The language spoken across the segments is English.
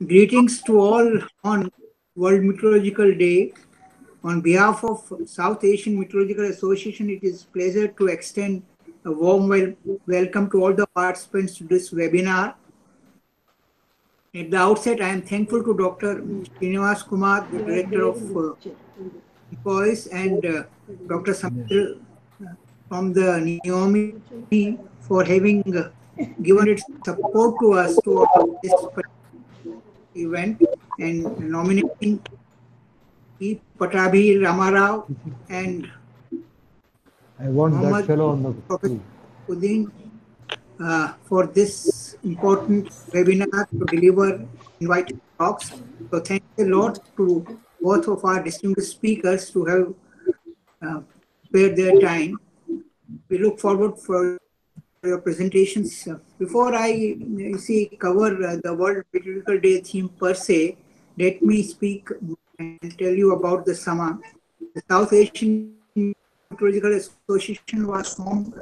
Greetings to all on World Meteorological Day. On behalf of South Asian Meteorological Association, it is a pleasure to extend a warm welcome to all the participants to this webinar. At the outset, I am thankful to Dr. Srinivas Kumar, the Director of Employees, and Dr. Samir from the NIOMI for having given its support to us to this event and nominating E. Patabhi Ramarao and I want Muhammad that fellow on the Professor Uddin for this important webinar to deliver invited talks. So thanks a lot to both of our distinguished speakers to have spared their time. We look forward for your presentations. Before I cover the World Meteorological Day theme per se, let me speak and tell you about the SAMA. The South Asian Meteorological Association was formed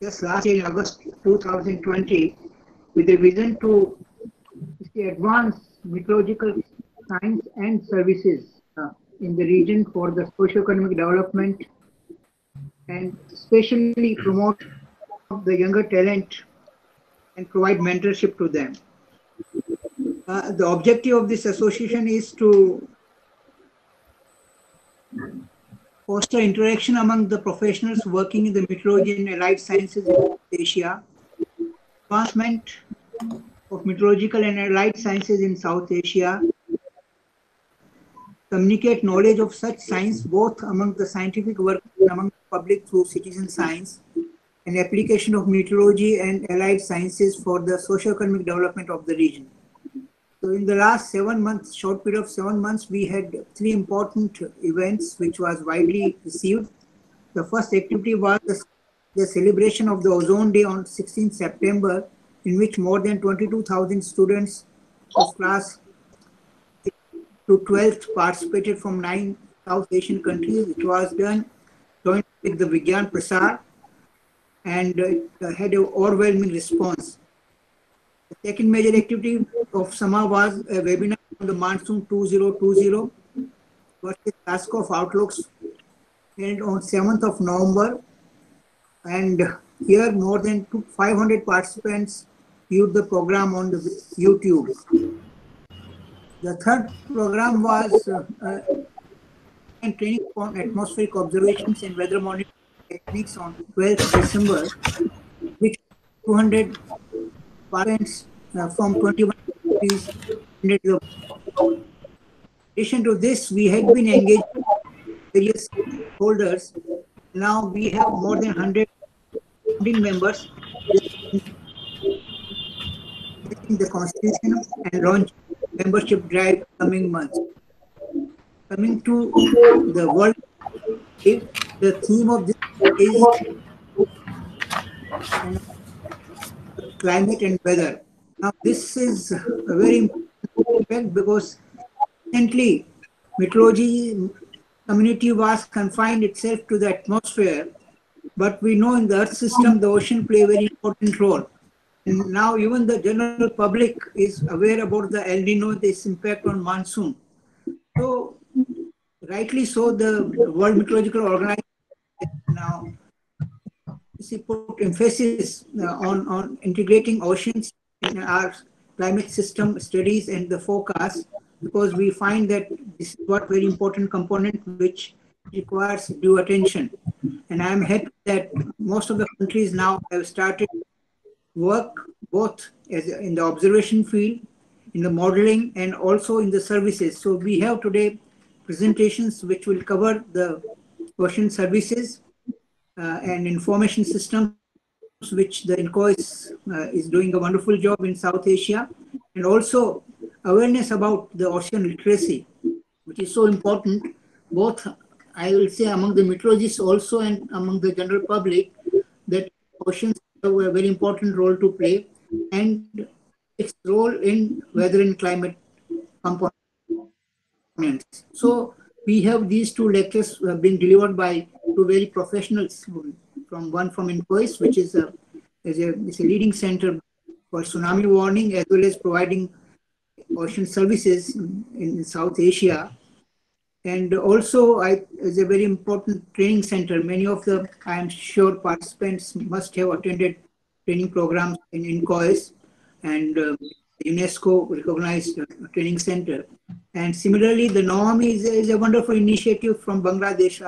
just last year in August 2020 with a vision to advance meteorological science and services in the region for the socio-economic development and especially promote the younger talent and provide mentorship to them. The objective of this association is to foster interaction among the professionals working in the meteorology and allied sciences in Asia, advancement of meteorological and allied sciences in South Asia, communicate knowledge of such science both among the scientific work and among the public through citizen science, and application of meteorology and allied sciences for the socio-economic development of the region. So in the last 7 months, short period of 7 months, we had 3 important events which was widely received. The first activity was the celebration of the Ozone Day on 16th September, in which more than 22,000 students of class to 12th participated from 9 South Asian countries. It was done jointly with the Vigyan Prasar and had an overwhelming response. The second major activity of SAMA was a webinar on the Monsoon 2020 versus task of outlooks held on 7th of November. And here more than 500 participants viewed the program on the YouTube. The third program was training on atmospheric observations and weather monitoring techniques on 12th December, which 200 participants from 21 countries. In addition to this, we had been engaged with various holders. Now we have more than 100 members in the constitution and launch membership drive coming months. Coming to the World Day, the theme of this is climate and weather. Now, this is a very important because recently meteorology community was confined itself to the atmosphere, but we know in the Earth system the ocean play a very important role. And now even the general public is aware about the El Nino, this impact on monsoon. So, rightly so, the World Meteorological Organization now put emphasis on integrating oceans in our climate system studies and the forecast, because we find that this is what very important component which requires due attention. And I am happy that most of the countries now have started work both as in the observation field, in the modeling, and also in the services. So we have today presentations which will cover the ocean services and information systems, which the INCOIS is doing a wonderful job in South Asia, and also awareness about the ocean literacy, which is so important, both I will say among the meteorologists also and among the general public, that oceans have a very important role to play, and its role in weather and climate components. So we have these 2 lectures being delivered by 2 very professionals, from one from INCOIS, which is a leading center for tsunami warning, as well as providing ocean services in South Asia. And also, it's a very important training center. Many of the, I am sure, participants must have attended training programs in INCOIS and UNESCO recognized training center. And similarly, the NOAMI is a wonderful initiative from Bangladesh,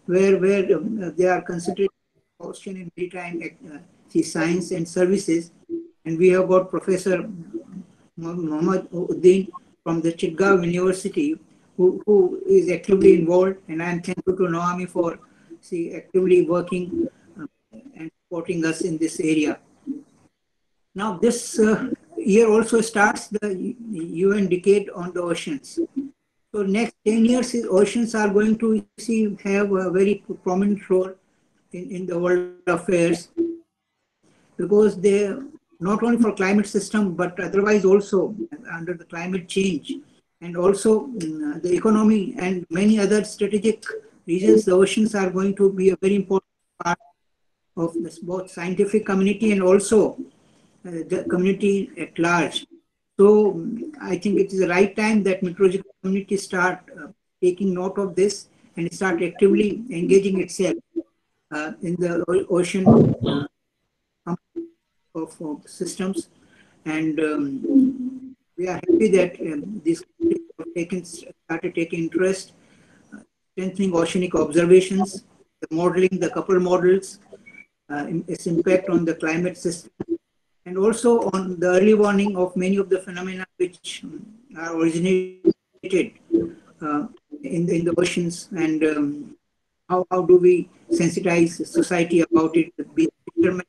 where they are considering ocean and maritime sea science and services. And we have got Professor Muhammad Uddin from the Chitgaon University, who is actively involved, and I am thankful to Noami for actively working and supporting us in this area. Now, this year also starts the UN Decade on the Oceans. So next 10 years, oceans are going to have a very prominent role in the world affairs, because they, not only for climate system, but otherwise also under the climate change, and also the economy and many other strategic reasons, the oceans are going to be a very important part of this both scientific community and also the community at large. So I think it is the right time that meteorological community start taking note of this and start actively engaging itself in the ocean of systems. And we are happy that these countries have started taking interest, strengthening oceanic observations, the modeling, the coupled models, its impact on the climate system, and also on the early warning of many of the phenomena which are originated in the oceans, and how do we sensitize society about it, be it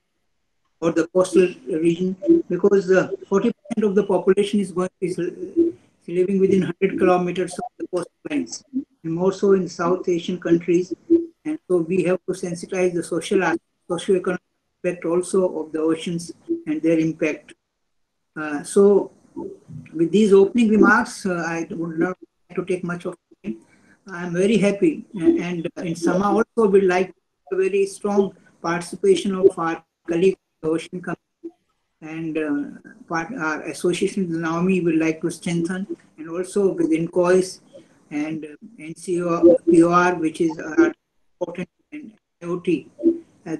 or the coastal region, because 40% of the population is living within 100 kilometers of the coastlines, and more so in South Asian countries. And so we have to sensitize the socio-economic aspect also of the oceans and their impact. So with these opening remarks, I would not like to take much of time. I am very happy, and in Sama also would like a very strong participation of our colleagues in the ocean community, and our association with NAOMI would like to strengthen, and also with INCOIS and NCOR, which is important, and IoT.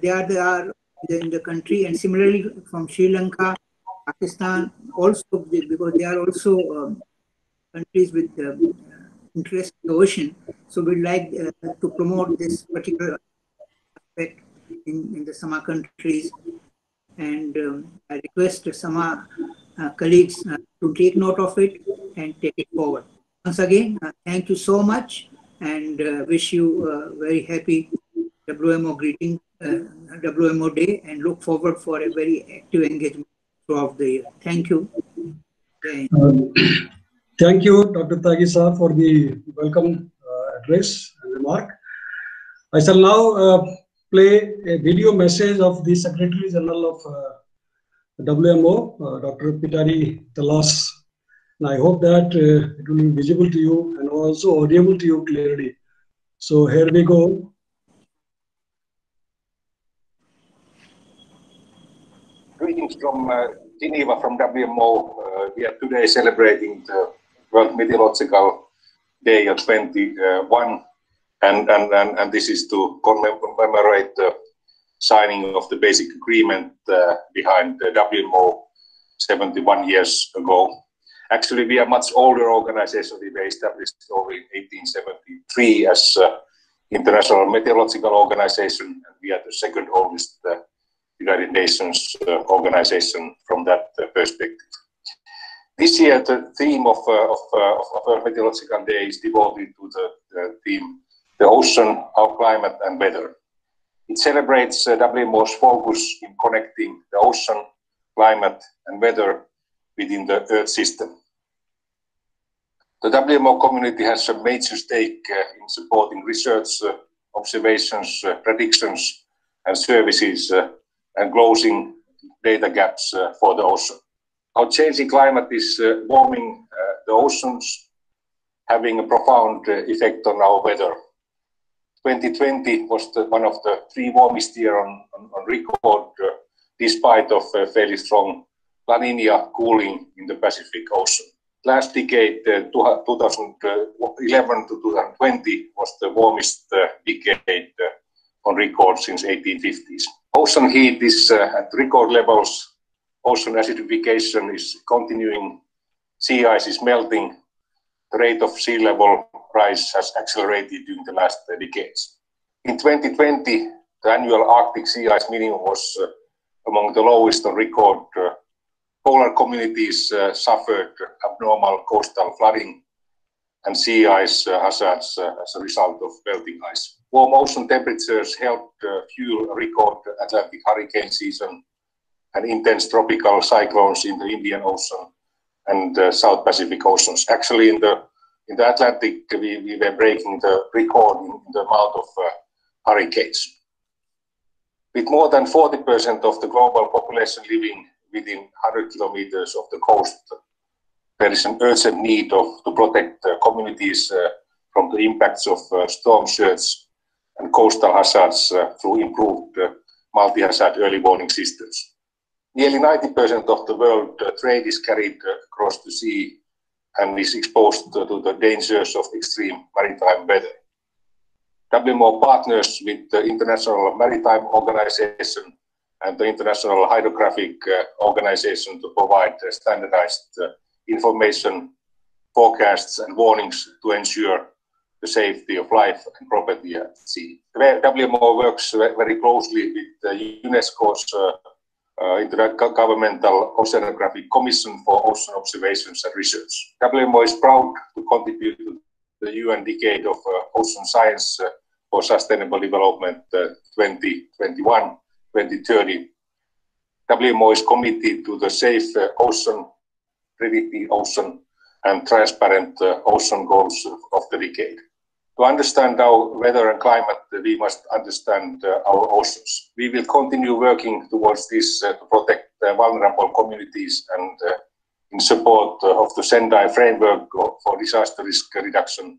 They are in the country, and similarly from Sri Lanka, Pakistan, also because they are also countries with interest in the ocean. So we'd like to promote this particular aspect in the Sama countries, and I request Sama colleagues to take note of it and take it forward. Once again, thank you so much, and wish you a very happy WMO greeting, WMO Day, and look forward for a very active engagement throughout the year. Thank you. Thank you, Dr. Tagisa, for the welcome address and remark. I shall now play a video message of the Secretary General of WMO, Dr. Pitari Talas. And I hope that it will be visible to you and also audible to you clearly. So here we go. Greetings from Geneva, from WMO. We are today celebrating the World Meteorological Day of 21, and this is to commemorate the signing of the basic agreement behind the WMO 71 years ago. Actually, we are a much older organization. We were established only in 1873 as International Meteorological Organization, and we are the second oldest United Nations organization from that perspective. This year, the theme of World Meteorological Day is devoted to the theme, the ocean, our climate and weather. It celebrates WMO's focus in connecting the ocean, climate and weather within the Earth system. The WMO community has a major stake in supporting research, observations, predictions and services, and closing data gaps for the ocean. Our changing climate is warming the oceans, having a profound effect on our weather. 2020 was one of the 3 warmest years on record, despite of fairly strong La Nina cooling in the Pacific Ocean. last decade, 2011 to 2020, was the warmest decade on record since 1850s. Ocean heat is at record levels. Ocean acidification is continuing. Sea ice is melting. The rate of sea level rise has accelerated during the last decades. In 2020, the annual Arctic sea ice minimum was among the lowest on record. Polar communities suffered abnormal coastal flooding and sea ice hazards as a result of melting ice. Warm ocean temperatures helped fuel a record Atlantic hurricane season and intense tropical cyclones in the Indian Ocean and South Pacific Oceans. Actually, in the Atlantic, we were breaking the record in the amount of hurricanes. With more than 40% of the global population living within 100 kilometers of the coast, there is an urgent need to protect communities from the impacts of storm surge and coastal hazards through improved multi-hazard early warning systems. Nearly 90% of the world trade is carried across the sea and is exposed to the dangers of extreme maritime weather. WMO partners with the International Maritime Organization and the International Hydrographic Organization to provide standardized information, forecasts and warnings to ensure the safety of life and property at sea. WMO works very closely with UNESCO's Intergovernmental Oceanographic Commission for Ocean Observations and Research. WMO is proud to contribute to the UN Decade of Ocean Science for Sustainable Development 2021-2030. WMO is committed to the safe ocean, predictive ocean, and transparent ocean goals of the decade. To understand our weather and climate, we must understand our oceans. We will continue working towards this to protect vulnerable communities and in support of the Sendai Framework for Disaster Risk Reduction,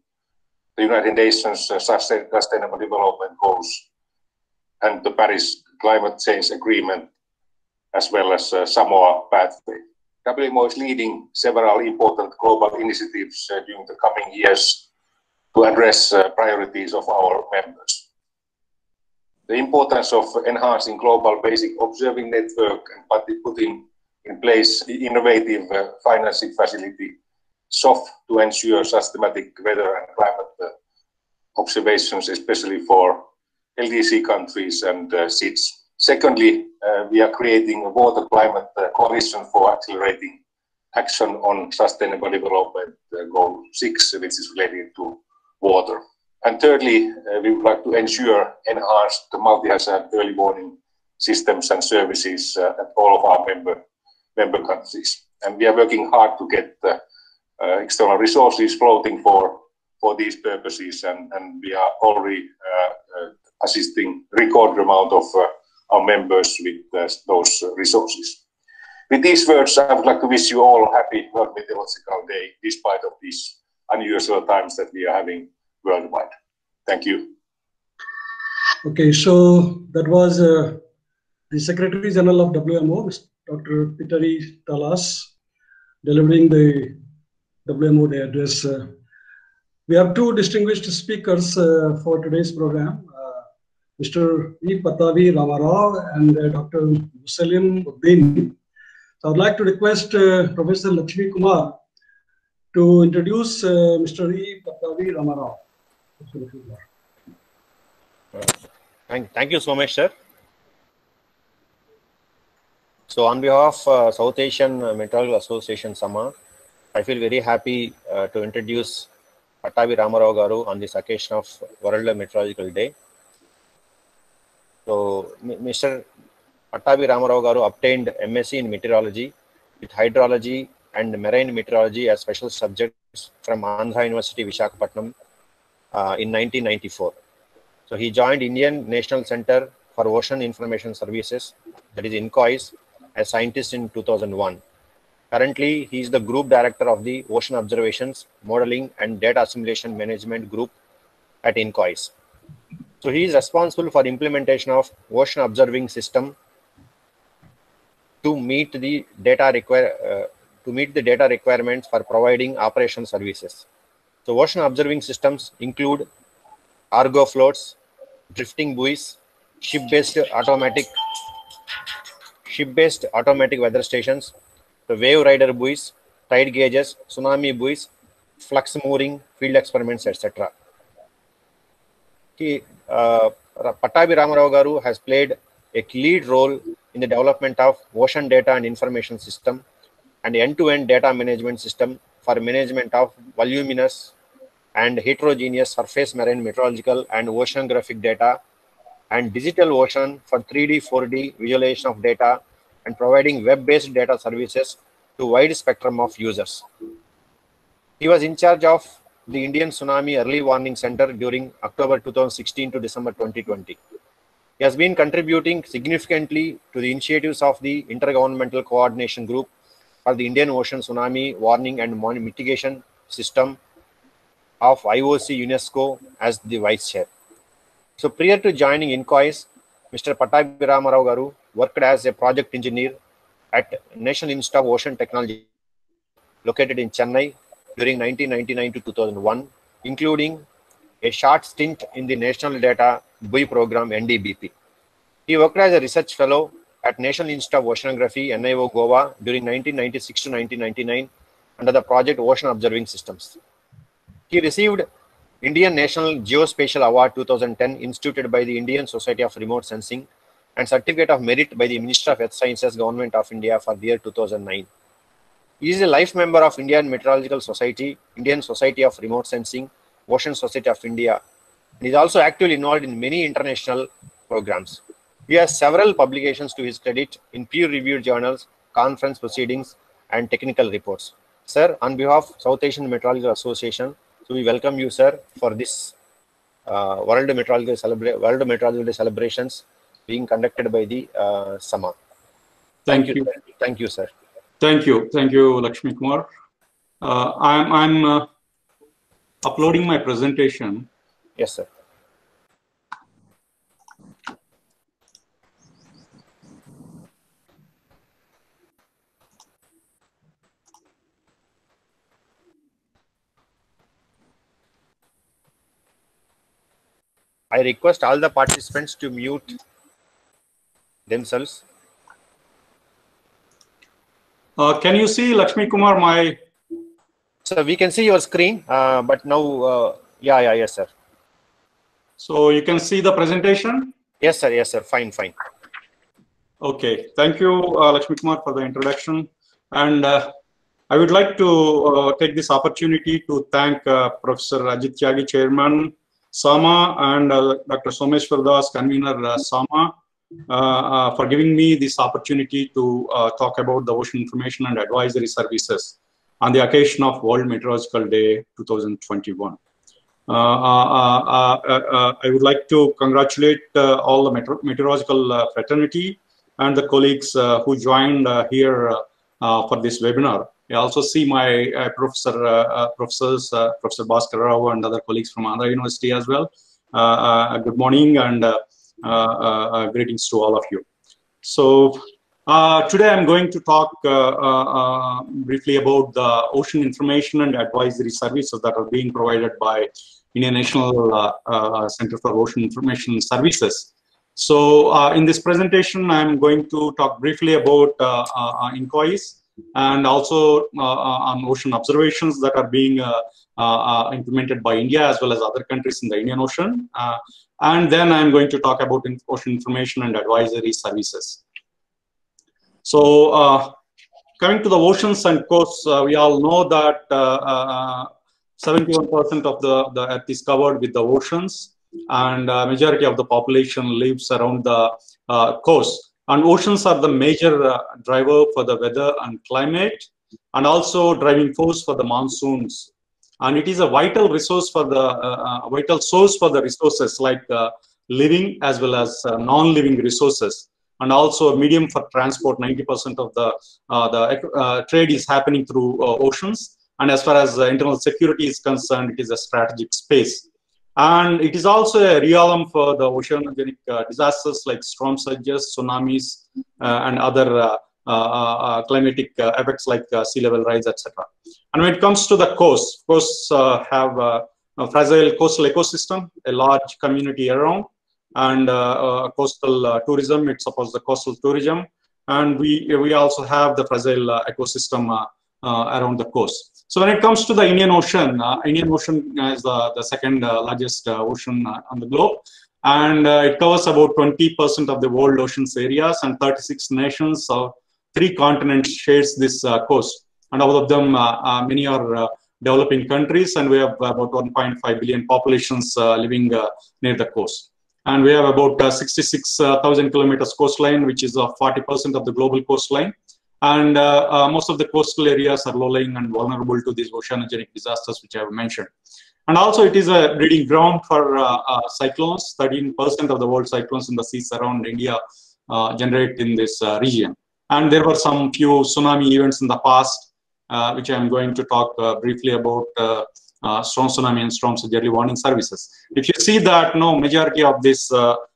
the United Nations Sustainable Development Goals, and the Paris Climate Change Agreement, as well as Samoa Pathway. WMO is leading several important global initiatives during the coming years to address priorities of our members. The importance of enhancing global basic observing network and putting in place innovative financing facility, SOF, to ensure systematic weather and climate observations, especially for LDC countries and SIDS. Secondly, we are creating a water climate coalition for accelerating action on Sustainable Development Goal 6, which is related to water. And thirdly, we would like to ensure enhanced multi-hazard early warning systems and services at all of our member countries. And we are working hard to get external resources floating for these purposes, and we are already assisting record amount of our members with those resources. With these words, I would like to wish you all a happy World Meteorological Day, despite of these unusual times that we are having worldwide. Thank you. Okay, so that was the Secretary General of WMO, Dr. Petteri Talas, delivering the WMO Day address. We have two distinguished speakers for today's program, Mr. E. Pattavi Ramarao and Dr. Musalim Uddin. So I would like to request Professor Lakshmi Kumar to introduce Mr. E. Pattavi Ramarao. Thank you so much, sir. So on behalf of South Asian Meteorological Association, SAMA, I feel very happy to introduce Pattavi Ramarao Garu on this occasion of World Meteorological Day. So Mr. Pattavi Ramarao Garu obtained MSc in Meteorology with Hydrology and Marine Meteorology as special subjects from Andhra University, Visakhapatnam in 1994. So he joined Indian National Center for Ocean Information Services, that is INCOIS, as scientist in 2001. Currently, he is the Group Director of the Ocean Observations, Modeling and Data Assimilation Management Group at INCOIS. So he is responsible for implementation of ocean observing system to meet the data to meet the data requirements for providing operational services. So ocean observing systems include Argo floats, drifting buoys, ship-based automatic weather stations, the wave rider buoys, tide gauges, tsunami buoys, flux mooring, field experiments, etc. Pattabi Ramarao Garu has played a lead role in the development of ocean data and information system and end-to-end data management system for management of voluminous and heterogeneous surface marine meteorological and oceanographic data and digital ocean for 3D, 4D visualization of data and providing web-based data services to wide spectrum of users. He was in charge of the Indian Tsunami Early Warning Center during October 2016 to December 2020. He has been contributing significantly to the initiatives of the Intergovernmental Coordination Group for the Indian Ocean Tsunami Warning and Mitigation System of IOC UNESCO as the Vice Chair. So prior to joining INCOIS, Mr. Pattabi Ramarao Garu worked as a project engineer at National Institute of Ocean Technology located in Chennai during 1999 to 2001, including a short stint in the National Data Buoy Program NDBP. He worked as a research fellow at National Institute of Oceanography NIO Goa during 1996 to 1999 under the project Ocean Observing Systems. He received Indian National Geospatial Award 2010 instituted by the Indian Society of Remote Sensing and Certificate of Merit by the Ministry of Earth Sciences, Government of India for the year 2009. He is a life member of Indian Meteorological Society, Indian Society of Remote Sensing, Ocean Society of India, and is also actively involved in many international programs. He has several publications to his credit in peer-reviewed journals, conference proceedings, and technical reports. Sir, on behalf of South Asian Meteorological Association, so we welcome you, sir, for this World Meteorological Day celebrations being conducted by the SAMA. Thank you. Thank you, sir. Thank you, Lakshmi Kumar. I'm uploading my presentation. Yes, sir. I request all the participants to mute themselves. Can you see, Lakshmi Kumar, my... So we can see your screen, but now, yes, sir. So you can see the presentation? Yes, sir, fine. Okay, thank you, Lakshmi Kumar, for the introduction. And I would like to take this opportunity to thank Professor Ajit Tyagi, Chairman, SAMA, and Dr. Someshwar Das, Convener, SAMA, for giving me this opportunity to talk about the Ocean Information and Advisory Services on the occasion of World Meteorological Day 2021. I would like to congratulate all the meteorological fraternity and the colleagues who joined here for this webinar. I also see my professors, Professor Bhaskar Rao and other colleagues from Andhra University as well. Good morning and greetings to all of you. So today I'm going to talk briefly about the ocean information and advisory services that are being provided by Indian National Center for Ocean Information Services. So in this presentation, I'm going to talk briefly about inquiries and also on ocean observations that are being implemented by India as well as other countries in the Indian Ocean. And then I'm going to talk about ocean information and advisory services. So coming to the oceans and coasts, we all know that 71% of the Earth is covered with the oceans, and majority of the population lives around the coast. And oceans are the major driver for the weather and climate, and also driving force for the monsoons. And it is a vital resource for the vital source for the resources like living as well as non-living resources, and also a medium for transport. 90% of the trade is happening through oceans. And as far as internal security is concerned, it is a strategic space. And it is also a realm for the oceanogenic disasters like storm surges, tsunamis, and other climatic effects like sea level rise, etc. And when it comes to the coasts have a fragile coastal ecosystem, a large community around, and coastal tourism. It supports the coastal tourism, and we also have the fragile ecosystem around the coast. So when it comes to the Indian Ocean is the second largest ocean on the globe, and it covers about 20% of the world oceans areas, and 36 nations of 3 continents shares this coast, and out of them many are developing countries, and we have about 1.5 billion populations living near the coast. And we have about 66,000 kilometers coastline, which is 40% of the global coastline. And most of the coastal areas are low-lying and vulnerable to these oceanogenic disasters, which I have mentioned. And also, it is a breeding ground for cyclones. 13% of the world cyclones in the seas around India generate in this region. And there were some few tsunami events in the past, which I am going to talk briefly about. Storm tsunami and storm early warning services. If you see that majority of these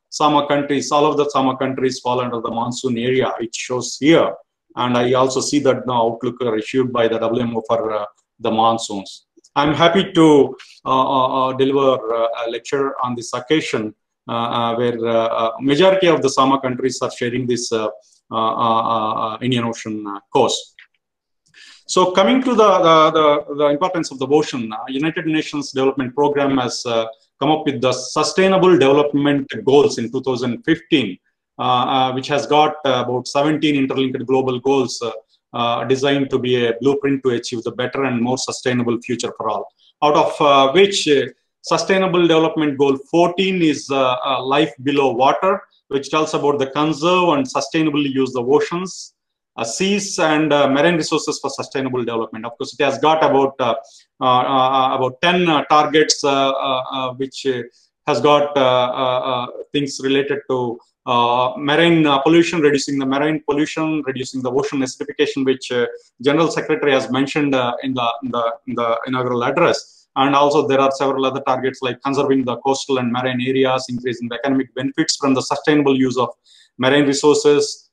summer countries, all of the summer countries fall under the monsoon area, it shows here. And I also see that outlook are issued by the WMO for the monsoons. I'm happy to deliver a lecture on this occasion where majority of the summer countries are sharing this Indian Ocean coast. So coming to the importance of the ocean, United Nations Development Program has come up with the Sustainable Development Goals in 2015, which has got about 17 interlinked global goals designed to be a blueprint to achieve the better and more sustainable future for all. Out of which Sustainable Development Goal 14 is life below water, which tells about the conserve and sustainably use the oceans, seas and marine resources for sustainable development. Of course, it has got about 10 targets, which has got things related to marine pollution, reducing the marine pollution, reducing the ocean acidification, which General Secretary has mentioned in the inaugural address. And also there are several other targets like conserving the coastal and marine areas, increasing the economic benefits from the sustainable use of marine resources,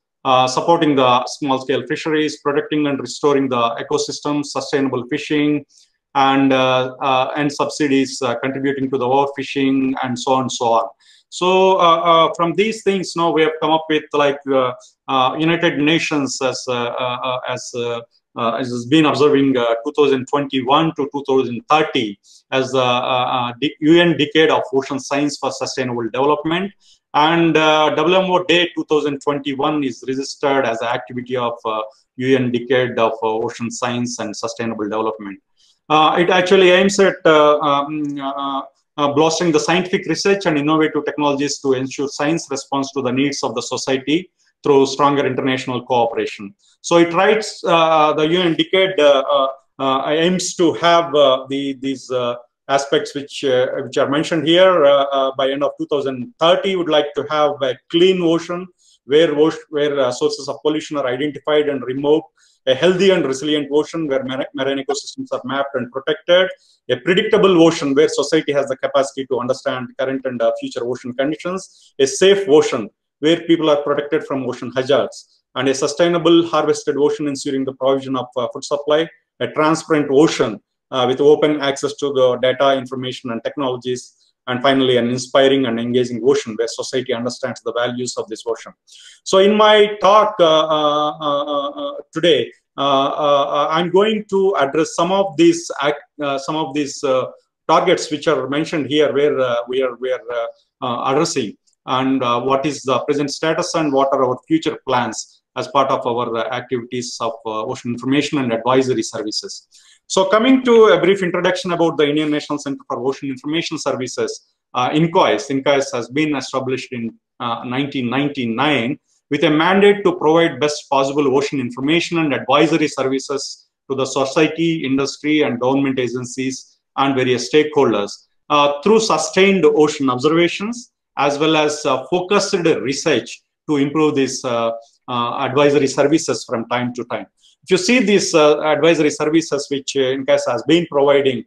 supporting the small-scale fisheries, protecting and restoring the ecosystem, sustainable fishing, and subsidies contributing to the overfishing, and so on and so on. So from these things, now we have come up with like United Nations as has been observing 2021 to 2030 as the UN Decade of Ocean Science for Sustainable Development. And WMO Day 2021 is registered as an activity of UN Decade of Ocean Science and Sustainable Development. It actually aims at bolstering the scientific research and innovative technologies to ensure science responds to the needs of the society through stronger international cooperation. So it writes the UN Decade aims to have these aspects which are mentioned here. By end of 2030, would like to have a clean ocean where sources of pollution are identified and removed, a healthy and resilient ocean where marine ecosystems are mapped and protected, a predictable ocean where society has the capacity to understand current and future ocean conditions, a safe ocean where people are protected from ocean hazards, and a sustainable harvested ocean ensuring the provision of food supply, a transparent ocean with open access to the data, information, and technologies, and finally an inspiring and engaging ocean where society understands the values of this ocean. So in my talk today, I'm going to address some of these targets which are mentioned here, where we are addressing, and what is the present status and what are our future plans as part of our activities of ocean information and advisory services. So coming to a brief introduction about the Indian National Center for Ocean Information Services, INCOIS has been established in 1999 with a mandate to provide best possible ocean information and advisory services to the society, industry, and government agencies and various stakeholders through sustained ocean observations as well as focused research to improve these advisory services from time to time. If you see these advisory services which INCOIS has been providing,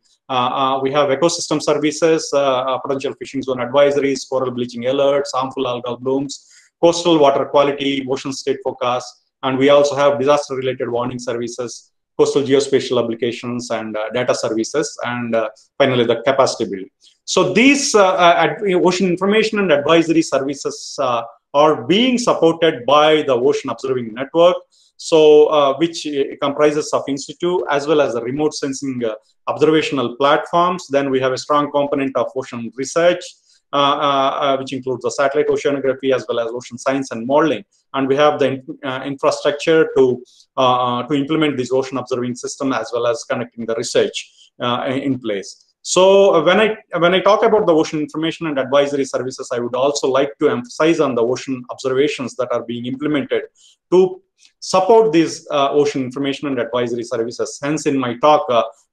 we have ecosystem services, potential fishing zone advisories, coral bleaching alerts, harmful algal blooms, coastal water quality, ocean state forecast, And we also have disaster-related warning services, coastal geospatial applications, and data services, and finally the capacity building. So these ocean information and advisory services are being supported by the Ocean Observing Network, so which comprises of in situ as well as the remote sensing observational platforms. Then we have a strong component of ocean research, which includes the satellite oceanography as well as ocean science and modeling. And we have the infrastructure to implement this ocean observing system as well as connecting the research in place. So when I talk about the ocean information and advisory services, I would also like to emphasize on the ocean observations that are being implemented to support these ocean information and advisory services. Hence, in my talk,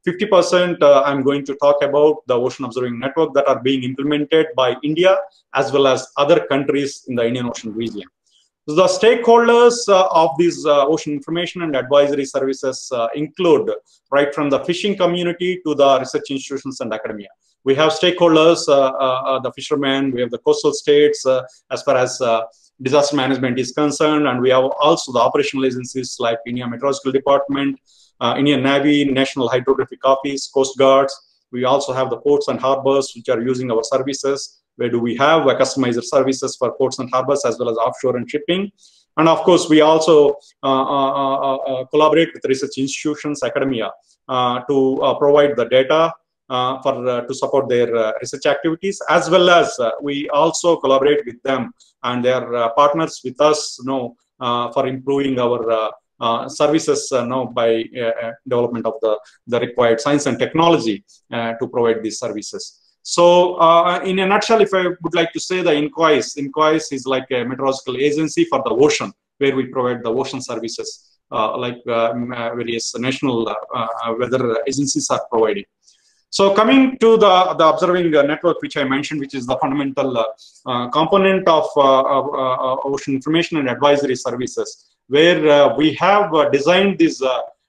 50% I'm going to talk about the ocean observing network that are being implemented by India as well as other countries in the Indian Ocean region. The stakeholders of these ocean information and advisory services include right from the fishing community to the research institutions and academia. We have stakeholders, the fishermen, we have the coastal states as far as disaster management is concerned, and we have also the operational agencies like India Meteorological Department, Indian Navy, National Hydrographic Office, Coast Guards. We also have the ports and harbors which are using our services. Where do we have customized services for ports and harbors as well as offshore and shipping. And of course, we also collaborate with research institutions, academia, to provide the data to support their research activities, as well as we also collaborate with them and they are partners with us for improving our services by development of the required science and technology to provide these services. So in a nutshell, if I would like to say, the INCOIS is like a meteorological agency for the ocean, where we provide the ocean services like various national weather agencies are providing. So coming to the observing network, which I mentioned, which is the fundamental component of ocean information and advisory services, where we have designed this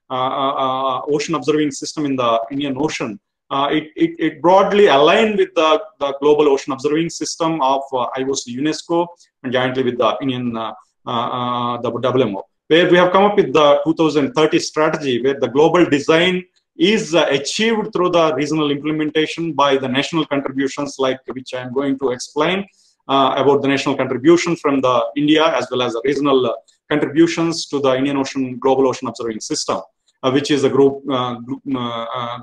ocean observing system in the Indian Ocean. It broadly aligned with the global ocean observing system of IOC UNESCO and jointly with the Indian the WMO, where we have come up with the 2030 strategy, where the global design is achieved through the regional implementation by the national contributions, like which I am going to explain about the national contribution from the India as well as the regional contributions to the Indian Ocean Global Ocean Observing System, which is a group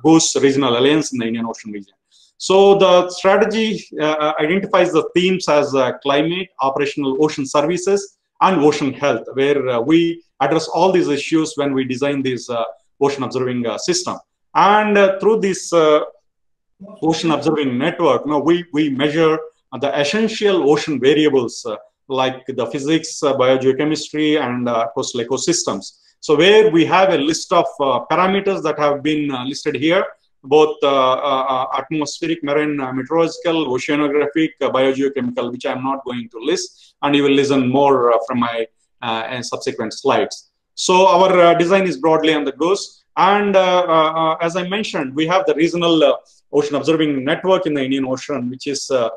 GOOS Regional Alliance in the Indian Ocean region. So the strategy identifies the themes as climate, operational ocean services, and ocean health, where we address all these issues when we design this ocean observing system. And through this ocean observing network, we measure the essential ocean variables like the physics, biogeochemistry, and coastal ecosystems. So where we have a list of parameters that have been listed here, both atmospheric, marine, meteorological, oceanographic, biogeochemical, which I'm not going to list, and you will listen more from my subsequent slides. So our design is broadly on the GOOS, and as I mentioned, we have the regional ocean observing network in the Indian Ocean, which is the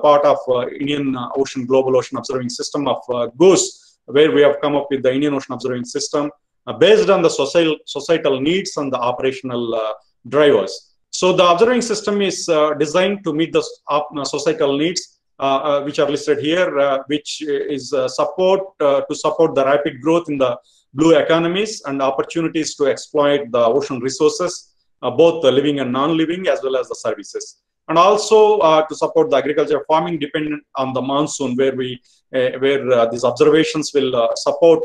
part of Indian Ocean Global Ocean Observing System of GOOS, where we have come up with the Indian Ocean Observing System based on the societal needs and the operational drivers. So the observing system is designed to meet the societal needs, which are listed here, which is to support the rapid growth in the blue economies and opportunities to exploit the ocean resources, both the living and non-living, as well as the services. And also to support the agriculture farming dependent on the monsoon, where these observations will support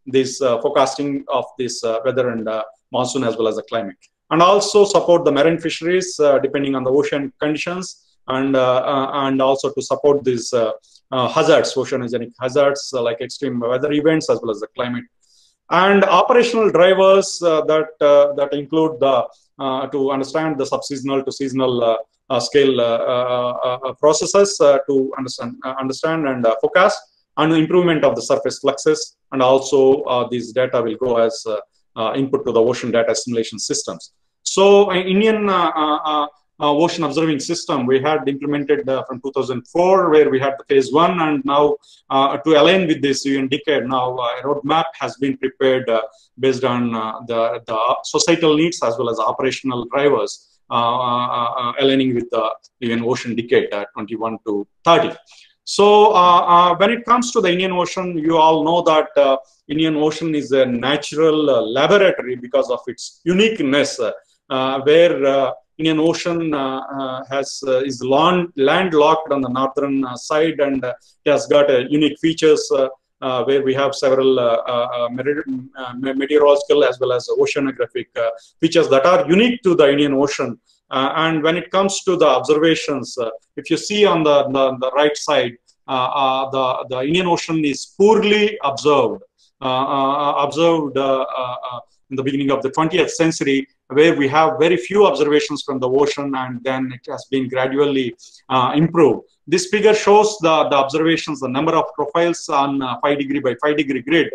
this forecasting of this weather and monsoon as well as the climate. And also support the marine fisheries depending on the ocean conditions, and also to support these hazards, oceanogenic hazards like extreme weather events as well as the climate. And operational drivers that include to understand the subseasonal to seasonal scale processes to understand and forecast, and improvement of the surface fluxes, and also these data will go as input to the ocean data simulation systems. So Indian ocean observing system we had implemented from 2004, where we had the phase 1, and now to align with this UN decade, now a roadmap has been prepared based on the societal needs as well as operational drivers, aligning with the UN Ocean Decade 21 to 30. So when it comes to the Indian Ocean, you all know that Indian Ocean is a natural laboratory because of its uniqueness, where Indian Ocean is landlocked on the northern side, and it has got unique features where we have several meteorological as well as oceanographic features that are unique to the Indian Ocean. And when it comes to the observations, if you see on the right side, the Indian Ocean is poorly observed. In the beginning of the 20th century, where we have very few observations from the ocean, and then it has been gradually improved. This figure shows the observations, the number of profiles on 5 degree by 5 degree grid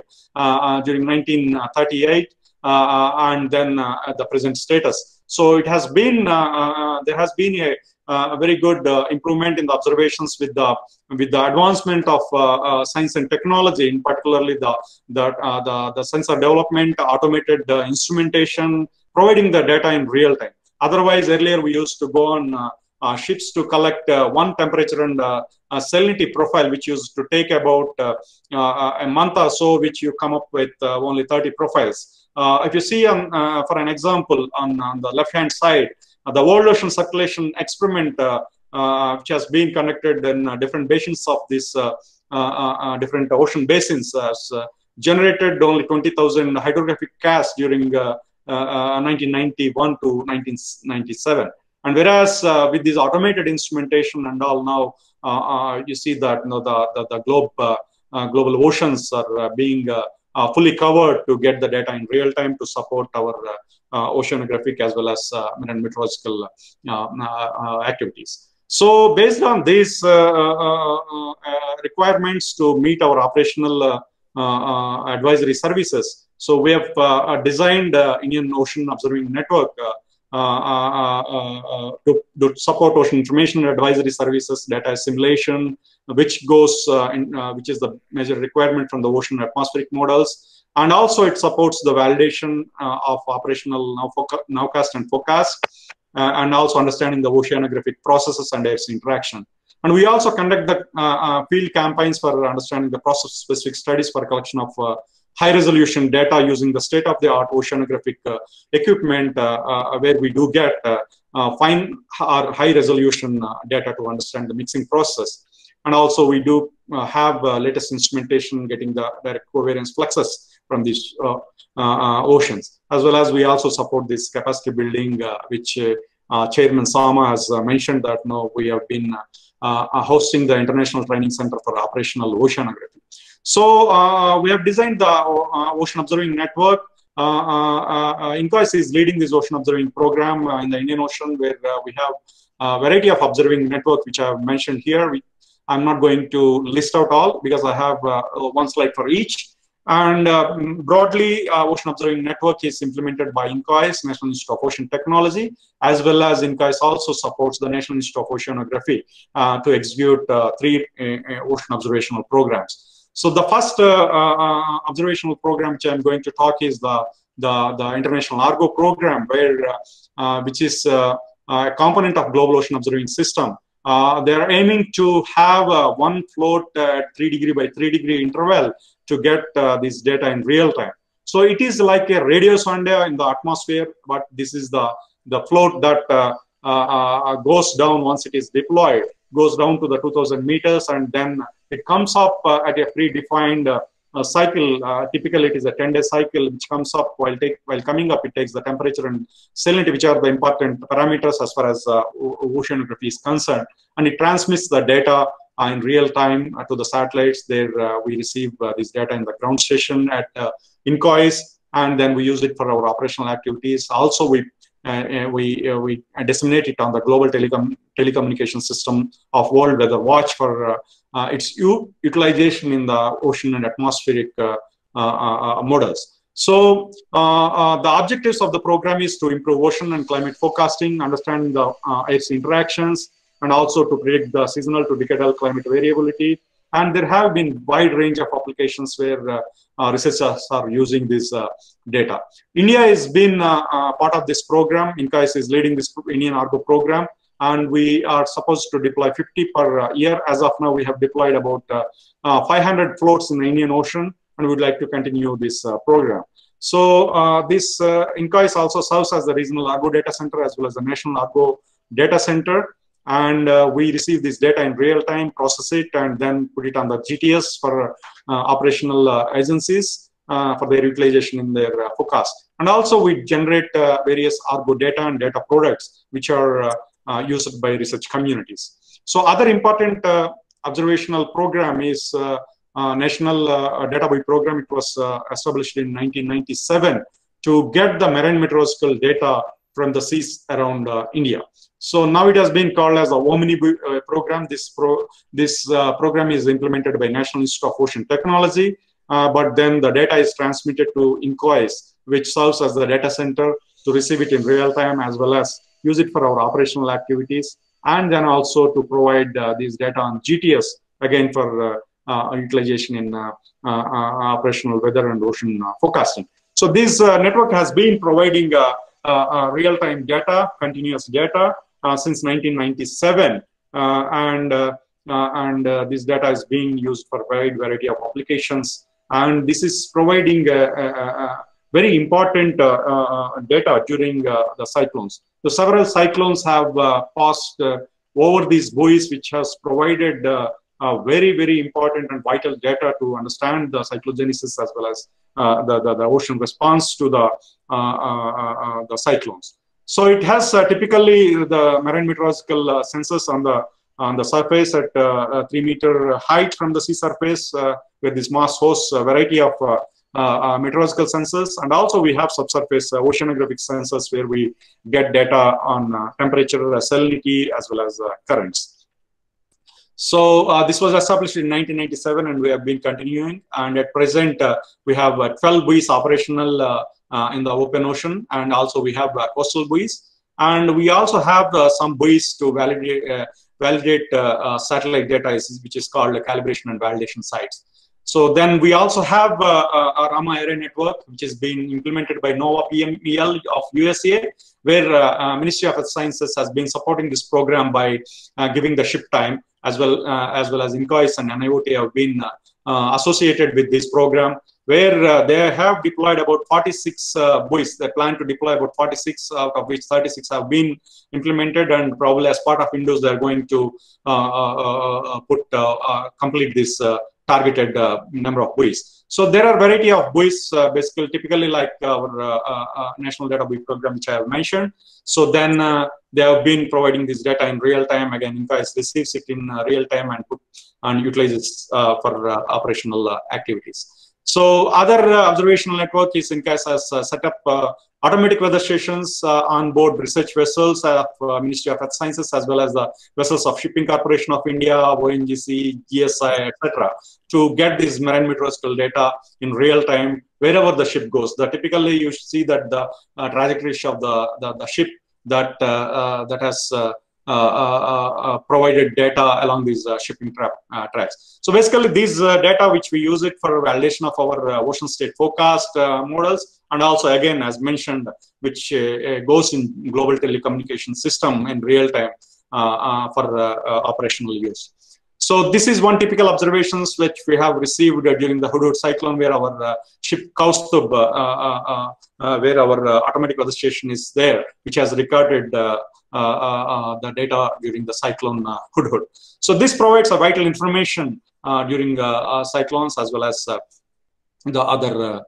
during 1938, and then the present status. So it has been there has been a very good improvement in the observations with the advancement of science and technology, in particularly the sensor development, automated instrumentation, providing the data in real time. Otherwise, earlier we used to go on ships to collect one temperature and salinity profile, which used to take about a month or so, which you come up with only 30 profiles. If you see for an example on the left-hand side, the world ocean circulation experiment, which has been conducted in different basins of this different ocean basins, has generated only 20,000 hydrographic casts during 1991 to 1997. And whereas with this automated instrumentation and all, now you see that the global oceans are being fully covered to get the data in real time to support our oceanographic as well as marine meteorological activities. So based on these requirements to meet our operational advisory services, so we have designed Indian Ocean Observing Network to support ocean information advisory services, data assimilation, which goes which is the major requirement from the ocean atmospheric models, and also it supports the validation of operational nowcast and forecast, and also understanding the oceanographic processes and its interaction. And we also conduct the field campaigns for understanding the process-specific studies for collection of high-resolution data using the state-of-the-art oceanographic equipment, where we do get fine or high-resolution data to understand the mixing process. And also we do have latest instrumentation getting the direct covariance fluxes from these oceans, as well as we also support this capacity building, which Chairman Sama has mentioned that we have been hosting the International Training Center for Operational Oceanography. So we have designed the Ocean Observing Network. INCOIS is leading this ocean observing program in the Indian Ocean, where we have a variety of observing network, which I have mentioned here. I'm not going to list out all because I have one slide for each. And broadly, Ocean Observing Network is implemented by INCOIS, National Institute of Ocean Technology, as well as INCOIS also supports the National Institute of Oceanography to execute 3 ocean observational programs. So the first observational program which I'm going to talk is the International Argo program, where which is a component of Global Ocean Observing System. They are aiming to have one float at 3 degree by 3 degree interval to get this data in real time. So it is like a radio sonde in the atmosphere, but this is the float that goes down once it is deployed, goes down to the 2000 meters, and then it comes up at a predefined cycle. Typically, it is a 10-day cycle, which comes up while coming up, it takes the temperature and salinity, which are the important parameters as far as oceanography is concerned, and it transmits the data in real time to the satellites. There we receive this data in the ground station at INCOIS, and then we use it for our operational activities. Also, we disseminate it on the global telecommunication system of World Weather Watch for its utilization in the ocean and atmospheric models. So the objectives of the program is to improve ocean and climate forecasting, understand the Earth's interactions, and also to predict the seasonal to decadal climate variability. And there have been wide range of applications where researchers are using this data. India has been part of this program. INCAIS is leading this Indian Argo program, and we are supposed to deploy 50 per year. As of now, we have deployed about 500 floats in the Indian Ocean, and we'd like to continue this program. So this INCAIS also serves as the regional Argo data center as well as the national Argo data center. And we receive this data in real time, process it, and then put it on the GTS for operational agencies for their utilization in their forecast. And also we generate various Argo data and data products which are used by research communities. So other important observational program is National Data Buoy Program. It was established in 1997 to get the marine meteorological data from the seas around India. So now it has been called as the Omni program. This program is implemented by National Institute of Ocean Technology, but then the data is transmitted to INCAIS, which serves as the data center to receive it in real time as well as use it for our operational activities, and then also to provide these data on GTS, again for utilization in operational weather and ocean forecasting. So this network has been providing real-time data, continuous data since 1997, and this data is being used for a wide variety of applications. And this is providing very important data during the cyclones. So several cyclones have passed over these buoys, which has provided very, very important and vital data to understand the cyclogenesis as well as the ocean response to the cyclones. So it has typically the marine meteorological sensors on the surface at 3 meter height from the sea surface, where this mass hosts a variety of meteorological sensors, and also we have subsurface oceanographic sensors where we get data on temperature, salinity, as well as currents. So this was established in 1997, and we have been continuing. And at present, we have 12 buoys operational in the open ocean, and also we have coastal buoys. And we also have some buoys to validate satellite data, which is called calibration and validation sites. So then we also have a Rama array network, which is being implemented by NOAA PMEL of USA, where Ministry of Earth Sciences has been supporting this program by giving the ship time, as well as INCAIS and NIOT have been associated with this program, where they have deployed about 46 buoys. They plan to deploy about 46, out of which 36 have been implemented, and probably as part of Windows, they're going to complete this targeted number of buoys. So there are variety of buoys, basically typically like our National Data Buoy Program, which I have mentioned. So then they have been providing this data in real time. Again, INCAIS receives it in real time and utilizes for operational activities. So other observational network is INCAIS has set up automatic weather stations on board research vessels of Ministry of Earth Sciences, as well as the vessels of Shipping Corporation of India, ONGC, GSI, etc., to get this marine meteorological data in real time wherever the ship goes. Typically, you see that the trajectory of the ship that has provided data along these shipping tracks. So basically, these data which we use it for validation of our ocean state forecast models, and also again, as mentioned, which goes in global telecommunication system in real time for operational use. So this is one typical observations which we have received during the Hudud cyclone, where our ship Kaustubh, where our automatic weather station is there, which has recorded the data during the cyclone Hudud. So this provides a vital information during cyclones, as well as the other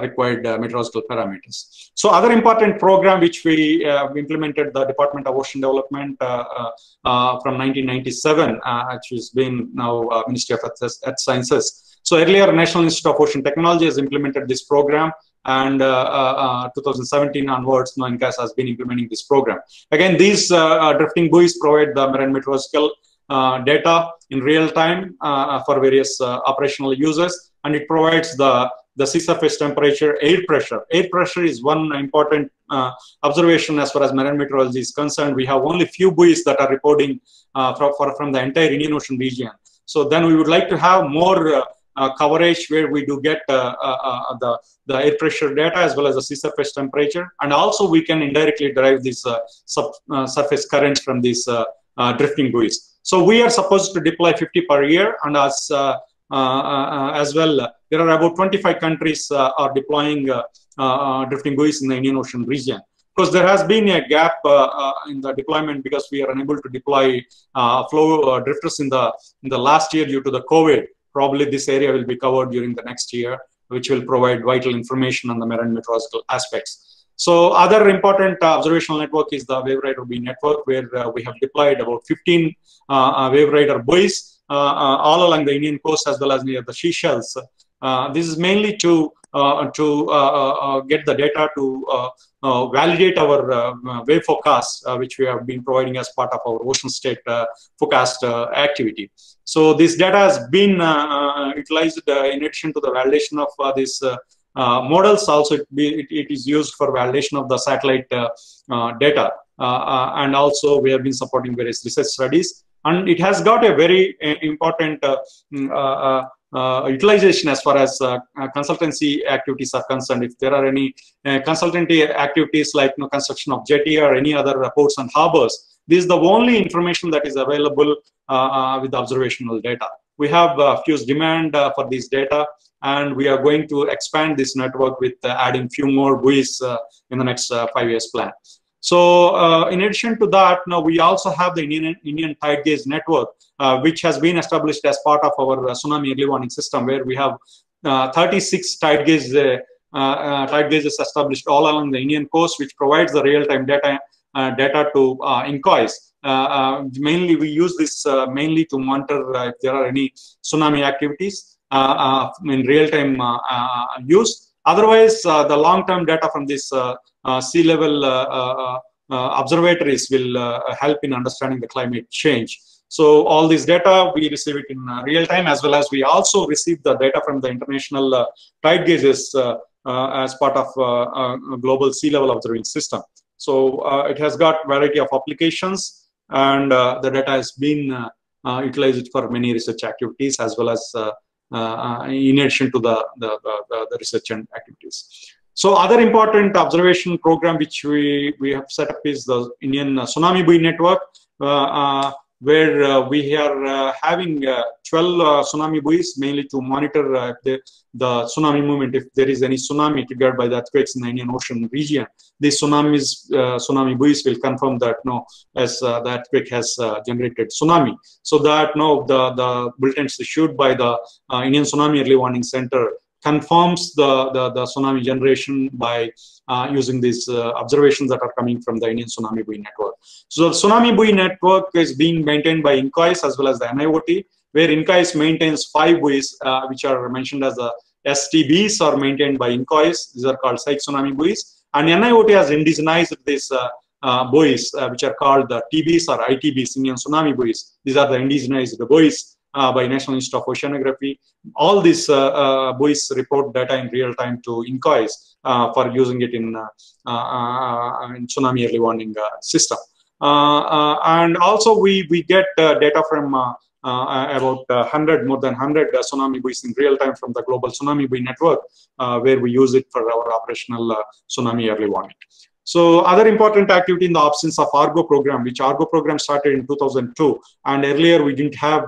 required meteorological parameters. So other important program which we implemented, the Department of Ocean Development from 1997, which has been now Ministry of Earth Sciences. So earlier, National Institute of Ocean Technology has implemented this program, and 2017 onwards, INCAIS has been implementing this program. Again, these drifting buoys provide the marine meteorological data in real time for various operational users, and it provides the the sea surface temperature, air pressure. Air pressure is one important observation as far as marine meteorology is concerned. We have only few buoys that are reporting from the entire Indian Ocean region. So then we would like to have more coverage where we do get the air pressure data as well as the sea surface temperature, and also we can indirectly derive these surface currents from these drifting buoys. So we are supposed to deploy 50 per year, and as well, there are about 25 countries are deploying drifting buoys in the Indian Ocean region. Because there has been a gap in the deployment because we are unable to deploy flow drifters in the last year due to the COVID. Probably this area will be covered during the next year, which will provide vital information on the marine meteorological aspects. So other important observational network is the wave rider buoy network, where we have deployed about 15 wave rider buoys all along the Indian coast as well as near the seashells. This is mainly to get the data to validate our wave forecast, which we have been providing as part of our ocean state forecast activity. So this data has been utilized in addition to the validation of these models. Also, it is used for validation of the satellite data, and also we have been supporting various research studies. And it has got a very important utilization as far as consultancy activities are concerned. If there are any consultancy activities like construction of jetty or any other ports and harbors, this is the only information that is available with observational data. We have huge demand for this data, and we are going to expand this network with adding few more buoys in the next 5 years plan. So in addition to that, now we also have the Indian Tidegase network, which has been established as part of our tsunami early warning system, where we have 36 tidegases established all along the Indian coast, which provides the real-time data to INCOIs. Mainly, we use this mainly to monitor if there are any tsunami activities in real-time use. Otherwise, the long-term data from this sea level observatories will help in understanding the climate change. So all this data, we receive it in real time, as well as we also receive the data from the international tide gauges as part of a global sea level observing system. So it has got variety of applications, and the data has been utilized for many research activities, as well as in addition to the research and activities. So other important observation program which we have set up is the Indian Tsunami Buoy Network, where we are having 12 tsunami buoys, mainly to monitor the tsunami movement. If there is any tsunami triggered by the earthquakes in the Indian Ocean region, these tsunami buoys will confirm that as the earthquake has generated tsunami. So that the bulletins issued by the Indian Tsunami Early Warning Center confirms the tsunami generation by using these observations that are coming from the Indian Tsunami Buoy Network. So the Tsunami Buoy Network is being maintained by INCOIS as well as the NIOT, where INCOIS maintains 5 buoys, which are mentioned as the STBs, are maintained by INCOIS. These are called site tsunami buoys. And NIOT has indigenized these buoys, which are called the TBs or ITBs, Indian Tsunami Buoys. These are the indigenized buoys by National Institute of Oceanography. All these buoys report data in real time to INCOIS for using it in tsunami early warning system. And also we get data from about more than 100 tsunami buoys in real time from the global tsunami buoy network, where we use it for our operational tsunami early warning. So other important activity in the absence of Argo program, which Argo program started in 2002, and earlier we didn't have,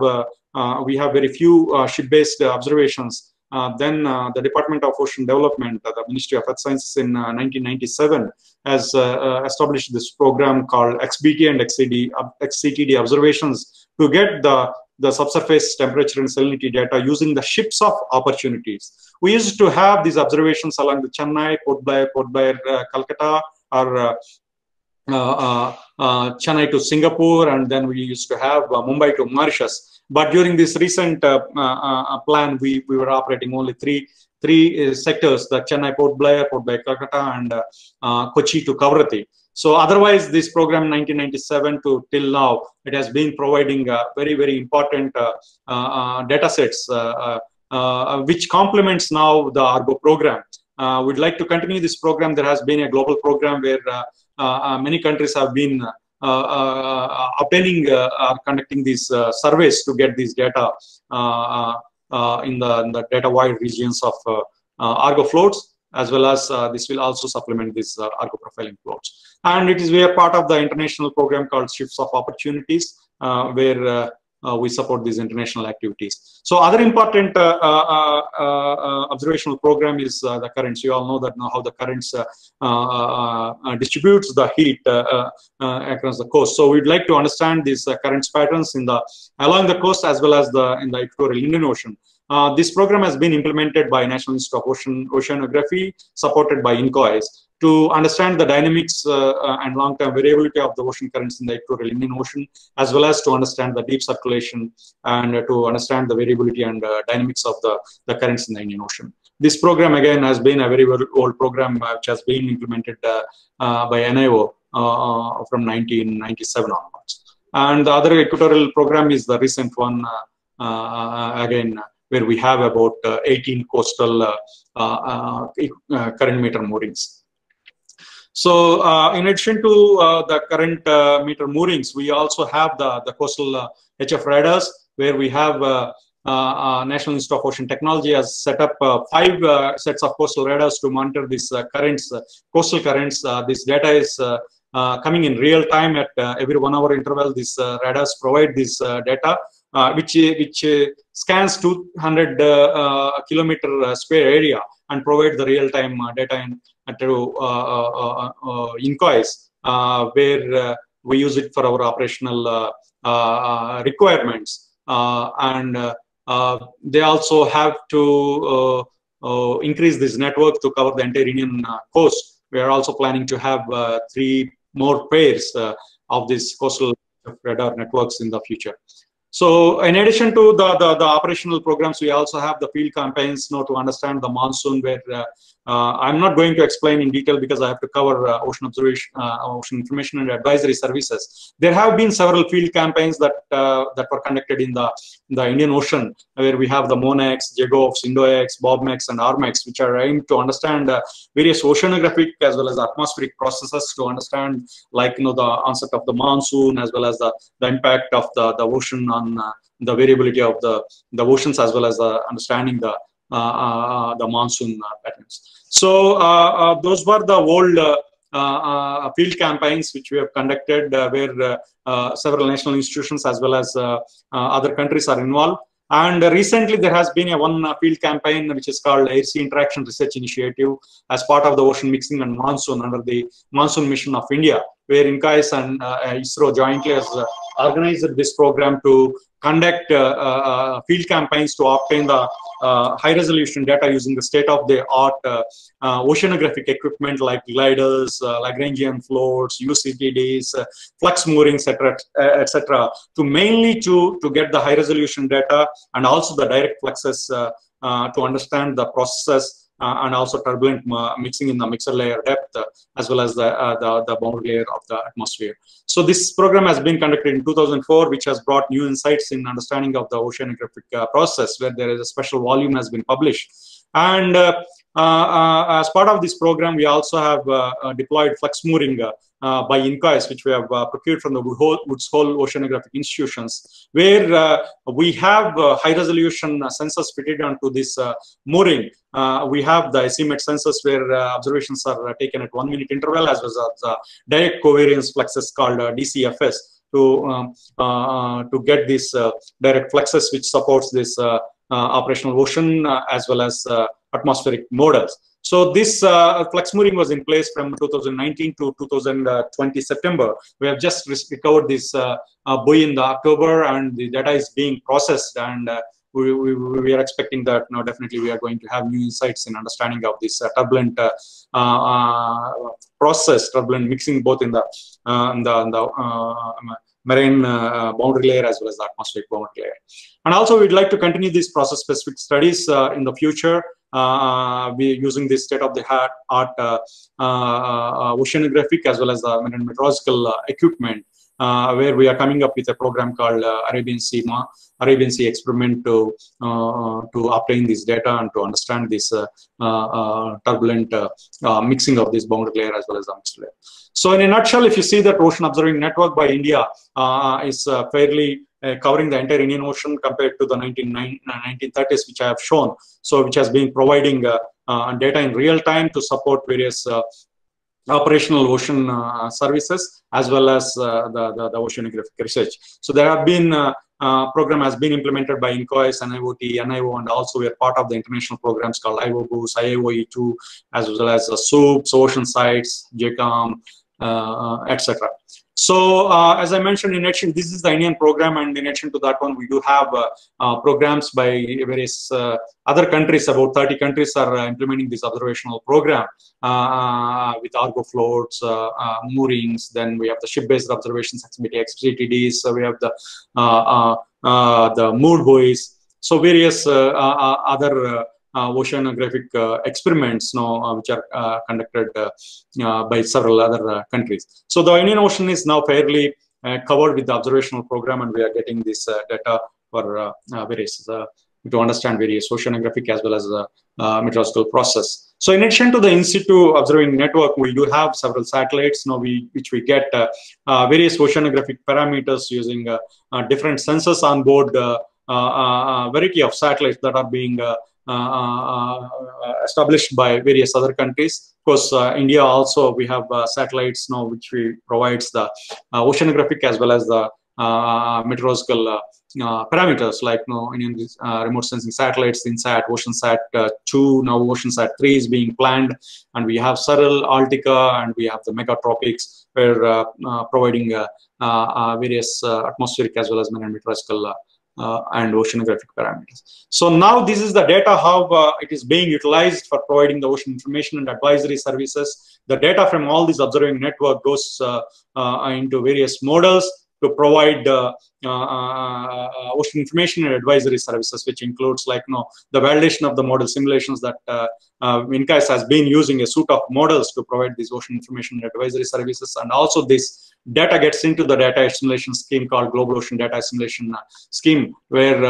we have very few ship-based observations. Then the Department of Ocean Development, the Ministry of Earth Sciences in 1997 has established this program called XBT and XCTD observations to get the subsurface temperature and salinity data using the ships of opportunities. We used to have these observations along the Chennai, Port Blair, Calcutta, or Chennai to Singapore, and then we used to have Mumbai to Mauritius. But during this recent plan, we were operating only three sectors: the Chennai, Port Blair, Calcutta, and Kochi to Kavaratti. So otherwise, this program 1997 to till now, it has been providing very, very important data sets which complements now the Argo program. We'd like to continue this program. There has been a global program where many countries have been obtaining or conducting these surveys to get these data in the data wide regions of Argo floats, as well as this will also supplement this Argo profiling floats. And it is we are part of the international program called Shifts of Opportunities, where we support these international activities. So other important observational program is the currents. You all know that now how the currents distributes the heat across the coast. So we'd like to understand these currents patterns in along the coast as well as in the equatorial Indian Ocean. This program has been implemented by National Institute of Oceanography, supported by INCOIS, to understand the dynamics and long-term variability of the ocean currents in the equatorial Indian Ocean, as well as to understand the deep circulation and to understand the variability and dynamics of the currents in the Indian Ocean. This program, again, has been a very old program which has been implemented by NIO from 1997 onwards. And the other equatorial program is the recent one, again, where we have about 18 coastal current meter moorings. So in addition to the current meter moorings, we also have the coastal HF radars, where we have National Institute of Ocean Technology has set up 5 sets of coastal radars to monitor these currents, coastal currents. This data is coming in real time at every 1 hour interval. These radars provide this data, which scans 200 kilometer square area and provide the real time data through INCOIS, where we use it for our operational requirements. And they also have to increase this network to cover the entire Indian coast. We are also planning to have 3 more pairs of these coastal radar networks in the future. So in addition to the operational programs, we also have the field campaigns now to understand the monsoon, where I'm not going to explain in detail because I have to cover ocean observation, ocean information and advisory services. There have been several field campaigns that were conducted in the Indian Ocean, where we have the MONEX, JEGOFS, INDOEX, BOBMEX, and ARMEX, which are aimed to understand various oceanographic as well as atmospheric processes to understand, like, the onset of the monsoon, as well as the impact of the ocean on the variability of the oceans, as well as understanding the monsoon patterns. So those were the old field campaigns which we have conducted, where several national institutions as well as other countries are involved. And recently there has been one field campaign which is called Air Sea Interaction Research Initiative, as part of the ocean mixing and monsoon under the Monsoon Mission of India, where INCOIS and ISRO jointly has organized this program to conduct field campaigns to obtain the high resolution data using the state-of-the-art oceanographic equipment like gliders, Lagrangian floats, UCTDs, flux moorings, etc., to mainly to get the high resolution data and also the direct fluxes to understand the processes and also turbulent mixing in the mixer layer depth, as well as the boundary layer of the atmosphere. So this program has been conducted in 2004, which has brought new insights in understanding of the oceanographic process, where there is a special volume has been published. And as part of this program, we also have deployed flux mooring by INCOIS, which we have procured from the Woods Hole Oceanographic Institutions, where we have high-resolution sensors fitted onto this mooring. We have the SEMET sensors, where observations are taken at 1 minute interval, as well as direct covariance fluxes called DCFS, to get this direct fluxes, which supports this operational ocean as well as atmospheric models. So this flux mooring was in place from 2019 to 2020 September. We have just recovered this buoy in the October, and the data is being processed, and we are expecting that now definitely we are going to have new insights in understanding of this turbulent process, turbulent mixing, both in the marine boundary layer as well as the atmospheric boundary layer. And also we'd like to continue these process specific studies in the future. We using this state-of-the-art oceanographic as well as the meteorological equipment where we are coming up with a program called Arabian Sea experiment to obtain this data and to understand this turbulent mixing of this boundary layer as well as the mixed layer. So in a nutshell, if you see that ocean observing network by India is fairly covering the entire Indian Ocean compared to the 1930s, which I have shown. So which has been providing data in real time to support various operational ocean services as well as the oceanographic research. So there have been program has been implemented by INCOIS, NIOT, NIO, and also we are part of the international programs called IOBOOS, IIOE2, as well as SOOPS, Ocean Sites, JCOM, etc. So as I mentioned, in addition, this is the Indian program, and in addition to that one, we do have programs by various other countries. About 30 countries are implementing this observational program with Argo floats, moorings. Then we have the ship-based observations, XBTDs. So we have the mood buoys. So various other oceanographic experiments now, which are conducted by several other countries. So the Indian Ocean is now fairly covered with the observational program, and we are getting this data for various to understand various oceanographic as well as the meteorological process. So in addition to the in situ observing network, we do have several satellites now which we get various oceanographic parameters using different sensors on board, variety of satellites that are being established by various other countries. Of course, India also, we have satellites now which we provides the oceanographic as well as the meteorological parameters, like Indian remote sensing satellites, INSAT, OceanSat 2, now OceanSat 3 is being planned, and we have SARIL, Altica, and we have the Megatropics, where providing various atmospheric as well as marine meteorological and oceanographic parameters. So now this is the data, how it is being utilized for providing the ocean information and advisory services. The data from all these observing network goes into various models to provide ocean information and advisory services, which includes like the validation of the model simulations that INCOIS has been using a suite of models to provide these ocean information and advisory services, and also this data gets into the data assimilation scheme called Global Ocean Data Assimilation Scheme, where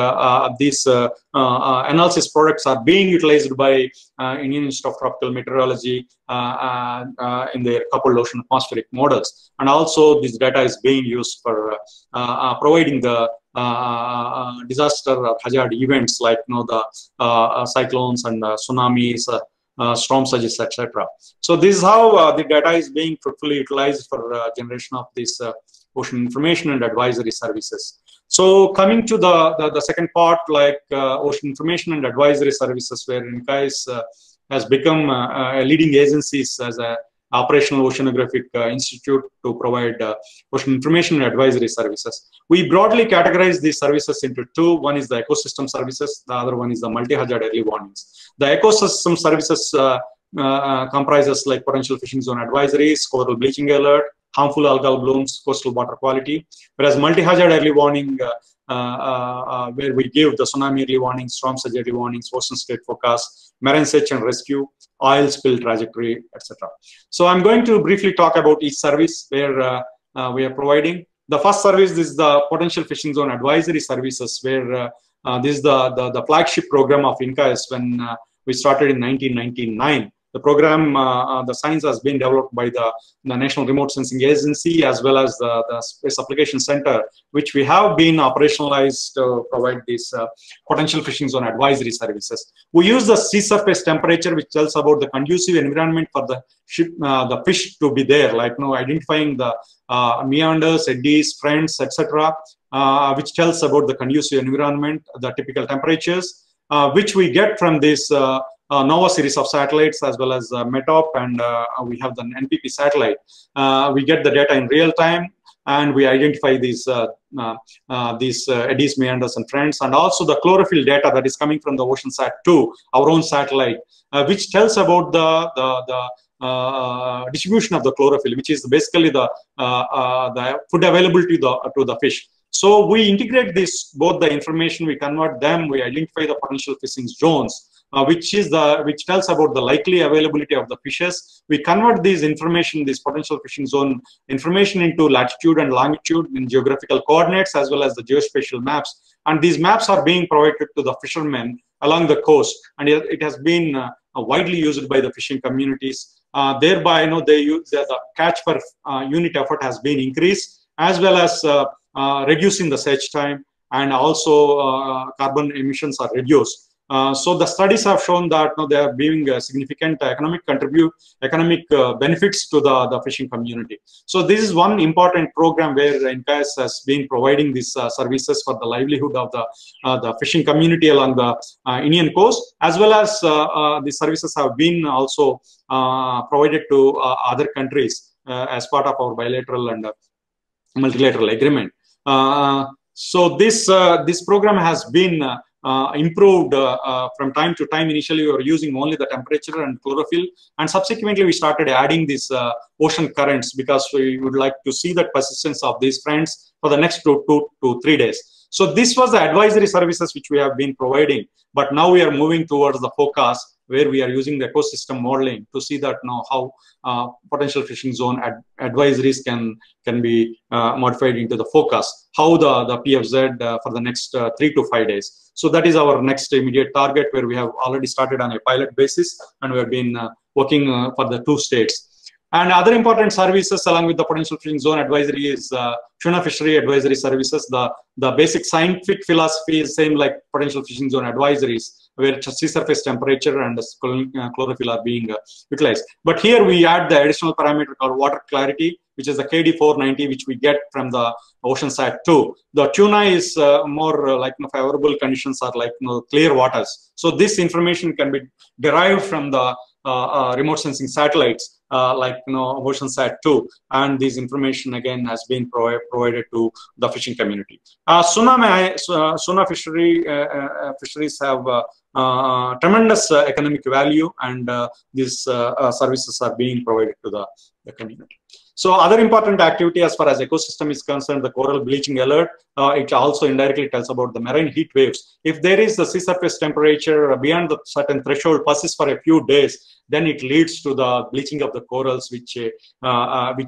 these analysis products are being utilized by Indian Institute of Tropical Meteorology in their coupled ocean atmospheric models. And also this data is being used for providing the disaster or hazard events like the cyclones and tsunamis, storm surges, etc. So this is how the data is being fruitfully utilized for generation of this ocean information and advisory services. So coming to the second part, like ocean information and advisory services, where INCOIS has become a leading agency as a operational oceanographic institute to provide ocean information and advisory services. We broadly categorize these services into two. One is the ecosystem services, the other one is the multi-hazard early warnings. The ecosystem services comprises like potential fishing zone advisories, coral bleaching alert, harmful algal blooms, coastal water quality, whereas multi-hazard early warning where we give the tsunami early warnings, storm surge early warnings, ocean state forecast, marine search and rescue, oil spill trajectory, etc. So I'm going to briefly talk about each service where we are providing. The first service is the potential fishing zone advisory services, where this is the flagship program of INCOIS when we started in 1999. The program, the science has been developed by the National Remote Sensing Agency as well as the Space Application Center, which we have been operationalized to provide these potential fishing zone advisory services. We use the sea surface temperature, which tells about the conducive environment for the ship, the fish to be there, like identifying the meanders, eddies, friends, etc., which tells about the conducive environment, the typical temperatures, which we get from this NOVA series of satellites as well as METOP, and we have the NPP satellite. We get the data in real time, and we identify these eddies, meanders, and friends, and also the chlorophyll data that is coming from the OceanSat 2, our own satellite, which tells about the distribution of the chlorophyll, which is basically the food availability to the fish. So we integrate this, both the information, we convert them, we identify the potential fishing zones, which tells about the likely availability of the fishes. We convert these information, this potential fishing zone information, into latitude and longitude in geographical coordinates as well as the geospatial maps. And these maps are being provided to the fishermen along the coast, and it has been widely used by the fishing communities. Thereby, they use the catch per unit effort has been increased, as well as reducing the search time, and also carbon emissions are reduced. So the studies have shown that they are giving significant economic benefits to the fishing community. So this is one important program where NCAS has been providing these services for the livelihood of the fishing community along the Indian coast, as well as these services have been also provided to other countries as part of our bilateral and multilateral agreement. So this program has been improved from time to time. Initially, we were using only the temperature and chlorophyll, and subsequently we started adding these ocean currents, because we would like to see the persistence of these trends for the next 2 to 3 days. So this was the advisory services which we have been providing, but now we are moving towards the forecast, where we are using the ecosystem modeling to see that how potential fishing zone advisories can be modified into the forecast, how the PFZ for the next 3 to 5 days. So that is our next immediate target, where we have already started on a pilot basis, and we have been working for the 2 states. And other important services along with the potential fishing zone advisory is tuna fishery advisory services. The basic scientific philosophy is same like potential fishing zone advisories, where sea surface temperature and chlorophyll are being utilized. But here we add the additional parameter called water clarity, which is the KD490, which we get from the OceanSat-2. The tuna is more like favorable conditions are like clear waters. So this information can be derived from the remote sensing satellites like OceanSat-2, and this information again has been provided to the fishing community. Tuna fisheries have tremendous economic value, and these services are being provided to the community. So other important activity as far as ecosystem is concerned, the coral bleaching alert, it also indirectly tells about the marine heat waves. If there is the sea surface temperature beyond the certain threshold persists for a few days, then it leads to the bleaching of the corals, which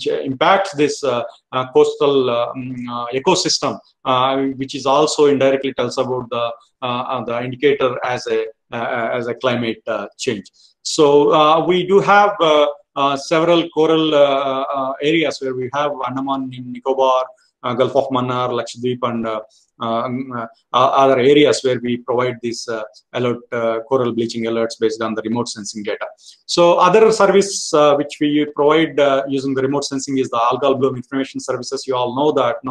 impacts this coastal ecosystem, which is also indirectly tells about the indicator as a climate change. So we do have several coral areas where we have Andaman, Nicobar, Gulf of Mannar, Lakshadweep, and other areas where we provide these coral bleaching alerts based on the remote sensing data. So other service which we provide using the remote sensing is the algal bloom information services. You all know that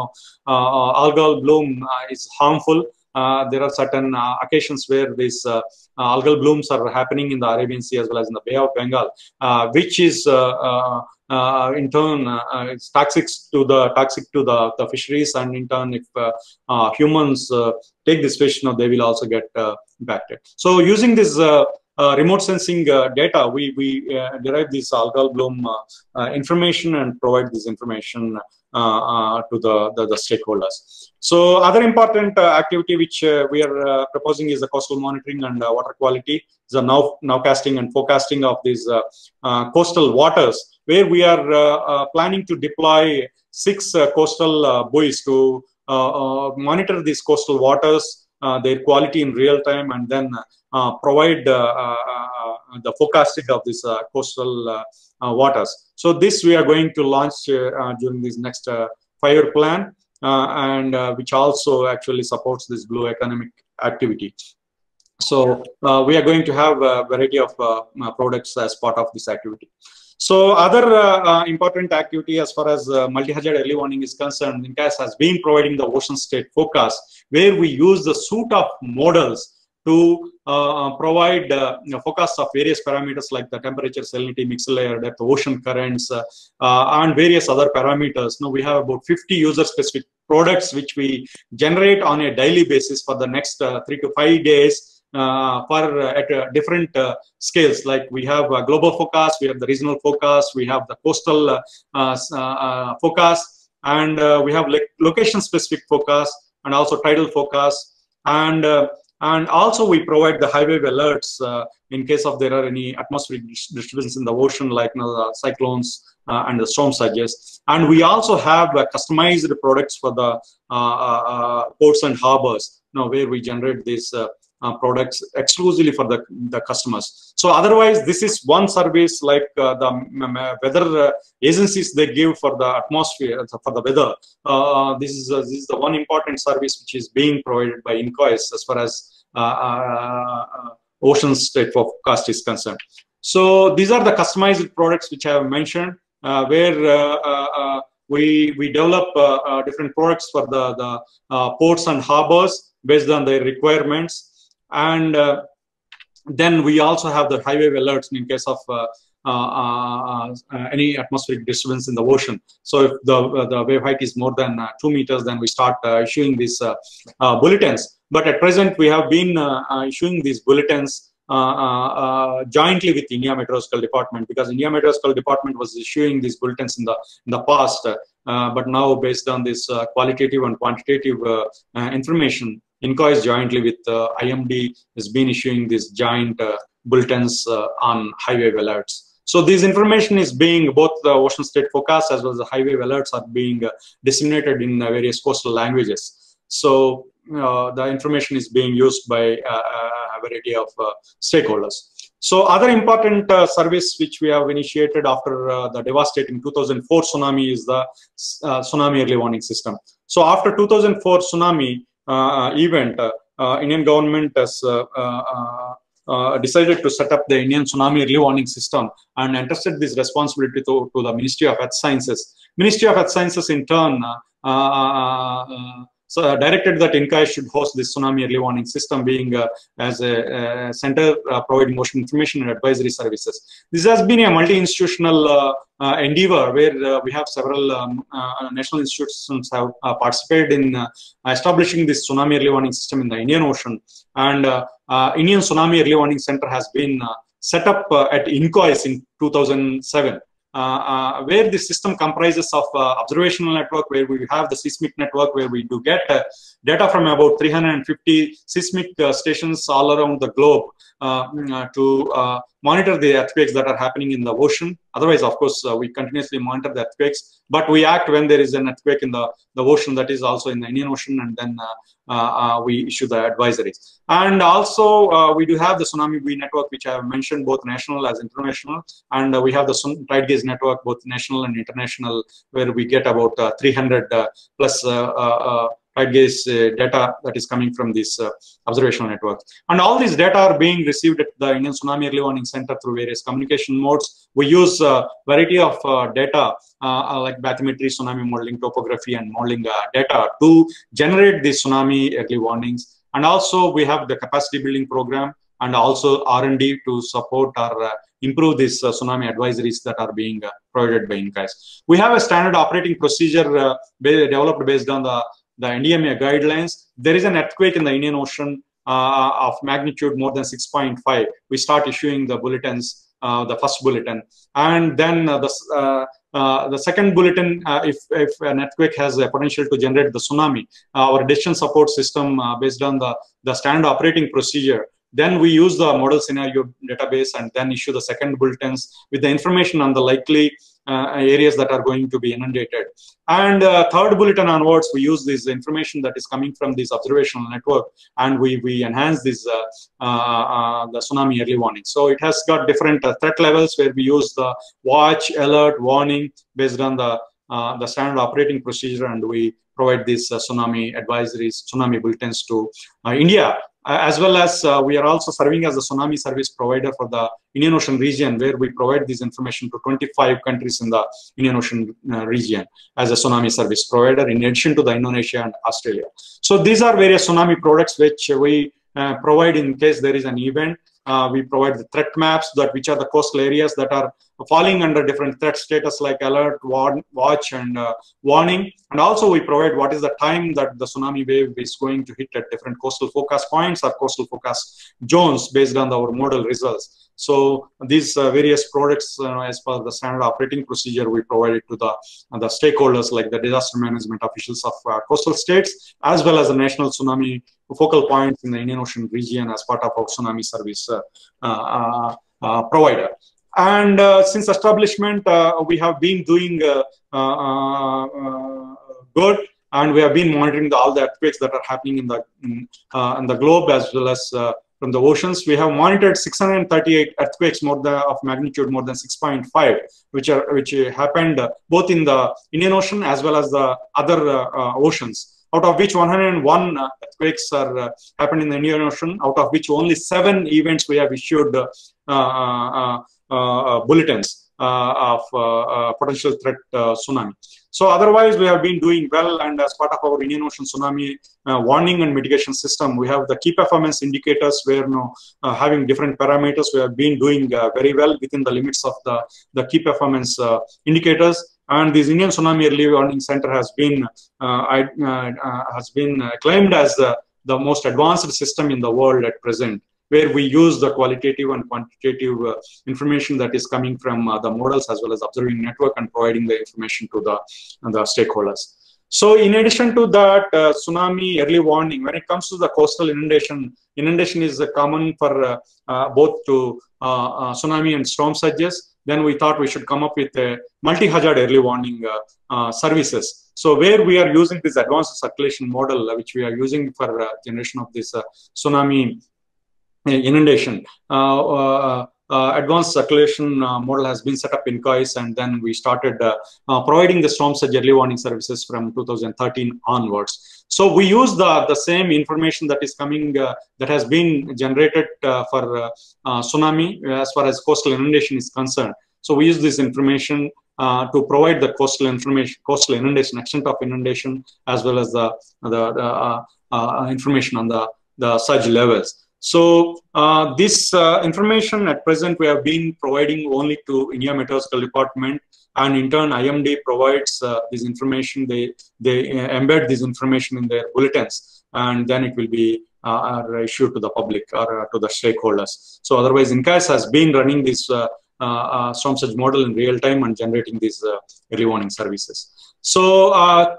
algal bloom is harmful. There are certain occasions where these algal blooms are happening in the Arabian Sea as well as in the Bay of Bengal, which is in turn it's toxic to the fisheries, and in turn if humans take this fish, they will also get impacted. So using this remote sensing data, we derive this algal bloom information and provide this information to the stakeholders. So other important activity which we are proposing is the coastal monitoring and water quality, the nowcasting and forecasting of these coastal waters, where we are planning to deploy 6 coastal buoys to monitor these coastal waters, their quality in real time, and then provide the forecasting of these coastal waters. So this we are going to launch during this next 5-year plan, and which also actually supports this blue economic activity. So we are going to have a variety of products as part of this activity. So other important activity as far as multi-hazard early warning is concerned, NCAS has been providing the ocean state forecast, where we use the suite of models to provide forecasts of various parameters like the temperature, salinity, mixed layer depth, ocean currents, and various other parameters. Now we have about 50 user-specific products which we generate on a daily basis for the next 3 to 5 days at different scales. Like we have a global forecast, we have the regional forecast, we have the coastal forecast, and we have location-specific forecast and also tidal forecast. And And also we provide the high wave alerts in case of there are any atmospheric disturbance in the ocean, like the cyclones and the storm surges. And we also have customized products for the ports and harbors, where we generate these products exclusively for the customers. So otherwise, this is one service like the weather agencies they give for the atmosphere, for the weather. This is the one important service which is being provided by INCOIS as far as ocean state forecast is concerned. So these are the customized products which I have mentioned, where we develop different products for the ports and harbors based on their requirements. And then we also have the high wave alerts in case of any atmospheric disturbance in the ocean. So if the wave height is more than 2 meters, then we start issuing these bulletins. But at present, we have been issuing these bulletins jointly with India Meteorological Department, because India Meteorological Department was issuing these bulletins in the past. But now, based on this qualitative and quantitative information, INCOIS jointly with IMD has been issuing these joint bulletins on high wave alerts. So this information is being, both the ocean state forecast as well as the high wave alerts are being disseminated in various coastal languages. So the information is being used by a variety of stakeholders. So other important service which we have initiated after the devastating 2004 tsunami is the tsunami early warning system. So after 2004 tsunami event, Indian government has decided to set up the Indian Tsunami Early Warning System and entrusted this responsibility to the Ministry of Earth Sciences. Ministry of Earth Sciences in turn so directed that INCOIS should host this Tsunami Early Warning System, being as a center providing ocean information and advisory services. This has been a multi-institutional endeavor where we have several national institutions have participated in establishing this Tsunami Early Warning System in the Indian Ocean. And Indian Tsunami Early Warning Center has been set up at INCOIS in 2007. Where the system comprises of observational network, where we have the seismic network, where we do get data from about 350 seismic stations all around the globe to monitor the earthquakes that are happening in the ocean. Otherwise, of course, we continuously monitor the earthquakes, but we act when there is an earthquake in the ocean that is also in the Indian Ocean, and then we issue the advisories. And also, we do have the Tsunami buoy network, which I have mentioned, both national as international, and we have the Tidegase network, both national and international, where we get about 300 plus Tidegase data that is coming from this observational network. And all these data are being received at the Indian Tsunami Early Warning Center through various communication modes. We use a variety of data like bathymetry, tsunami modeling, topography, and modeling data to generate these tsunami early warnings. And also we have the capacity building program and also R&D to support or improve these tsunami advisories that are being provided by INCOIS. We have a standard operating procedure developed based on the NDMA guidelines. There is an earthquake in the Indian Ocean of magnitude more than 6.5. We start issuing the bulletins, the first bulletin, and then the second bulletin, if an earthquake has a potential to generate the tsunami, our decision support system based on the standard operating procedure, then we use the model scenario database and then issue the second bulletins with the information on the likely areas that are going to be inundated. And third bulletin onwards, we use this information that is coming from this observational network, and we enhance this the tsunami early warning. So it has got different threat levels where we use the watch, alert, warning based on the standard operating procedure, and we provide these tsunami advisories, tsunami bulletins to India. As well as we are also serving as a tsunami service provider for the Indian Ocean region, where we provide this information to 25 countries in the Indian Ocean region as a tsunami service provider, in addition to the Indonesia and Australia. So these are various tsunami products which we provide in case there is an event. We provide the threat maps, which are the coastal areas that are falling under different threat status like alert, watch, and warning. And also we provide what is the time that the tsunami wave is going to hit at different coastal forecast points or coastal forecast zones based on our model results. So these various products, as per the standard operating procedure, we provide it to the stakeholders like the disaster management officials of coastal states, as well as the national tsunami focal points in the Indian Ocean region as part of our tsunami service provider. And since establishment, we have been doing good, and we have been monitoring all the earthquakes that are happening in the globe as well as from the oceans. We have monitored 638 earthquakes of magnitude more than 6.5, which happened both in the Indian Ocean as well as the other oceans. Out of which 101 earthquakes are happened in the Indian Ocean. Out of which only 7 events we have issued bulletins of potential threat tsunami. So otherwise, we have been doing well, and as part of our Indian Ocean tsunami warning and mitigation system, we have the key performance indicators where having different parameters. We have been doing very well within the limits of the key performance indicators. And this Indian Tsunami Early Warning Center has been claimed as the most advanced system in the world at present, where we use the qualitative and quantitative information that is coming from the models as well as observing network and providing the information to the stakeholders. So in addition to that, tsunami early warning, when it comes to the coastal inundation is common for both to tsunami and storm surges. Then we thought we should come up with a multi-hazard early warning services. So where we are using this advanced circulation model, which we are using for generation of this tsunami inundation. Advanced circulation model has been set up in COIS, and then we started providing the storm surge early warning services from 2013 onwards. So we use the same information that is coming, that has been generated for tsunami as far as coastal inundation is concerned. So we use this information to provide the coastal inundation, extent of inundation, as well as the information on the surge levels. So this information at present we have been providing only to India Meteorological Department, and in turn IMD provides this information. They embed this information in their bulletins, and then it will be issued to the public or to the stakeholders. So otherwise, INCAS has been running this storm surge model in real time and generating these early warning services. So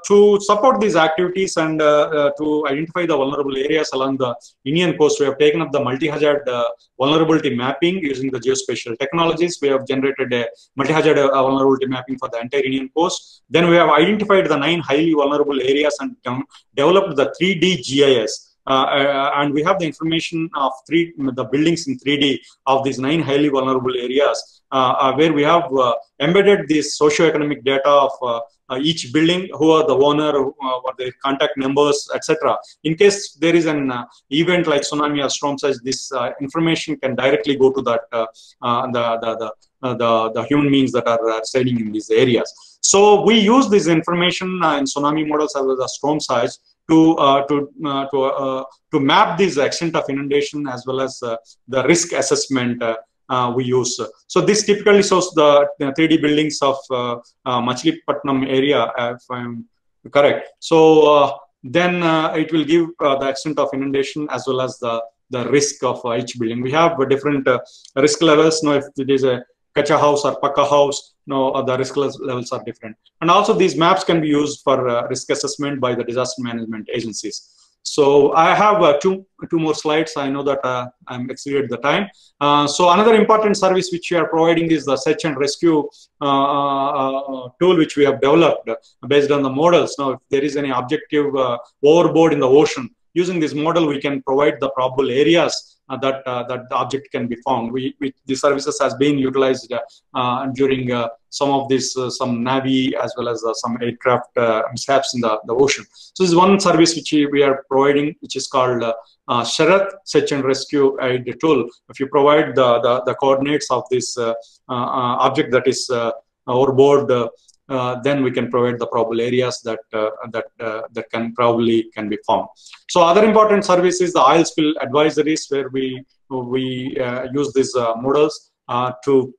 to support these activities and to identify the vulnerable areas along the Indian coast, we have taken up the multi-hazard vulnerability mapping using the geospatial technologies. We have generated a multi-hazard vulnerability mapping for the entire Indian coast. Then we have identified the 9 highly vulnerable areas and developed the 3D GIS. And we have the information of the buildings in 3D of these 9 highly vulnerable areas, where we have embedded this socioeconomic data of each building, who are the owner, what their contact numbers, etc. In case there is an event like tsunami or storm surge, this information can directly go to that the human beings that are residing in these areas. So we use this information in tsunami models as well as storm surge to map this extent of inundation as well as the risk assessment we use. So this typically shows the 3D buildings of Machilipatnam area, if I'm correct. So then it will give the extent of inundation as well as the risk of each building. We have different risk levels. If it is a Kacha house or Pakka house, the risk levels are different. And also these maps can be used for risk assessment by the disaster management agencies. So I have two more slides. I know that I'm exceeded the time. So another important service which we are providing is the search and rescue tool which we have developed based on the models. Now, if there is any objective overboard in the ocean, using this model, we can provide the probable areas that the object can be found. The services has been utilized during some of this, some Navy as well as some aircraft mishaps in the ocean. So this is one service which we are providing, which is called Sherat Search and Rescue Aid Tool. If you provide the coordinates of this object that is overboard, then we can provide the probable areas that can be found. So other important service is the oil spill advisories, where we use these models to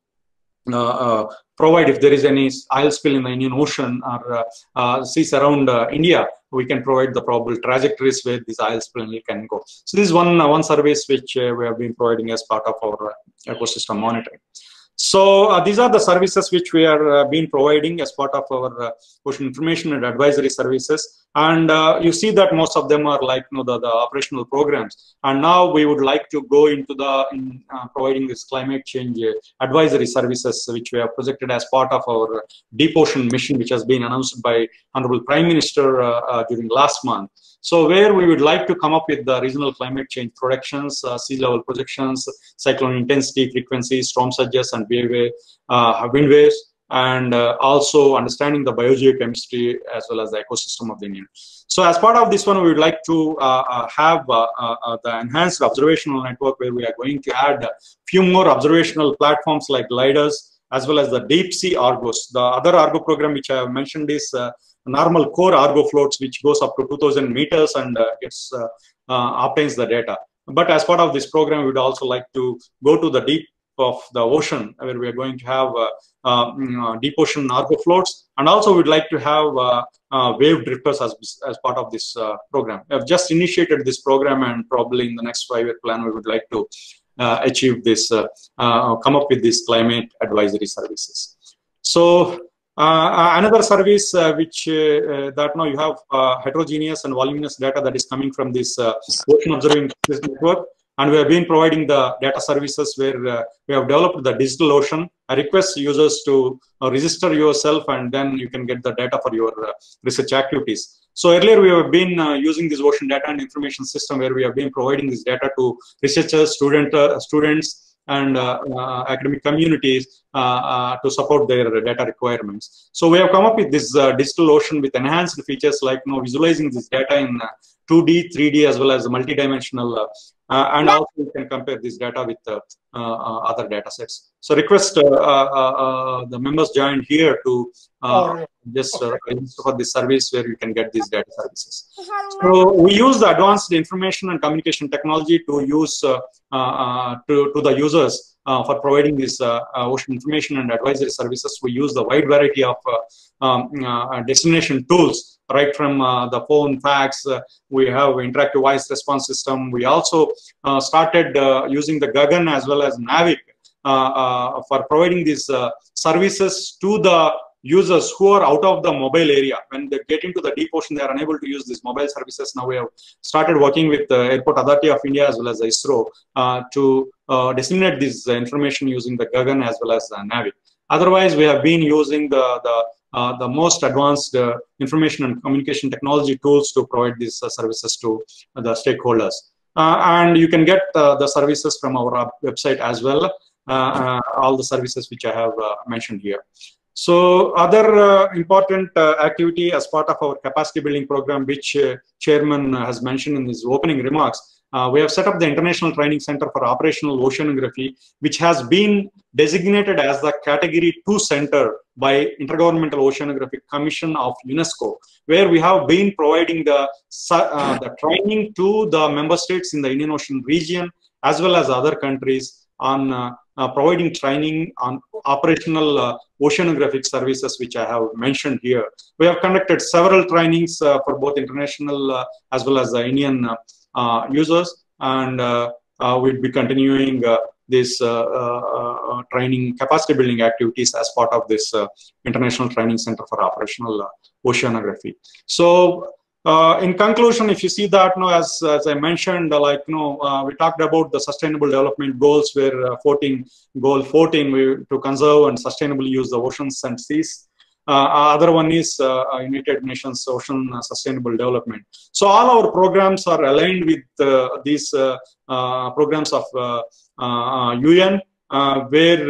provide if there is any oil spill in the Indian Ocean or seas around India, we can provide the probable trajectories where this oil spill can go. So this is one service which we have been providing as part of our ecosystem monitoring. So these are the services which we are been providing as part of our ocean information and advisory services. And you see that most of them are like the operational programs. And now we would like to go into providing this climate change advisory services, which we have projected as part of our deep ocean mission, which has been announced by Honorable Prime Minister during last month. So where we would like to come up with the regional climate change projections, sea level projections, cyclone intensity, frequency, storm surges, and wind waves, and also understanding the biogeochemistry as well as the ecosystem of the Indian. So as part of this one, we would like to have the enhanced observational network, where we are going to add a few more observational platforms like gliders, as well as the deep sea Argos. The other Argo program which I have mentioned is normal core Argo floats, which goes up to 2000 meters and obtains the data. But as part of this program, we would also like to go to the deep of the ocean, where we are going to have deep ocean Argo floats, and also we'd like to have wave drifters as part of this program. We have just initiated this program, and probably in the next 5-year plan, we would like to achieve this, come up with these climate advisory services. So another service which that now you have heterogeneous and voluminous data that is coming from this ocean observing network, and we have been providing the data services where we have developed the digital ocean. I request users to register yourself, and then you can get the data for your research activities. So earlier we have been using this ocean data and information system, where we have been providing this data to researchers, students, and academic communities to support their data requirements. So we have come up with this digital ocean with enhanced features like visualizing this data in 2D, 3D, as well as multidimensional, and also you can compare this data with other data sets. So request the members joined here to just register for this service, where you can get these data services. So we use the advanced information and communication technology to use to the users for providing this ocean information and advisory services. We use the wide variety of destination tools, right from the phone, fax. We have interactive voice response system. We also started using the Gagan as well as Navik for providing these services to the users who are out of the mobile area. When they get into the deep ocean, they are unable to use these mobile services. Now we have started working with the Airport Authority of India as well as ISRO to disseminate this information using the Gagan as well as the Navik. Otherwise, we have been using the most advanced information and communication technology tools to provide these services to the stakeholders. And you can get the services from our website as well, all the services which I have mentioned here. So other important activity as part of our capacity building program, which Chairman has mentioned in his opening remarks, we have set up the International Training Center for Operational Oceanography, which has been designated as the Category 2 Center by Intergovernmental Oceanographic Commission of UNESCO, where we have been providing the training to the member states in the Indian Ocean region, as well as other countries, on providing training on operational oceanographic services, which I have mentioned here. We have conducted several trainings for both international as well as the Indian users, and we'll be continuing this training capacity building activities as part of this International Training Center for Operational Oceanography. So in conclusion, if you see that, as I mentioned, we talked about the Sustainable Development Goals, where Goal 14, to conserve and sustainably use the oceans and seas. Other one is United Nations Ocean Sustainable Development. So all our programs are aligned with these programs of UN, where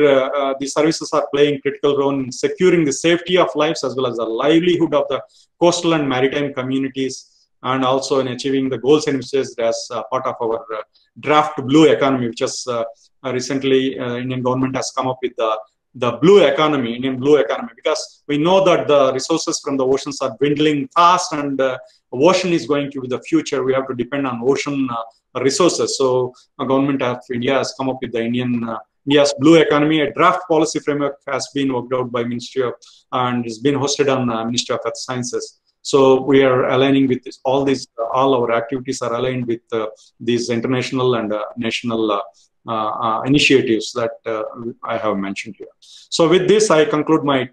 the services are playing critical role in securing the safety of lives as well as the livelihood of the coastal and maritime communities, and also in achieving the goals envisaged as part of our draft blue economy, which is recently Indian government has come up with the blue economy, Indian blue economy, because we know that the resources from the oceans are dwindling fast, and ocean is going to be the future. We have to depend on ocean resources. So the government of India has come up with the Indian yes, blue economy, a draft policy framework has been worked out by Ministry of, and it's been hosted on Ministry of Earth Sciences. So we are aligning with this, all our activities are aligned with these international and national initiatives that I have mentioned here. So with this, I conclude my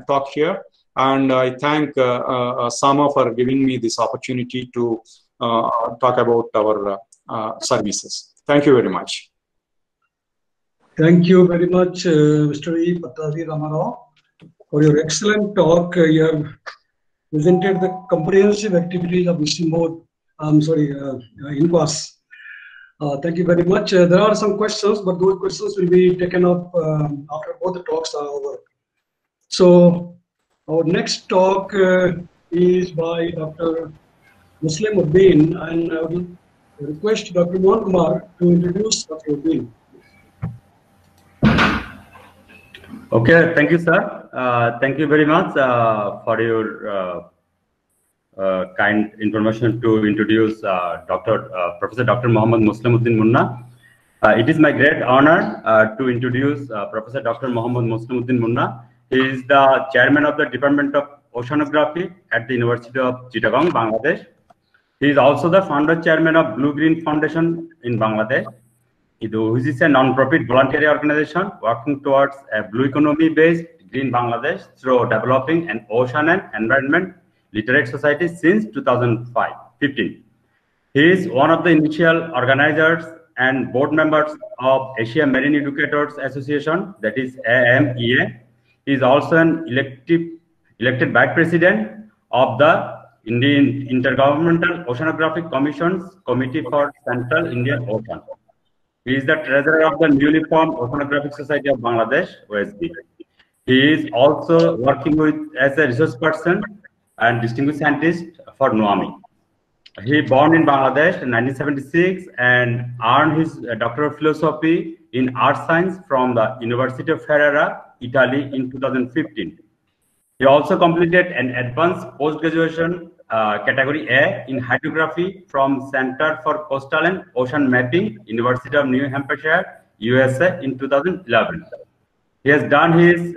talk here, and I thank Sama for giving me this opportunity to talk about our services. Thank you very much. Thank you very much, Mr. E. Pattavi Ramarao, for your excellent talk. You have presented the comprehensive activities of INQUAS. Thank you very much. There are some questions, but those questions will be taken up after both the talks are over. So our next talk is by Dr. Muslimuddin, and I will request Dr. Mohan Kumar to introduce Dr. Uddin. Okay, thank you, sir. Thank you very much for your kind information to introduce Professor Dr. Mohammad Muslimuddin Munna. It is my great honor to introduce Professor Dr. Mohammad Muslimuddin Munna. He is the chairman of the Department of Oceanography at the University of Chittagong, Bangladesh. He is also the founder chairman of Blue Green Foundation in Bangladesh, which is a non-profit voluntary organization working towards a blue economy-based green Bangladesh through developing an ocean and environment literate society since 2015. He is one of the initial organizers and board members of Asia Marine Educators Association, that is AMEA. He is also an elected vice president of the Indian Intergovernmental Oceanographic Commission's Committee for Central Indian Ocean. He is the treasurer of the newly formed Oceanographic Society of Bangladesh, OSB. He is also working as a research person and distinguished scientist for Tsunami. He born in Bangladesh in 1976 and earned his Doctor of Philosophy in Art Science from the University of Ferrara, Italy in 2015. He also completed an advanced post-graduation category A in hydrography from Center for Coastal and Ocean Mapping, University of New Hampshire, USA in 2011. He has done his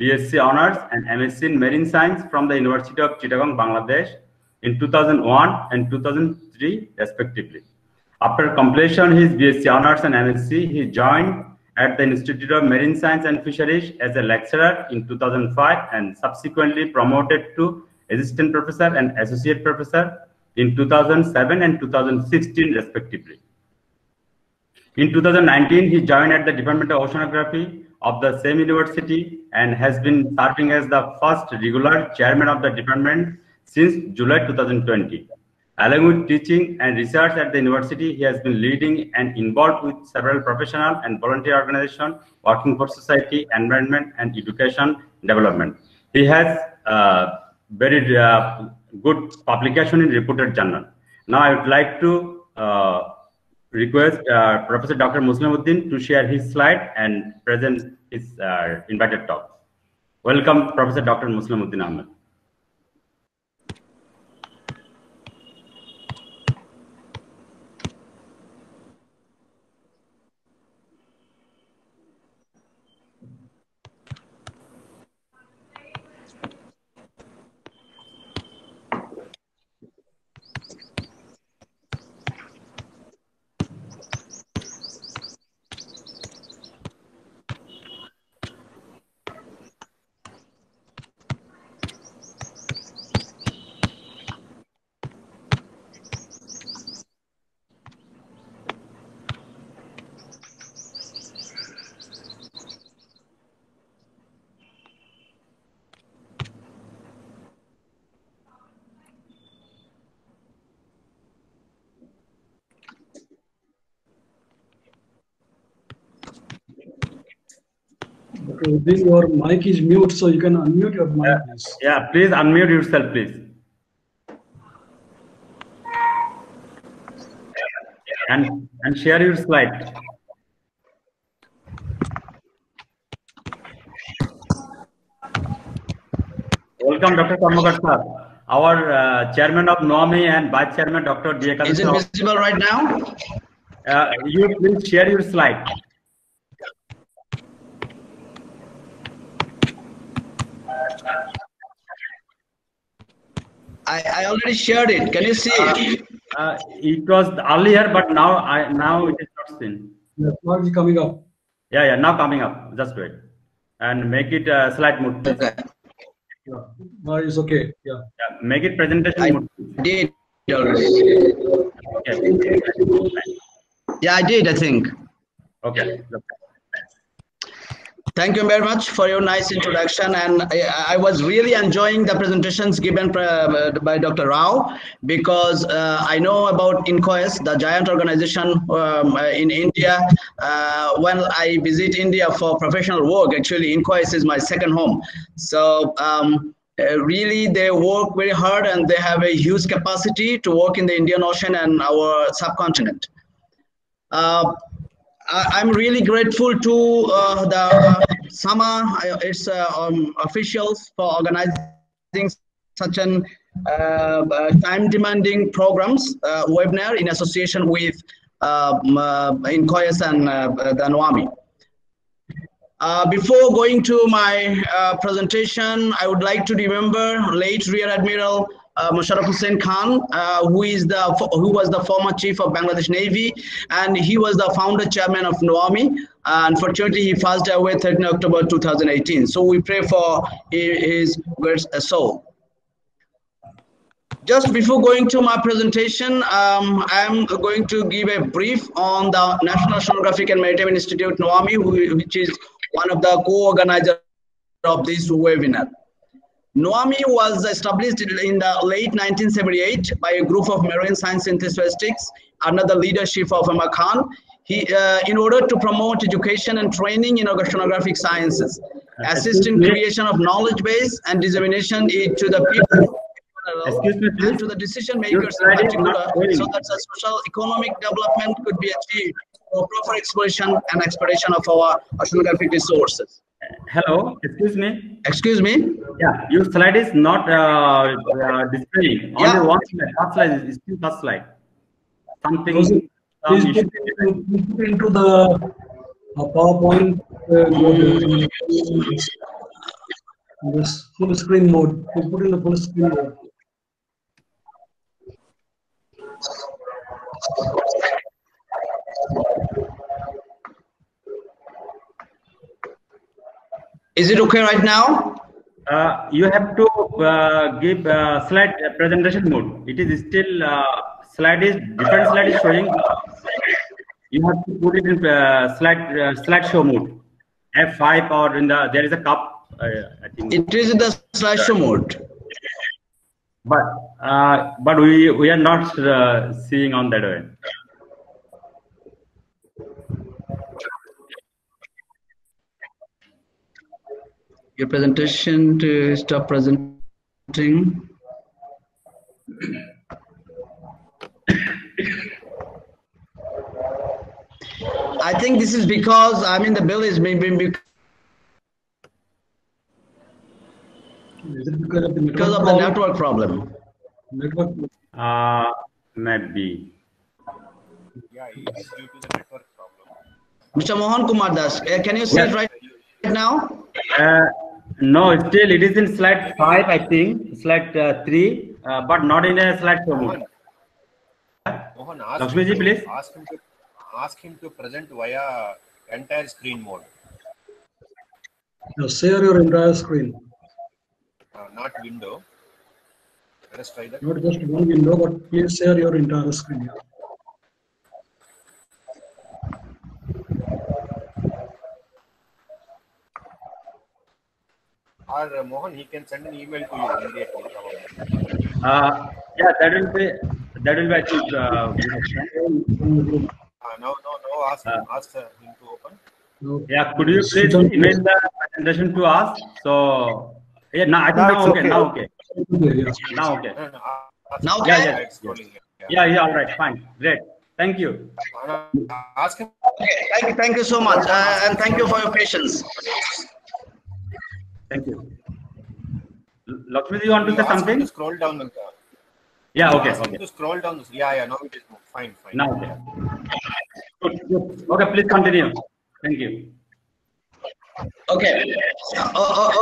BSc Honors and MSc in Marine Science from the University of Chittagong, Bangladesh in 2001 and 2003 respectively. After completion his BSc Honors and MSc, he joined at the Institute of Marine Science and Fisheries as a lecturer in 2005 and subsequently promoted to assistant professor and associate professor in 2007 and 2016 respectively. In 2019, he joined at the Department of Oceanography of the same university and has been serving as the first regular chairman of the department since July 2020. Along with teaching and research at the university, he has been leading and involved with several professional and volunteer organizations working for society, environment, and education development. He has very good publication in reputed journal. Now I would like to request Professor Dr. Muslimuddin to share his slide and present his invited talk. Welcome, Professor Dr. Muslimuddin Ahmed. Then your mic is mute, so you can unmute your mic, please. Yeah, please unmute yourself, please. And share your slide. Welcome, Dr. Karmakar sir. Our chairman of Tsunami and vice chairman, Dr. D. Is it visible right now? You please share your slide. I already shared it. Can you see it? It was earlier, but now it is not seen. Yeah, now it's coming up. Yeah, now coming up. Just wait and make it slide mode, please. Okay. Yeah, now it's okay. Yeah. Make it presentation I mode. did already. Okay. Yeah, I did, I think. Okay. Thank you very much for your nice introduction, and I was really enjoying the presentations given by Dr. Rao, because I know about INCOES, the giant organization in India. When I visit India for professional work, actually INCOES is my second home. So really they work very hard, and they have a huge capacity to work in the Indian Ocean and our subcontinent. I'm really grateful to the SAMA, its officials, for organizing such an time-demanding programs webinar in association with INCOES and the NOAMI. Before going to my presentation, I would like to remember late Rear Admiral Musharraf Hussain Khan, who was the former chief of Bangladesh Navy, and he was the founder chairman of NOAMI. Unfortunately, he passed away 13 October 2018. So we pray for his great soul. Just before going to my presentation, I'm going to give a brief on the National Oceanographic and Maritime Institute, NOAMI, which is one of the co-organizers of this webinar. NOAMI was established in the late 1978 by a group of marine science enthusiasts under the leadership of Amar Khan, in order to promote education and training in oceanographic sciences, assist in creation of knowledge base and dissemination to the people. And to the decision makers in particular, so that the social economic development could be achieved for proper exploration and exploitation of our oceanographic resources. Hello, excuse me. Excuse me? Yeah, your slide is not displaying. Only one slide. First slide is still first slide. Something. Please put into the PowerPoint. This full screen mode. Put in the full screen mode. Is it okay right now? You have to give slide presentation mode. It is still slide is different slide is showing. You have to put it in slideshow mode. F5 or in the there is a cup. I think it is in the slideshow mode. But we are not seeing on that way. Your presentation to stop presenting. I think this is because the bill is maybe because of the network problem. Maybe. Yeah, it is due to the network problem. Mr. Mohan Kumar Das, can you see it right now? No, still it is in slide 5, I think, slide 3, but not in a slide mode. Mohan, please. Ask him to present via entire screen mode. Now share your entire screen. Not window. Let us try that. Not just one window, but please share your entire screen. Or Mohan, he can send an email to you immediately. Yeah, that will be I think. No, ask him to open. Yeah, could you please email the presentation to us? So yeah, now I think now okay. Now okay. Now okay. Now okay. Yeah, all right, fine, great. Thank you. Ask him. Okay, thank you so much, and thank you for your patience. Thank you. Lakshmi, you want to say something? Scroll down. Yeah, okay. To scroll down. Yeah, now it is fine. Now, okay. Good. Okay, please continue. Thank you. Okay.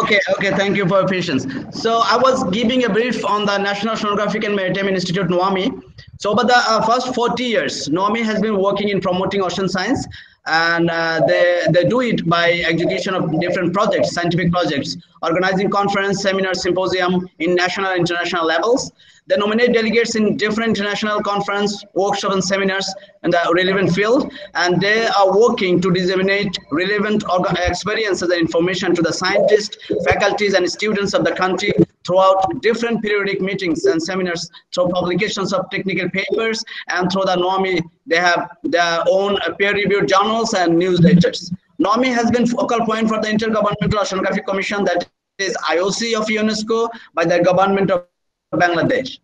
Okay. Thank you for your patience. So I was giving a brief on the National Oceanographic and Maritime Institute, NOAMI. So over the first 40 years, NOAMI has been working in promoting ocean science, and they do it by execution of different projects, scientific projects, organizing conference, seminars, symposium in national and international levels. They nominate delegates in different international conference, workshops, and seminars in the relevant field, and they are working to disseminate relevant experiences and information to the scientists, faculties, and students of the country throughout different periodic meetings and seminars, through publications of technical papers, and through the NOAMI. They have their own peer-reviewed journals and newsletters. NOAMI has been focal point for the Intergovernmental Oceanographic Commission, that is IOC of UNESCO, by the government of Bangladesh.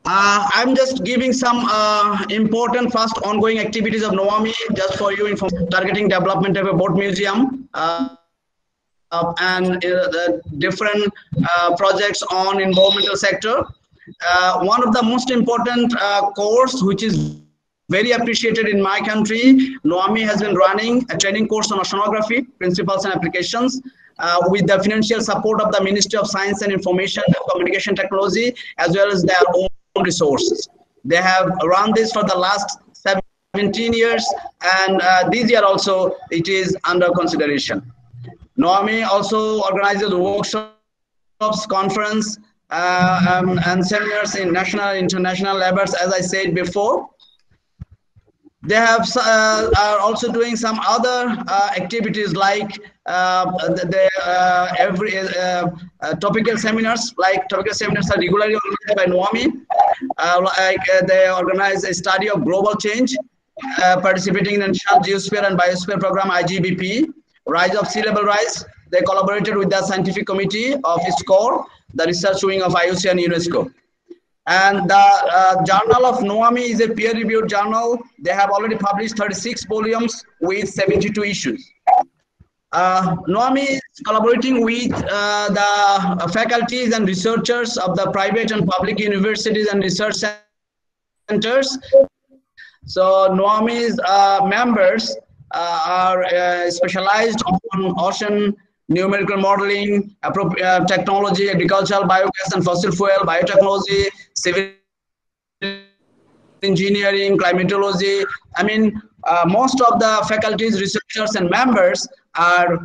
I'm just giving some important fast ongoing activities of NOAMI just for you, targeting development of a boat museum and the different projects on environmental sector. One of the most important course, which is very appreciated in my country, NOAMI has been running a training course on oceanography, principles and applications, with the financial support of the Ministry of Science and Information and Communication Technology, as well as their own resources. They have run this for the last 17 years, and this year also it is under consideration. NOAMI also organizes workshops, conference, and seminars in national and international levels, as I said before. They have are also doing some other activities like topical seminars. Like topical seminars are regularly organized by NOAMI. They organize a study of global change, participating in the National Geosphere and Biosphere Program (IGBP), rise of sea level rise. They collaborated with the scientific committee of SCORE, the research wing of IOC and UNESCO. And the journal of NOAMI is a peer-reviewed journal. They have already published 36 volumes with 72 issues. NOAMI is collaborating with the faculties and researchers of the private and public universities and research centers. So NOAMI's members are specialized on ocean numerical modeling, technology, agricultural, biogas and fossil fuel, biotechnology, civil engineering, climatology. I mean, most of the faculties, researchers, and members are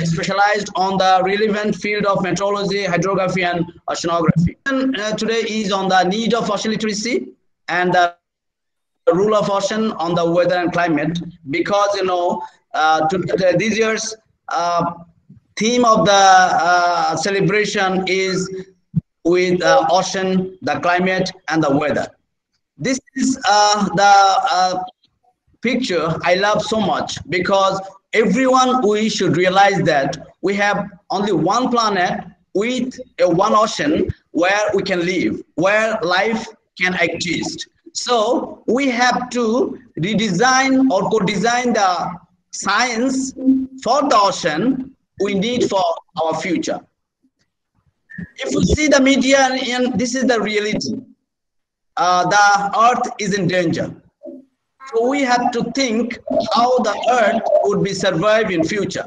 specialized on the relevant field of meteorology, hydrography, and oceanography. And, today is on the need of ocean literacy and the rule of ocean on the weather and climate, because this year's theme of the celebration is with ocean, the climate, and the weather. This is the picture I love so much, because we should realize that we have only one planet with one ocean where we can live, where life can exist. So we have to redesign or co-design the science for the ocean we need for our future. If we see the media, and this is the reality, the earth is in danger. So we have to think how the earth would be survived in future.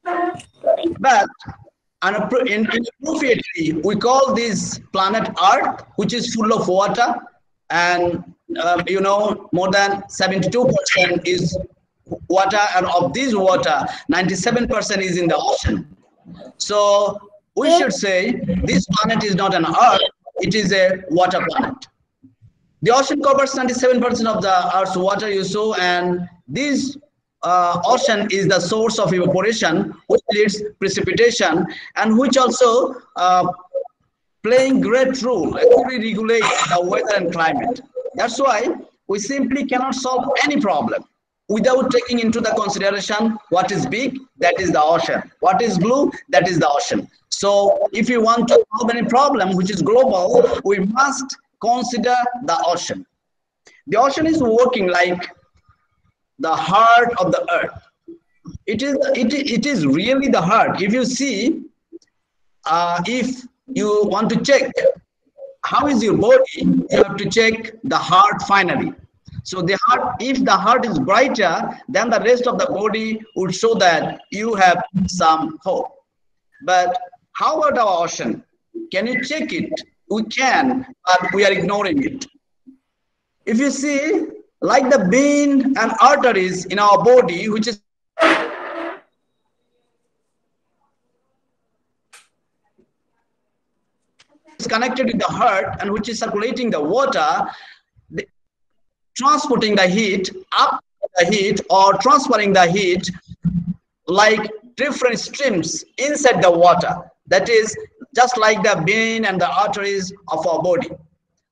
But inappropriately, we call this planet Earth, which is full of water, and more than 72% is water, and of this water 97% is in the ocean. So we should say this planet is not an earth, it is a water planet. The ocean covers 97% of the earth's water use, and this ocean is the source of evaporation, which leads precipitation, and which also playing great role to regulate the weather and climate. That's why we simply cannot solve any problem without taking into the consideration what is big, that is the ocean. What is blue, that is the ocean. So if you want to solve any problem which is global, we must consider the ocean. The ocean is working like the heart of the earth. It is really the heart. If you see, if you want to check how is your body, you have to check the heart finally. So the heart, if the heart is brighter, then the rest of the body would show that you have some hope. But how about our ocean? Can you check it? We can, but we are ignoring it. If you see, like the vein and arteries in our body, which is connected with the heart and which is circulating the water, transporting the heat up the heat or transferring the heat like different streams inside the water. That is just like the vein and the arteries of our body.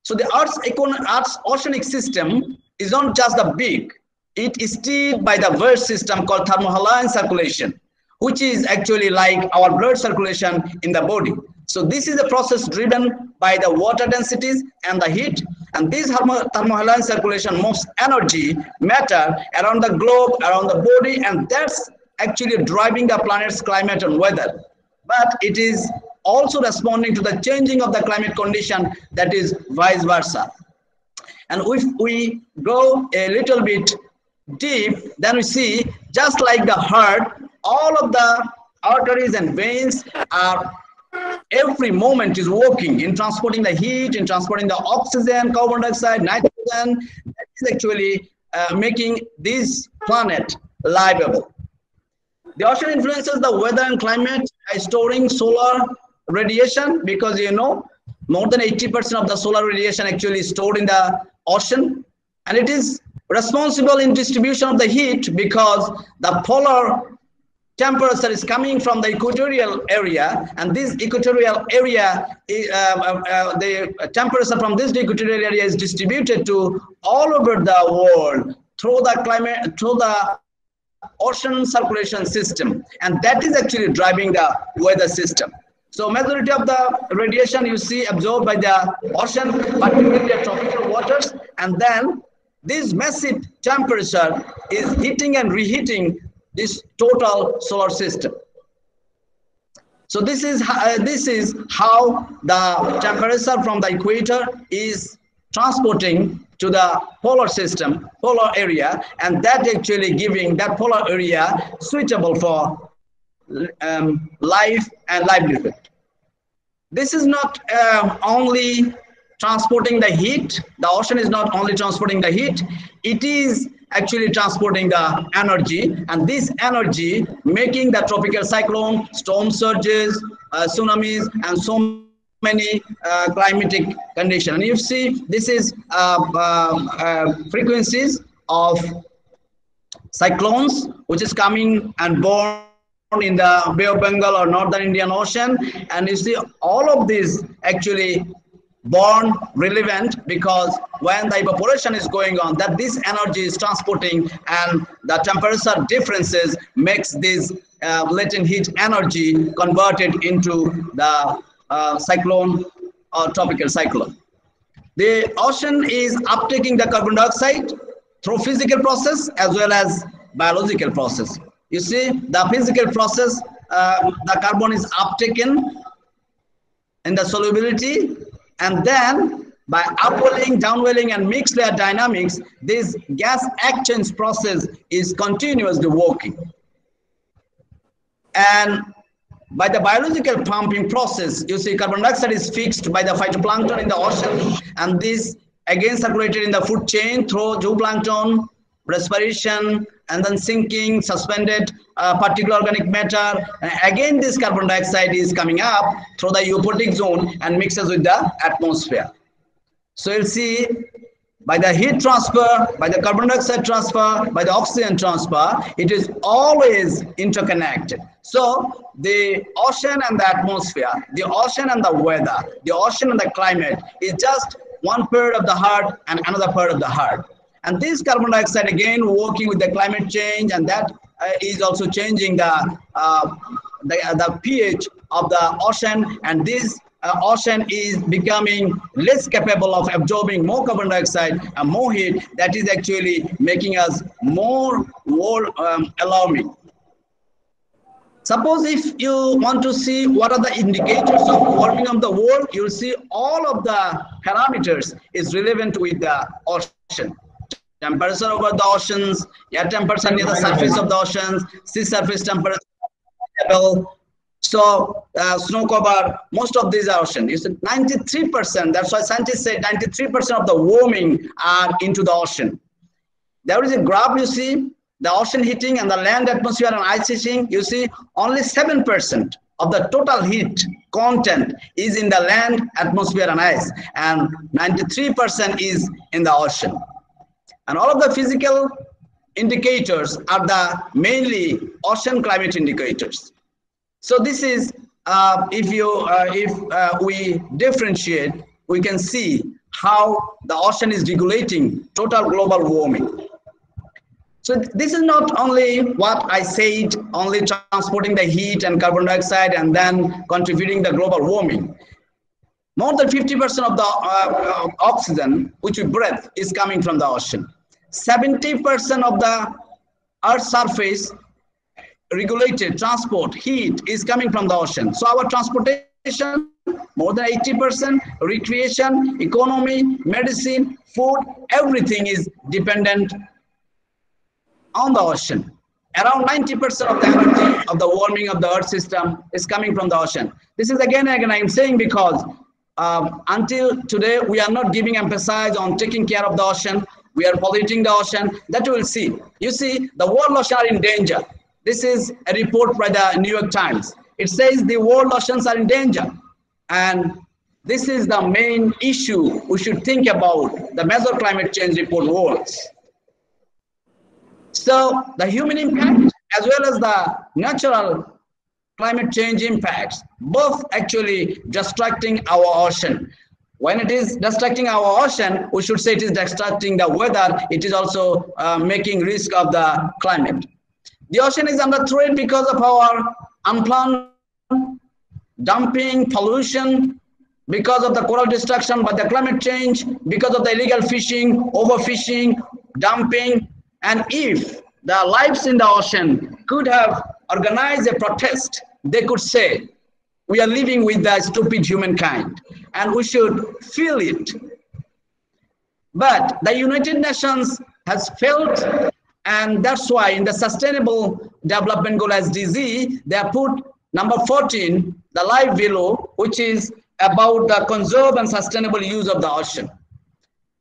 So the Earth's oceanic system is not just the big. It is steered by the vast system called thermohaline circulation, which is actually like our blood circulation in the body. So this is a process driven by the water densities and the heat. And this thermohaline circulation moves energy, matter around the globe, around the body, and that's actually driving the planet's climate and weather. But it is also responding to the changing of the climate condition, that is vice versa. And if we go a little bit deep, then we see just like the heart, all of the arteries and veins are every moment is working in transporting the heat, in transporting the oxygen, carbon dioxide, nitrogen. That is actually making this planet livable. The ocean influences the weather and climate by storing solar radiation, because you know more than 80% of the solar radiation actually is stored in the ocean, and it is responsible in distribution of the heat because the polar temperature is coming from the equatorial area, and this equatorial area, the temperature from this equatorial area is distributed to all over the world through the climate, through the ocean circulation system, and that is actually driving the weather system. So majority of the radiation you see absorbed by the ocean, particularly the tropical waters, and then this massive temperature is heating and reheating this total solar system. So this is how the temperature from the equator is transporting to the polar system, polar area, and that actually giving that polar area suitable for life and livelihood. This is not only transporting the heat. The ocean is not only transporting the heat, it is actually transporting the energy, and this energy making the tropical cyclone, storm surges, tsunamis, and so many climatic conditions. And you see, this is frequencies of cyclones which is coming and born in the Bay of Bengal or Northern Indian Ocean, and you see all of these actually born relevant because when the evaporation is going on, that this energy is transporting, and the temperature differences makes this latent heat energy converted into the cyclone or tropical cyclone. The ocean is uptaking the carbon dioxide through physical process as well as biological process. You see, the physical process, the carbon is uptaken in the solubility, and then by upwelling, downwelling, and mixed layer dynamics, this gas exchange process is continuously working. And by the biological pumping process, you see carbon dioxide is fixed by the phytoplankton in the ocean, and this again circulated in the food chain through zooplankton, respiration, and then sinking, suspended particular organic matter. And again, this carbon dioxide is coming up through the euphotic zone and mixes with the atmosphere. So you'll see by the heat transfer, by the carbon dioxide transfer, by the oxygen transfer, it is always interconnected. So the ocean and the atmosphere, the ocean and the weather, the ocean and the climate is just one part of the heart and another part of the heart. And this carbon dioxide again working with the climate change, and that is also changing the pH of the ocean, and this ocean is becoming less capable of absorbing more carbon dioxide and more heat. That is actually making us more alarming. Suppose if you want to see what are the indicators of warming of the world, you'll see all of the parameters is relevant with the ocean. temperature over the oceans, air temperature near the surface of the oceans, sea surface temperature level. So snow cover, most of these are ocean. You said 93%. That's why scientists say 93% of the warming are into the ocean. There is a graph, you see, the ocean heating and the land atmosphere and ice heating. You see, only 7% of the total heat content is in the land, atmosphere, and ice, and 93% is in the ocean. And all of the physical indicators are the mainly ocean climate indicators. So this is, if we differentiate, we can see how the ocean is regulating total global warming. So this is not only what I said, only transporting the heat and carbon dioxide and then contributing the global warming. More than 50% of the oxygen which we breathe is coming from the ocean. 70% of the Earth's surface regulated transport, heat is coming from the ocean. So our transportation, more than 80%, recreation, economy, medicine, food, everything is dependent on the ocean. Around 90% of the energy of the warming of the Earth system is coming from the ocean. This is again I'm saying because until today we are not giving emphasis on taking care of the ocean. We are polluting the ocean. That you will see. You see, the world oceans are in danger. This is a report by the New York Times. It says the world oceans are in danger. And this is the main issue we should think about, the major climate change report warns. So the human impact as well as the natural climate change impacts, both actually destructing our ocean. When it is destructing our ocean, we should say it is destructing the weather. It is also making risk of the climate. The ocean is under threat because of our unplanned dumping, pollution, because of the coral destruction by the climate change, because of the illegal fishing, overfishing, dumping. And if the lives in the ocean could have organized a protest, they could say, we are living with the stupid humankind and we should feel it. But the United Nations has failed, and that's why in the Sustainable Development Goal SDG, they have put number 14, the life below, which is about the conserve and sustainable use of the ocean.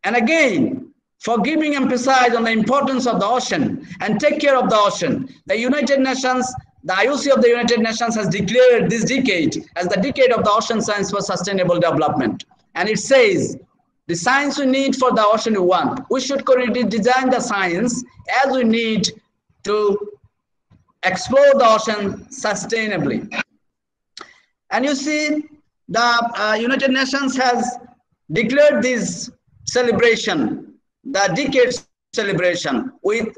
And again, for giving emphasis on the importance of the ocean and take care of the ocean, the United Nations, the IOC of the United Nations has declared this decade as the decade of the ocean science for sustainable development. And it says, the science we need for the ocean we want. We should currently design the science as we need to explore the ocean sustainably. And you see, the United Nations has declared this celebration, the decade celebration, with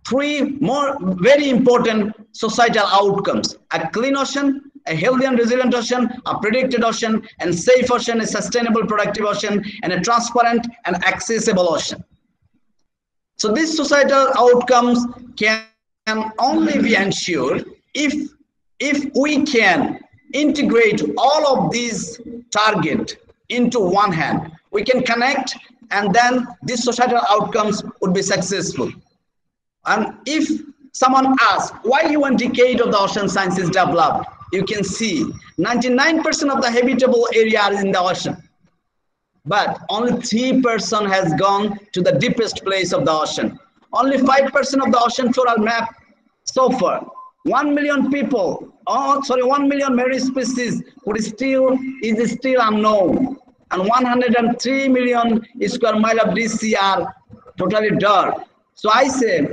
three more very important societal outcomes: a clean ocean, a healthy and resilient ocean, a protected ocean, and safe ocean, a sustainable productive ocean, and a transparent and accessible ocean. So these societal outcomes can only be ensured if we can integrate all of these targets into one hand. We can connect, and then these societal outcomes would be successful. And if someone asks why one decade of the ocean science is developed, you can see 99% of the habitable area is in the ocean, but only 3% has gone to the deepest place of the ocean. Only 5% of the ocean floor map so far. 1 million people, 1 million marine species is still unknown, and 103 million square mile of this sea are totally dark. So I say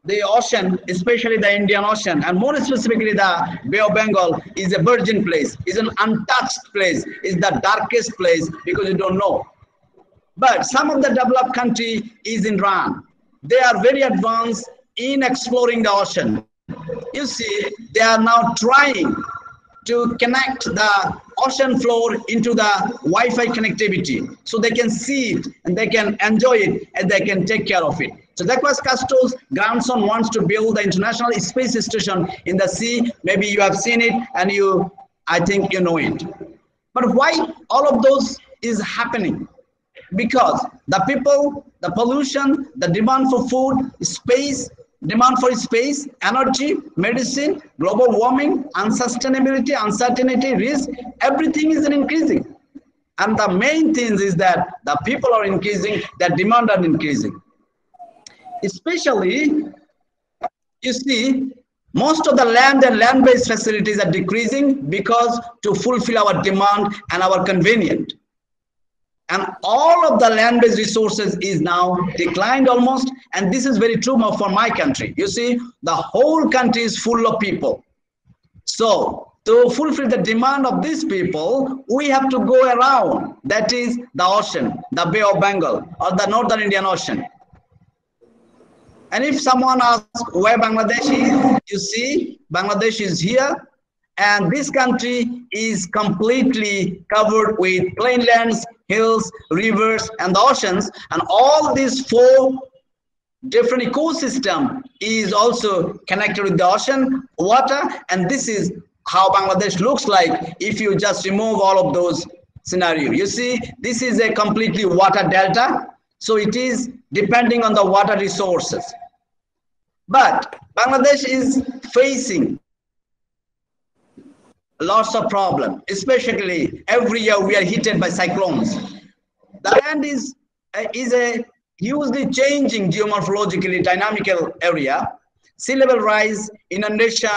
the ocean, especially the Indian Ocean, and more specifically the Bay of Bengal, is a virgin place, is an untouched place, is the darkest place because you don't know. But some of the developed country is in Iran. They are very advanced in exploring the ocean. You see, they are now trying to connect the ocean floor into the Wi-Fi connectivity so they can see it and they can enjoy it and they can take care of it. So Jacques Cousteau's grandson wants to build the International Space Station in the sea. Maybe you have seen it and I think you know it. But why all of those is happening? because the people, the pollution, the demand for food, space, demand for space, energy, medicine, global warming, unsustainability, uncertainty, risk, everything is increasing. And the main thing is that the people are increasing, the demand are increasing. Especially, you see, most of the land and land-based facilities are decreasing because to fulfill our demand and our convenience. And all of the land-based resources is now declined almost, and this is very true for my country. You see, the whole country is full of people. So to fulfill the demand of these people, we have to go around, that is the ocean, the Bay of Bengal or the Northern Indian Ocean. And if someone asks where Bangladesh is, you see, Bangladesh is here, and this country is completely covered with plainlands, hills, rivers, and the oceans, and all these four different ecosystem is also connected with the ocean, water, and this is how Bangladesh looks like if you just remove all of those scenarios. You see, this is a completely water delta, so it is depending on the water resources. But Bangladesh is facing lots of problems, especially every year we are hit by cyclones. The land is a hugely changing geomorphologically dynamical area. Sea level rise, inundation,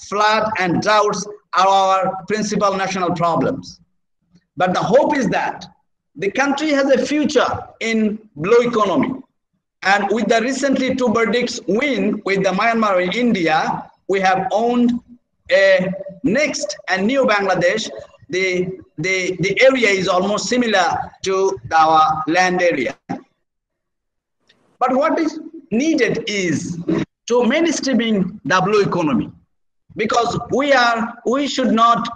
flood, and droughts are our principal national problems. But the hope is that the country has a future in blue economy. And with the recently 2 verdicts win with the Myanmar in India, we have owned a next and new Bangladesh. The area is almost similar to our land area. But what is needed is to mainstreaming the blue economy, because we should not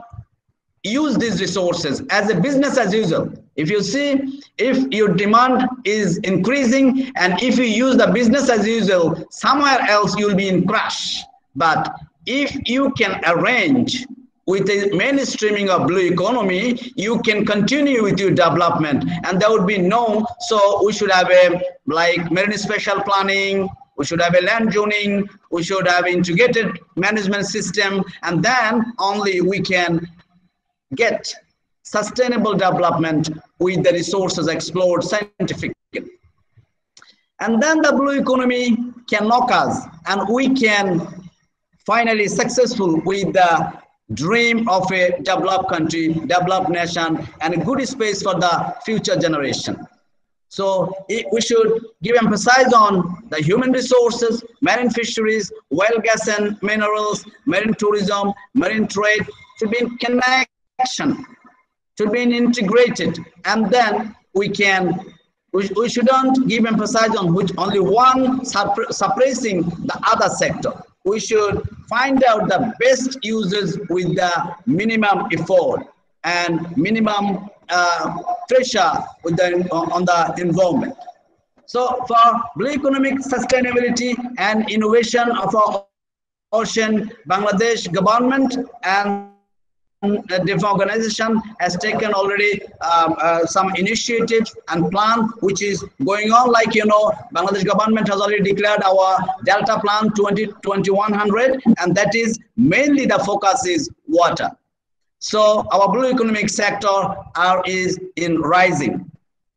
use these resources as a business as usual. If you see, if your demand is increasing and if you use the business as usual, somewhere else you'll be in crash. But if you can arrange with the mainstreaming of blue economy, you can continue with your development, and there would be no, so we should have a like marine spatial planning, we should have a land zoning, we should have integrated management system, and then only we can get sustainable development with the resources explored scientifically. And then the blue economy can knock us, and we can finally successful with the dream of a developed country, developed nation, and a good space for the future generation. So we should give emphasis on the human resources, marine fisheries, oil, gas, and minerals, marine tourism, marine trade should be in connection, should be integrated, and then we shouldn't give emphasis on which only one suppressing the other sector. We should find out the best uses with the minimum effort and minimum pressure with on the environment. So for blue economic sustainability and innovation of our ocean, Bangladesh government and the different organization has taken already some initiatives and plan which is going on. Like, you know, Bangladesh government has already declared our Delta Plan 2100, and that is mainly the focus is water. So our blue economic sector is in rising.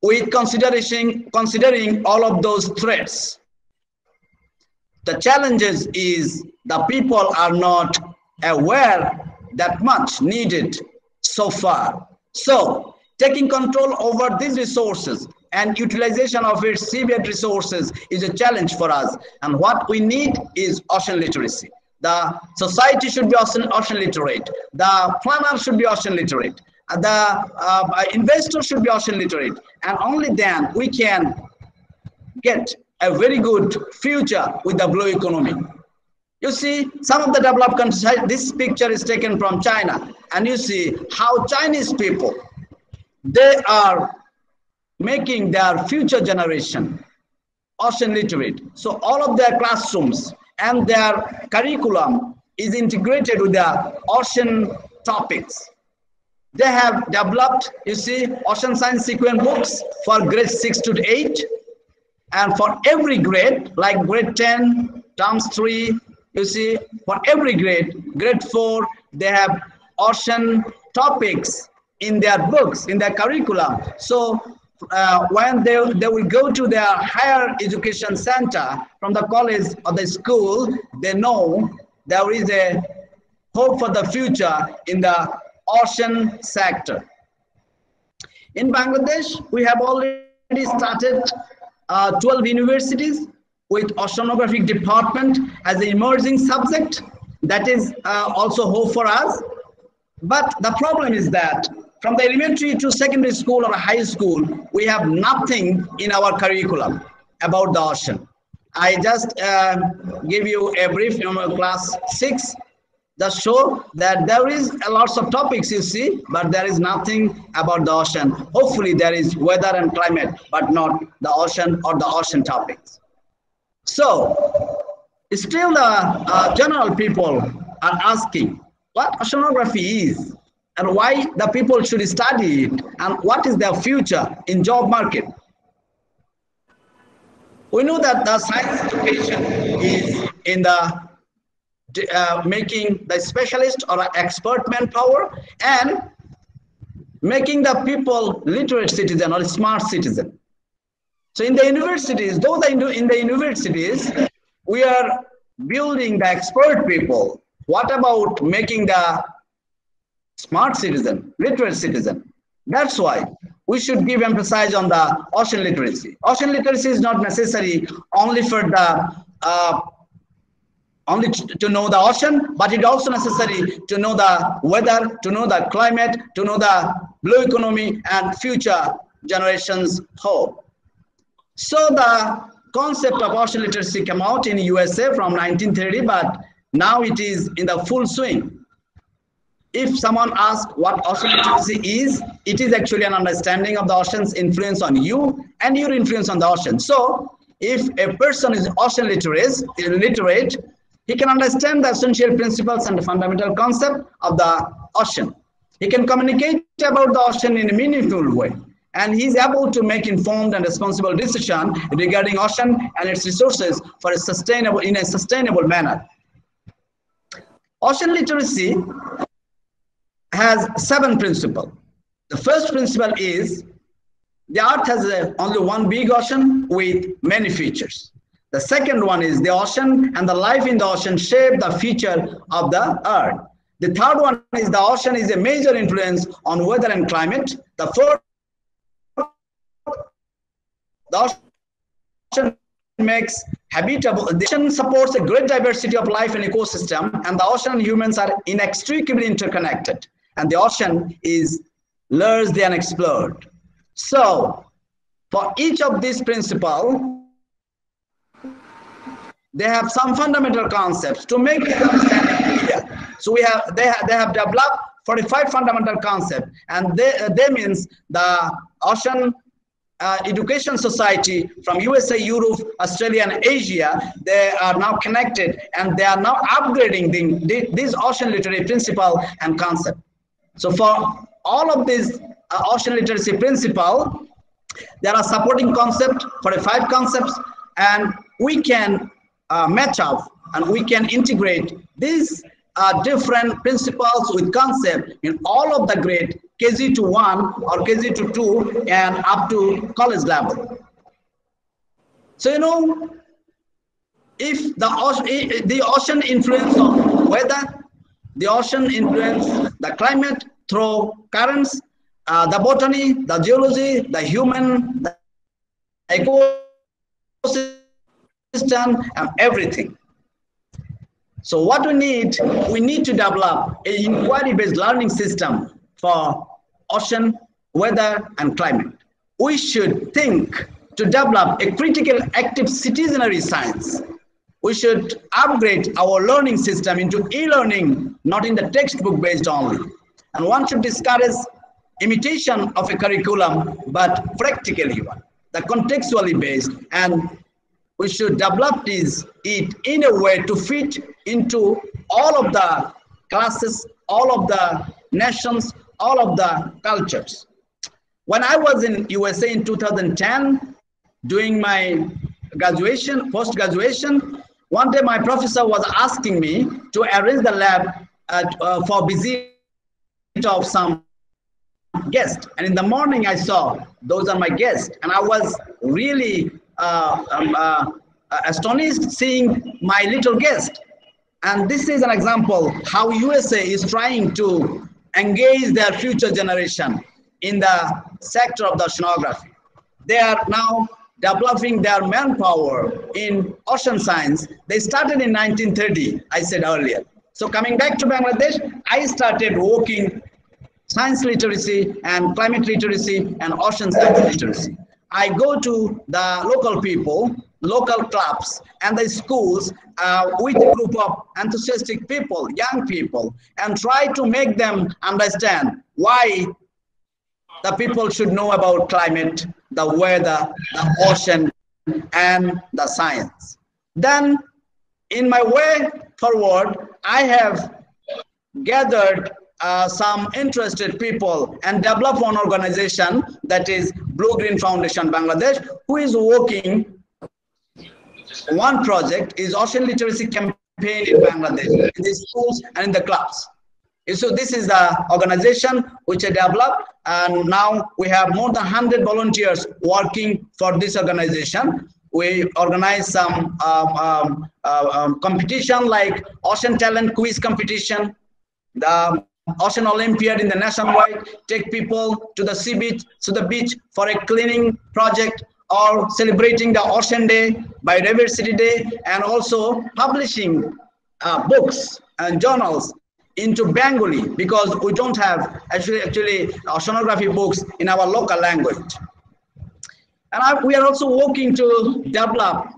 With considering all of those threats, the challenges is the people are not aware that much needed so far. So taking control over these resources and utilization of its seabed resources is a challenge for us. And what we need is ocean literacy. The society should be ocean literate. The planner should be ocean literate. The investor should be ocean literate. And only then we can get a very good future with the blue economy. You see, some of the developed countries, this picture is taken from China, and you see how Chinese people, they are making their future generation ocean literate. So all of their classrooms and their curriculum is integrated with the ocean topics. They have developed, you see, ocean science sequence books for grade 6 to 8. And for every grade, like grade 10, terms 3, you see, for every grade 4, they have ocean topics in their books, in their curriculum. So when they will go to their higher education center from the college or the school, they know there is a hope for the future in the ocean sector. In Bangladesh, we have already started 12 universities with oceanographic department as an emerging subject. That is also hope for us. But the problem is that from the elementary to secondary school or high school, we have nothing in our curriculum about the ocean. I just give you a brief from class 6, just show that there is a lots of topics you see, but there is nothing about the ocean. Hopefully there is weather and climate, but not the ocean or the ocean topics. So still the general people are asking what oceanography is and why the people should study it and what is their future in job market. We know that the science education is in the making the specialist or expert manpower and making the people literate citizen or smart citizen. So in the universities, though in the universities, we are building the expert people. What about making the smart citizen, literate citizen? That's why we should give emphasis on the ocean literacy. Ocean literacy is not necessary only for the only to know the ocean, but it's also necessary to know the weather, to know the climate, to know the blue economy and future generations' hope. So the concept of ocean literacy came out in USA from 1930, but now it is in the full swing. If someone asks what ocean literacy is, it is actually an understanding of the ocean's influence on you and your influence on the ocean. So if a person is ocean literate, he can understand the essential principles and the fundamental concept of the ocean. He can communicate about the ocean in a meaningful way, and he is able to make informed and responsible decisions regarding ocean and its resources in a sustainable manner. Ocean literacy has 7 principles. The first principle is the earth has only one big ocean with many features. The second one is the ocean and the life in the ocean shape the future of the earth. The third one is the ocean is a major influence on weather and climate. The fourth, the ocean makes habitable. The ocean supports a great diversity of life and ecosystem, and the ocean and humans are inextricably interconnected. And the ocean is largely unexplored. So, for each of these principles, they have some fundamental concepts to make the understanding clear. So they have developed 45 fundamental concepts, and they means the Ocean Education Society from USA, Europe, Australia, and Asia. They are now connected, and they are now upgrading these ocean literacy principle and concept. So for all of these ocean literacy principle, there are supporting concepts, 45 concepts, and we can match up and we can integrate these different principles with concept in all of the grade KG to 1 or KG to 2 and up to college level. So you know, if the ocean influence on weather, the ocean influence the climate through currents, the botany, the geology, the human, the ecosystem, and everything. So what we need to develop an inquiry-based learning system for ocean, weather, and climate. We should think to develop a critical active citizenry science. We should upgrade our learning system into e-learning, not in the textbook based only. And one should discourage imitation of a curriculum, but practically one, the contextually based, and we should develop it in a way to fit into all of the classes, all of the nations, all of the cultures. When I was in USA in 2010, doing my graduation, post-graduation, one day my professor was asking me to arrange the lab for visit of some guests. And in the morning I saw those are my guests, and I was really astonished seeing my little guest. And this is an example how USA is trying to engage their future generation in the sector of the oceanography. They are now developing their manpower in ocean science. They started in 1930, I said earlier. So coming back to Bangladesh, I started working science literacy and climate literacy and ocean science literacy. I go to the local people, local clubs and the schools with a group of enthusiastic people, young people, and try to make them understand why the people should know about climate, the weather, the ocean, and the science. Then in my way forward, I have gathered some interested people and developed one organization, that is Blue Green Foundation Bangladesh, who is working. One project is ocean literacy campaign in Bangladesh, in the schools and in the clubs. So this is the organization which I developed, and now we have more than 100 volunteers working for this organization. We organize some competition like Ocean Talent Quiz competition, the Ocean Olympiad in the nationwide, take people to the sea beach, to the beach for a cleaning project, or celebrating the Ocean Day, Biodiversity Day, and also publishing books and journals into Bengali, because we don't have actually oceanography books in our local language. And we are also working to develop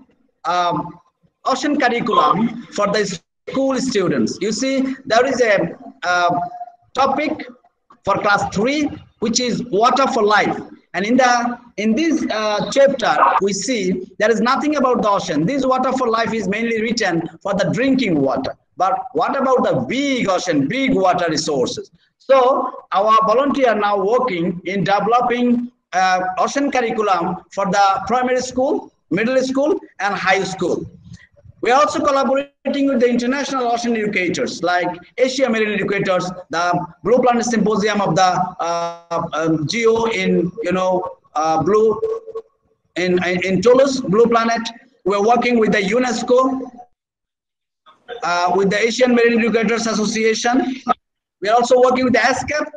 ocean curriculum for the school students. You see, there is a topic for class 3, which is water for life. And in this chapter, we see there is nothing about the ocean. This water for life is mainly written for the drinking water. But what about the big ocean, big water resources? So our volunteers are now working in developing ocean curriculum for the primary school, middle school, and high school. We are also collaborating with the international ocean educators like Asia Marine Educators, the Blue Planet Symposium of the GEO in Blue in Toulouse, Blue Planet. We are working with the UNESCO, with the Asian Marine Educators Association. We are also working with the ASCAP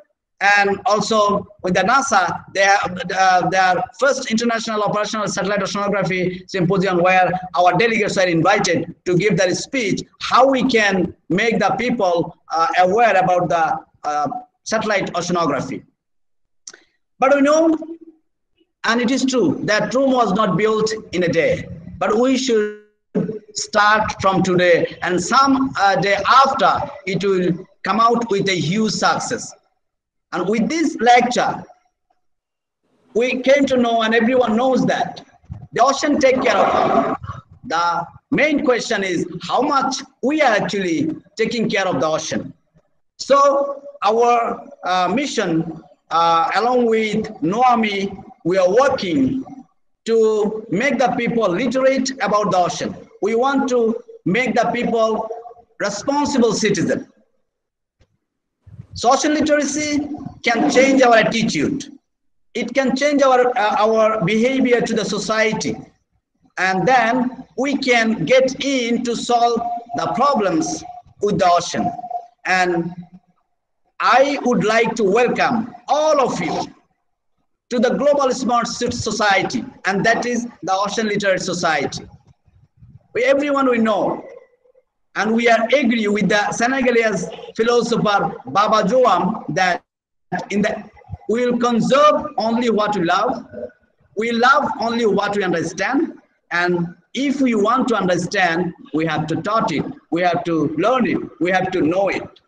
and also with the NASA. Their first international operational satellite oceanography symposium, where our delegates are invited to give their speech, how we can make the people aware about the satellite oceanography. But we know, and it is true, that Rome was not built in a day, but we should start from today, and some day after it will come out with a huge success. And with this lecture, we came to know, and everyone knows, that the ocean take care of us. The main question is how much we are actually taking care of the ocean. So our mission, along with NOAMI, we are working to make the people literate about the ocean. We want to make the people responsible citizens. Social literacy can change our attitude. It can change our behavior to the society. And then we can get in to solve the problems with the ocean. And I would like to welcome all of you to the Global Smart Society, and that is the Ocean Literate Society. Everyone we know, and we are agree with the Senegalese philosopher Baba Joam that we will conserve only what we love, we love only what we understand, and if we want to understand, we have to taught it, we have to learn it, we have to know it.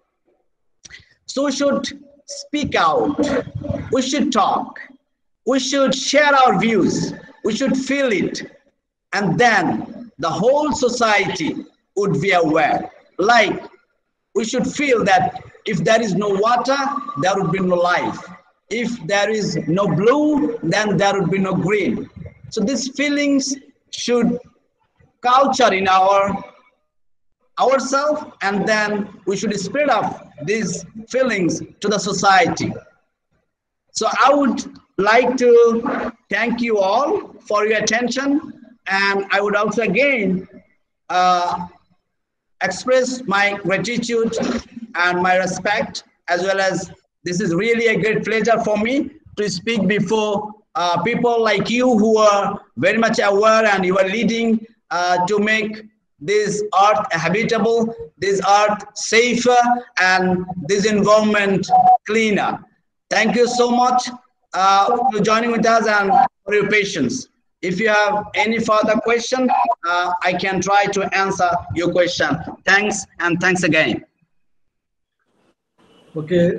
So we should speak out, we should talk, we should share our views, we should feel it, and then the whole society would be aware. Like, we should feel that If there is no water, there would be no life. If there is no blue, then there would be no green. So these feelings should culture in ourselves, and then we should spread up these feelings to the society. So I would like to thank you all for your attention, and I would also again express my gratitude and my respect, as well as this is really a great pleasure for me to speak before people like you who are very much aware and you are leading to make this earth habitable, this earth safer, and this environment cleaner. Thank you so much for joining with us and for your patience. If you have any further question, I can try to answer your question. Thanks, and thanks again. Okay,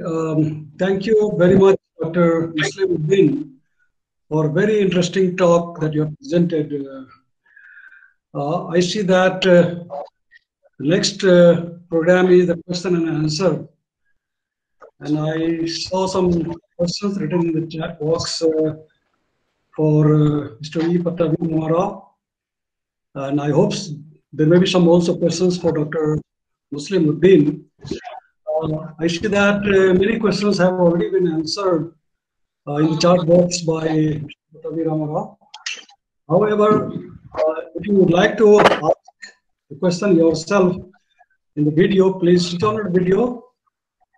thank you very much, Dr. Muslimuddin, for very interesting talk that you have presented. I see that the next program is the question and answer. And I saw some questions written in the chat box for Mr. E. Patavi Mara. And I hope there may be some also questions for Dr. Muslimuddin. I see that many questions have already been answered in the chat box by Mr. Patavi Mara. However, if you would like to ask the question yourself in the video, please switch on the video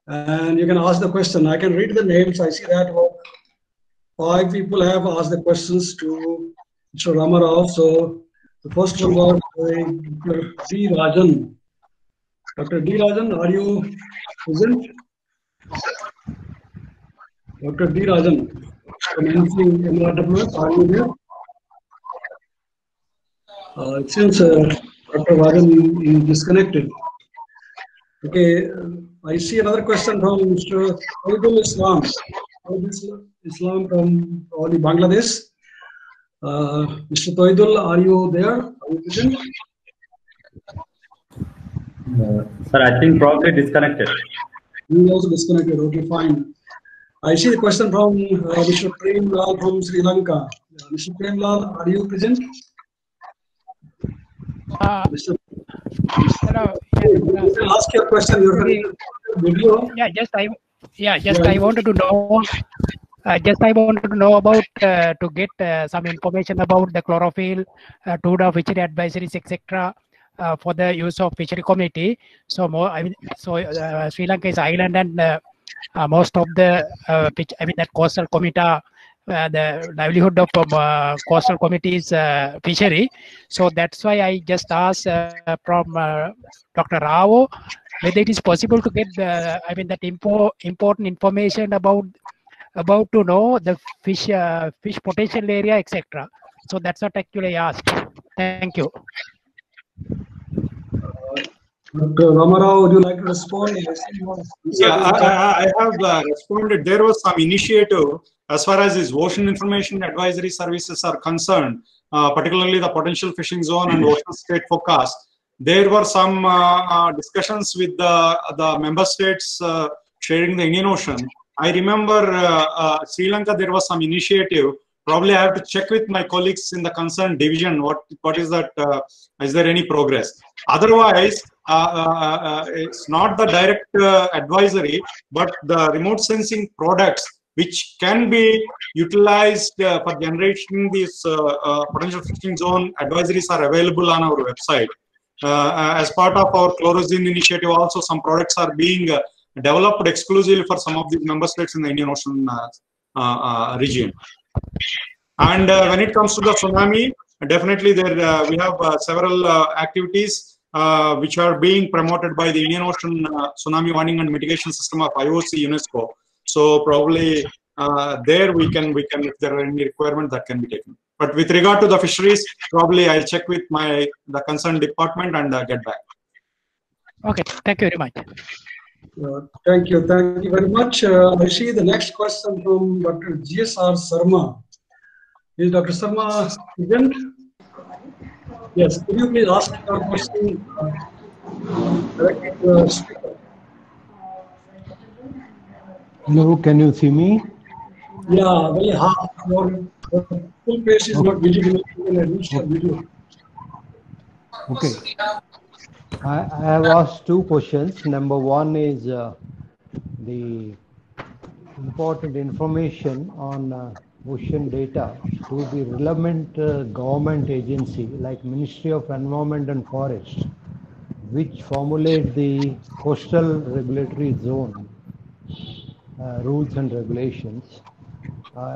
and you can ask the question. I can read the names. I see that 5 people have asked the questions to Mr. Ramarao. So the first one was Dr. D. Rajan. Dr. D. Rajan, are you present? Dr. D. Rajan from MRWS, are you there? It seems Dr. Rajan is disconnected. Okay, I see another question from Mr. Toidul Islam. Islam from probably Bangladesh. Mr. Toidul, are you there? Are you present? Sir, I think probably disconnected. You also disconnected. Okay, fine. I see the question from Mr. Prem Lal from Sri Lanka. Mr. Prem Lal, are you present? Mr. Hello. Ask your question. Video. I wanted to know. I wanted to know about to get some information about the chlorophyll, TUDA, fishery advisories, etc. For the use of fishery committee. So Sri Lanka is island, and most of the that coastal committee. The livelihood of coastal committee is fishery. So that's why I just asked from Dr. Rao whether it is possible to get that important information about to know the fish potential area, etc. So that's what actually I asked. Thank you. Dr. Ramarao, would you like to respond? Yeah, I have responded. There was some initiative as far as these ocean information advisory services are concerned, particularly the potential fishing zone and ocean state forecast. There were some discussions with the member states sharing the Indian Ocean. I remember Sri Lanka, there was some initiative. Probably I have to check with my colleagues in the concerned division. What is that? Is there any progress? Otherwise, it's not the direct advisory, but the remote sensing products which can be utilized for generating these potential fishing zone advisories are available on our website. As part of our Chlorozine initiative, also some products are being developed exclusively for some of the member states in the Indian Ocean region. And when it comes to the tsunami, definitely there we have several activities which are being promoted by the Indian Ocean Tsunami Warning and Mitigation System of IOC UNESCO. So probably there we can if there are any requirement that can be taken. But with regard to the fisheries, probably I'll check with the concerned department and get back. Okay, thank you very much. Thank you very much. I see the next question from Dr. GSR Sarma. Is Dr. Sarma present? Yes, could you please ask your question directly to the speaker? Hello, can you see me? Yeah, well, your full face is not visible in a digital video. Okay. I have asked two questions. Number one is the important information on ocean data to the relevant government agency like Ministry of Environment and Forest, which formulate the coastal regulatory zone rules and regulations.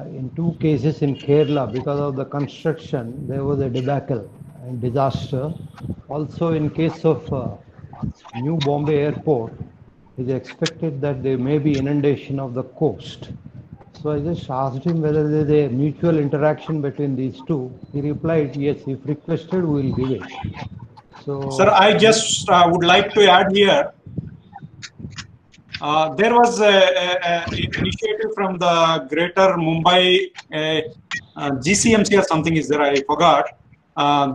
In two cases in Kerala, because of the construction, there was a debacle and disaster. Also, in case of New Bombay Airport, it is expected that there may be inundation of the coast. So I just asked him whether there is a mutual interaction between these two. He replied, yes, if requested, we will give it. So, sir, I just would like to add here. There was an initiative from the Greater Mumbai GCMC or something is there, I forgot.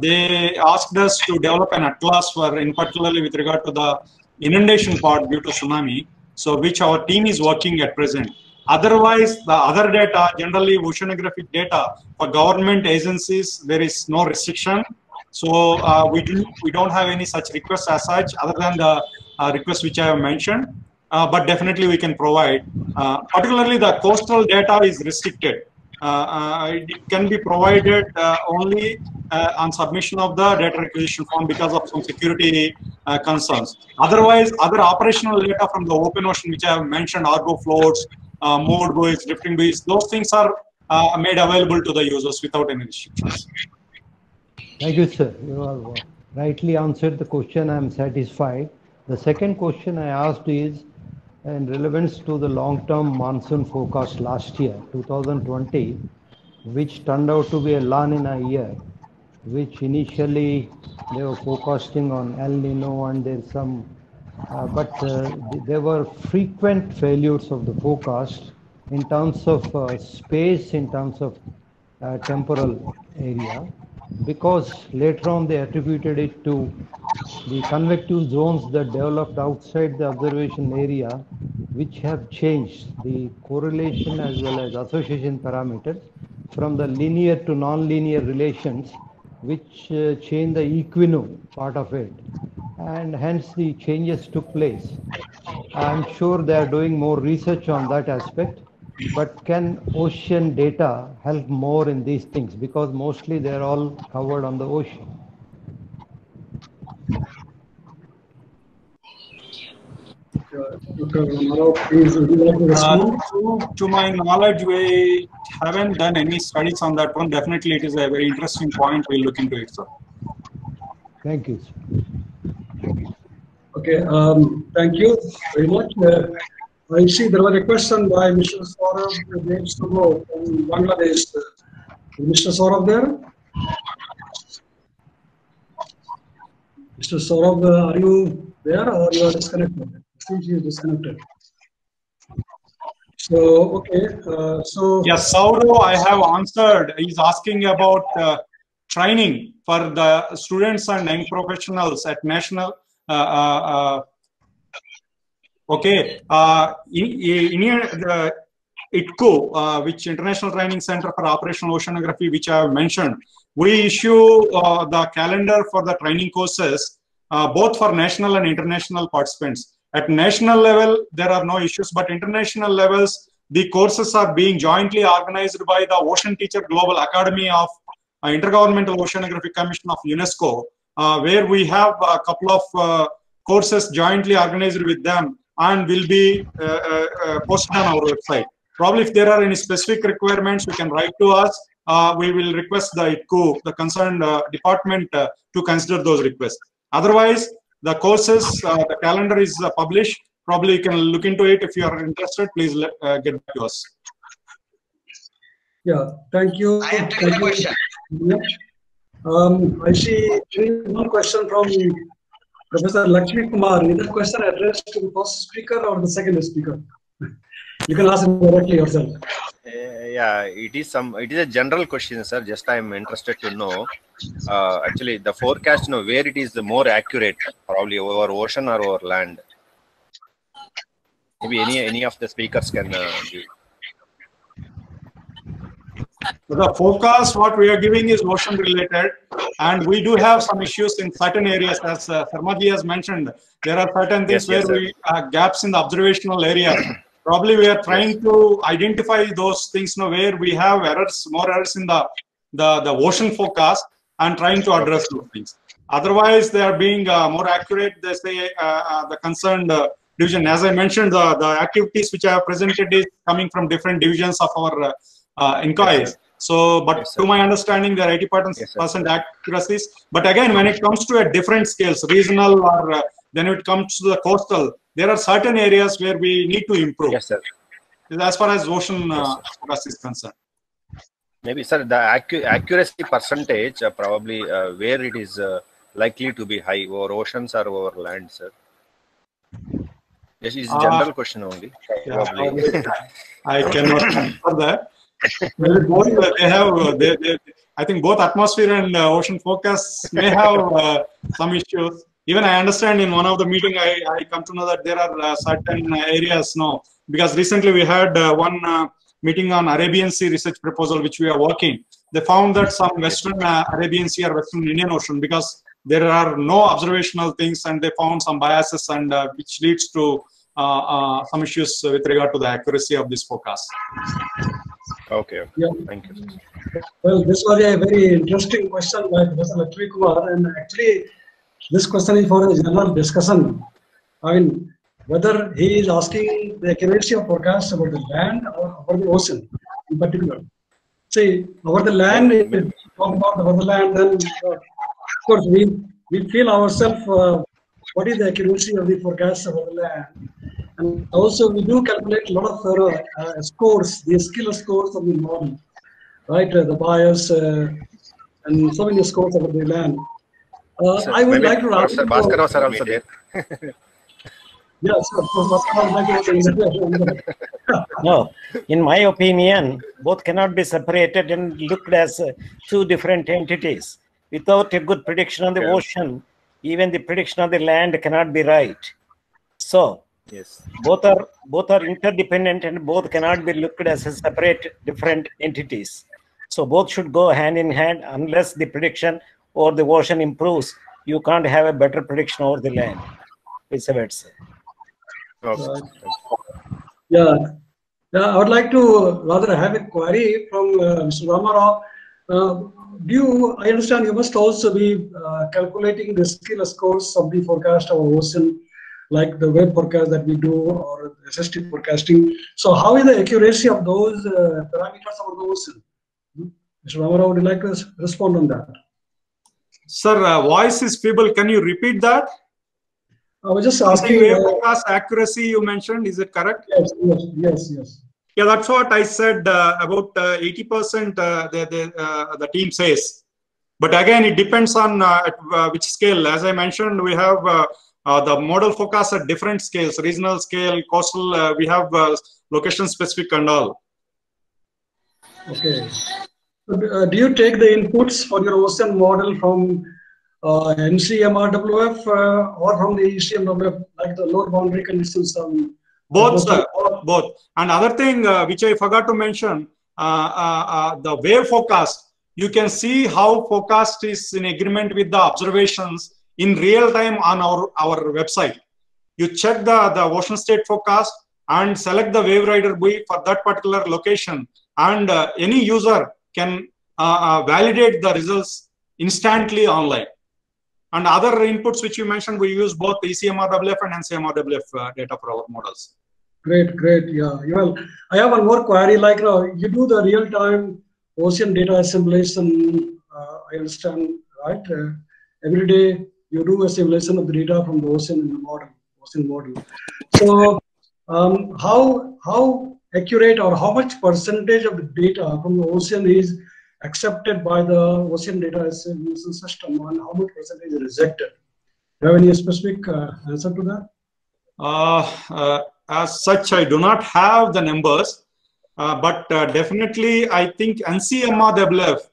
They asked us to develop an atlas for, in particularly with regard to the inundation part due to tsunami, so which our team is working at present. Otherwise, the other data, generally oceanographic data for government agencies, there is no restriction. So we don't have any such requests as such, other than the request which I have mentioned. But definitely we can provide. Particularly the coastal data is restricted. It can be provided only on submission of the data requisition form because of some security concerns. Otherwise, other operational data from the open ocean, which I have mentioned, Argo floats, moored buoys, drifting buoys, those things are made available to the users without any restrictions. thank you, sir. You have rightly answered the question. I am satisfied. The second question I asked is in relevance to the long-term monsoon forecast last year, 2020, which turned out to be a La Nina year, which initially they were forecasting on El Nino, and there's some, but there were frequent failures of the forecast in terms of space, in terms of temporal area, because later on they attributed it to the convective zones that developed outside the observation area, which have changed the correlation as well as association parameters from the linear to non-linear relations, which change the equino part of it, and hence the changes took place. I'm sure they are doing more research on that aspect, but can ocean data help more in these things, because mostly they're all covered on the ocean. To my knowledge, we haven't done any studies on that one. Definitely, it is a very interesting point. We'll look into it, sir. Thank you, sir. Okay, thank you very much. I see there was a question by Mr. Saurabh Dev Subo from Bangladesh. Is Mr. Saurabh there? Mr. Saurabh, are you there or you are disconnected? I think he is disconnected. So, okay. Yes, Saurabh, I have answered. He's asking about training for the students and young professionals at national. Okay. The ITCO, which International Training Center for Operational Oceanography, which I have mentioned, we issue the calendar for the training courses, both for national and international participants. At national level, there are no issues, but international levels, the courses are being jointly organized by the Ocean Teacher Global Academy of Intergovernmental Oceanographic Commission of UNESCO, where we have a couple of courses jointly organized with them and will be posted on our website. Probably if there are any specific requirements, you can write to us. We will request the ITCO, the concerned department, to consider those requests. Otherwise, the courses, the calendar is published. Probably you can look into it. If you are interested, please get back to us. Yeah, thank you. I have taken a question. I see one question from Professor Lakshmi Kumar. Is that question addressed to the first speaker or the second speaker? You can ask it directly yourself. Yeah, it is a general question, sir. Just I am interested to know. Actually, the forecast, where it is the more accurate, probably over ocean or over land. Maybe any of the speakers can give. The forecast, what we are giving is ocean related, and we do have some issues in certain areas. As Sarmaji has mentioned, there are certain things where we gaps in the observational area. Probably we are trying to identify those things now where we have errors, more errors in the ocean forecast, and trying to address those things. Otherwise, they are being more accurate. They say the concerned division. As I mentioned, the activities which I have presented is coming from different divisions of our inquiries. So, but to my understanding, there are 80% accuracies. But again, when it comes to a different scales, regional or then it comes to the coastal, there are certain areas where we need to improve. Yes, sir. As far as ocean forecast is concerned. Maybe, sir, the accuracy percentage probably where it is likely to be high, over oceans or over land, sir. Yes, it's a general question only. Probably. I cannot answer that. Both they have. I think both atmosphere and ocean forecasts may have some issues. Even I understand in one of the meeting, I come to know that there are certain areas now, because recently we had one meeting on Arabian Sea research proposal, which we are working. They found that some Western Arabian Sea or Western Indian Ocean, because there are no observational things, and they found some biases, and which leads to some issues with regard to the accuracy of this forecast. Okay. Yeah. Thank you. Well, this was a very interesting question by Professor Lakshmi Kumar, and actually, this question is for a general discussion. I mean, whether he is asking the accuracy of forecasts about the land or about the ocean in particular. See, over the land, if we talk about over the land, then of course we feel ourselves what is the accuracy of the forecasts over the land. And also we do calculate a lot of scores, the skill scores of the model, right? The bias and so many scores over the land. I would like to ask you. Bhaskar sir also there. Yes, of course. No, in my opinion, both cannot be separated and looked as two different entities. Without a good prediction on the ocean, even the prediction on the land cannot be right. So, both are interdependent, and both cannot be looked as a separate different entities. So both should go hand in hand. Unless the prediction or the ocean improves, you can't have a better prediction over the land. It's a bit say. Yeah, I would like to rather have a query from Mr. Ramarao. I understand you must also be calculating the skill scores of the forecast of ocean, like the web forecast that we do or SST forecasting. So how is the accuracy of those parameters of the ocean? Mr. Ramarao, would you like to respond on that? Sir, voice is feeble. Can you repeat that? I was just asking. Wave forecast accuracy you mentioned, is it correct? Yes. Yeah, that's what I said. About 80% the team says. But again, it depends on which scale. As I mentioned, we have the model forecast at different scales: regional scale, coastal. We have location specific and all. Okay. Do you take the inputs for your ocean model from NCMRWF or from the ECMWF, like the load boundary conditions? Both, sir. Both. And other thing which I forgot to mention, the wave forecast. You can see how forecast is in agreement with the observations in real time on our website. You check the ocean state forecast and select the wave rider buoy for that particular location, and any user can validate the results instantly online. And other inputs which you mentioned, we use both ECMRWF and NCMRWF data for our models. Great. Yeah. Well, I have one more query. Like you do the real-time ocean data assimilation. I understand, right? Every day you do a simulation of the data from the ocean in the ocean model. So, how accurate or how much percentage of the data from the ocean is accepted by the ocean data assimilation system, and how much percentage is rejected? Do you have any specific answer to that? As such, I do not have the numbers, but definitely I think NCMRWF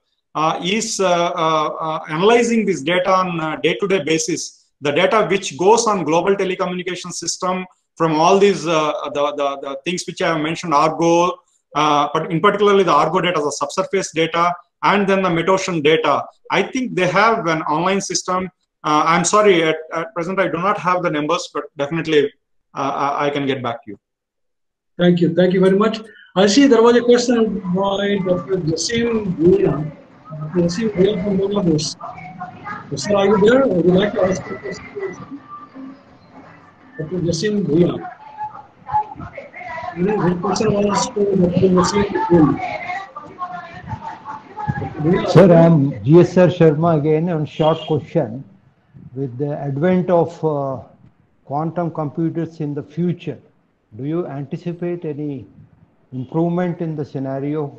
is analyzing this data on a day-to-day basis. The data which goes on global telecommunication system from all these the things which I have mentioned, Argo, but in particularly the Argo data, the subsurface data, and then the metocean data. I think they have an online system. I'm sorry, at present I do not have the numbers, but definitely I can get back to you. Thank you very much. I see there was a question by Dr. Jasim Bhuya. Dr. Jasim Bhuya from Bangladesh. Sir, are you there? Would you like to ask a question? Dr. Jasim Bhuya. His question was to Dr. Jasim Bhuya. Sir, I'm GSR Sharma again on short question. With the advent of quantum computers in the future, do you anticipate any improvement in the scenario?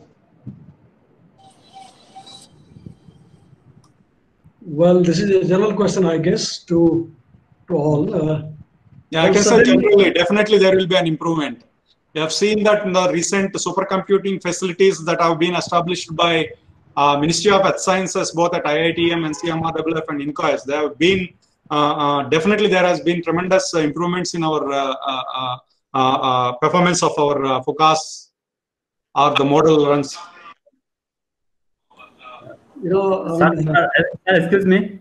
Well, this is a general question, I guess, to all. Yeah, I can say generally, definitely there will be an improvement. We have seen that in the recent supercomputing facilities that have been established by Ministry of Earth Sciences, both at IITM, NCMRWF, and INCOIS. There have been definitely there has been tremendous improvements in our performance of our forecasts or the model runs. You know, excuse me.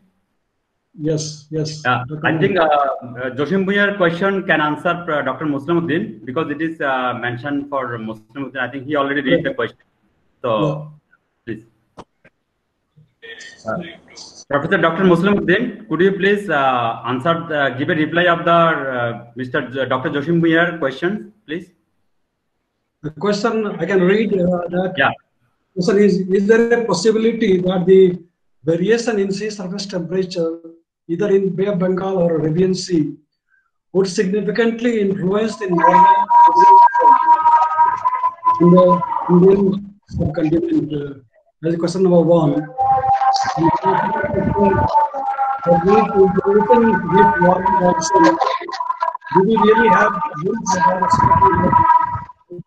Yes. I think Joshim Bhuya's question can answer Dr. Muslimuddin, because it is mentioned for Muslimuddin. I think he already read the question. So, please. Professor Dr. Muslimuddin, could you please answer, give a reply of the Dr. Joshim Bhuya's question, please? The question I can read that. Yeah. Question is there a possibility that the variation in sea surface temperature, either in Bay of Bengal or Arabian Sea, would significantly influence the northern in the Indian subcontinent? That's question number one. Do we really have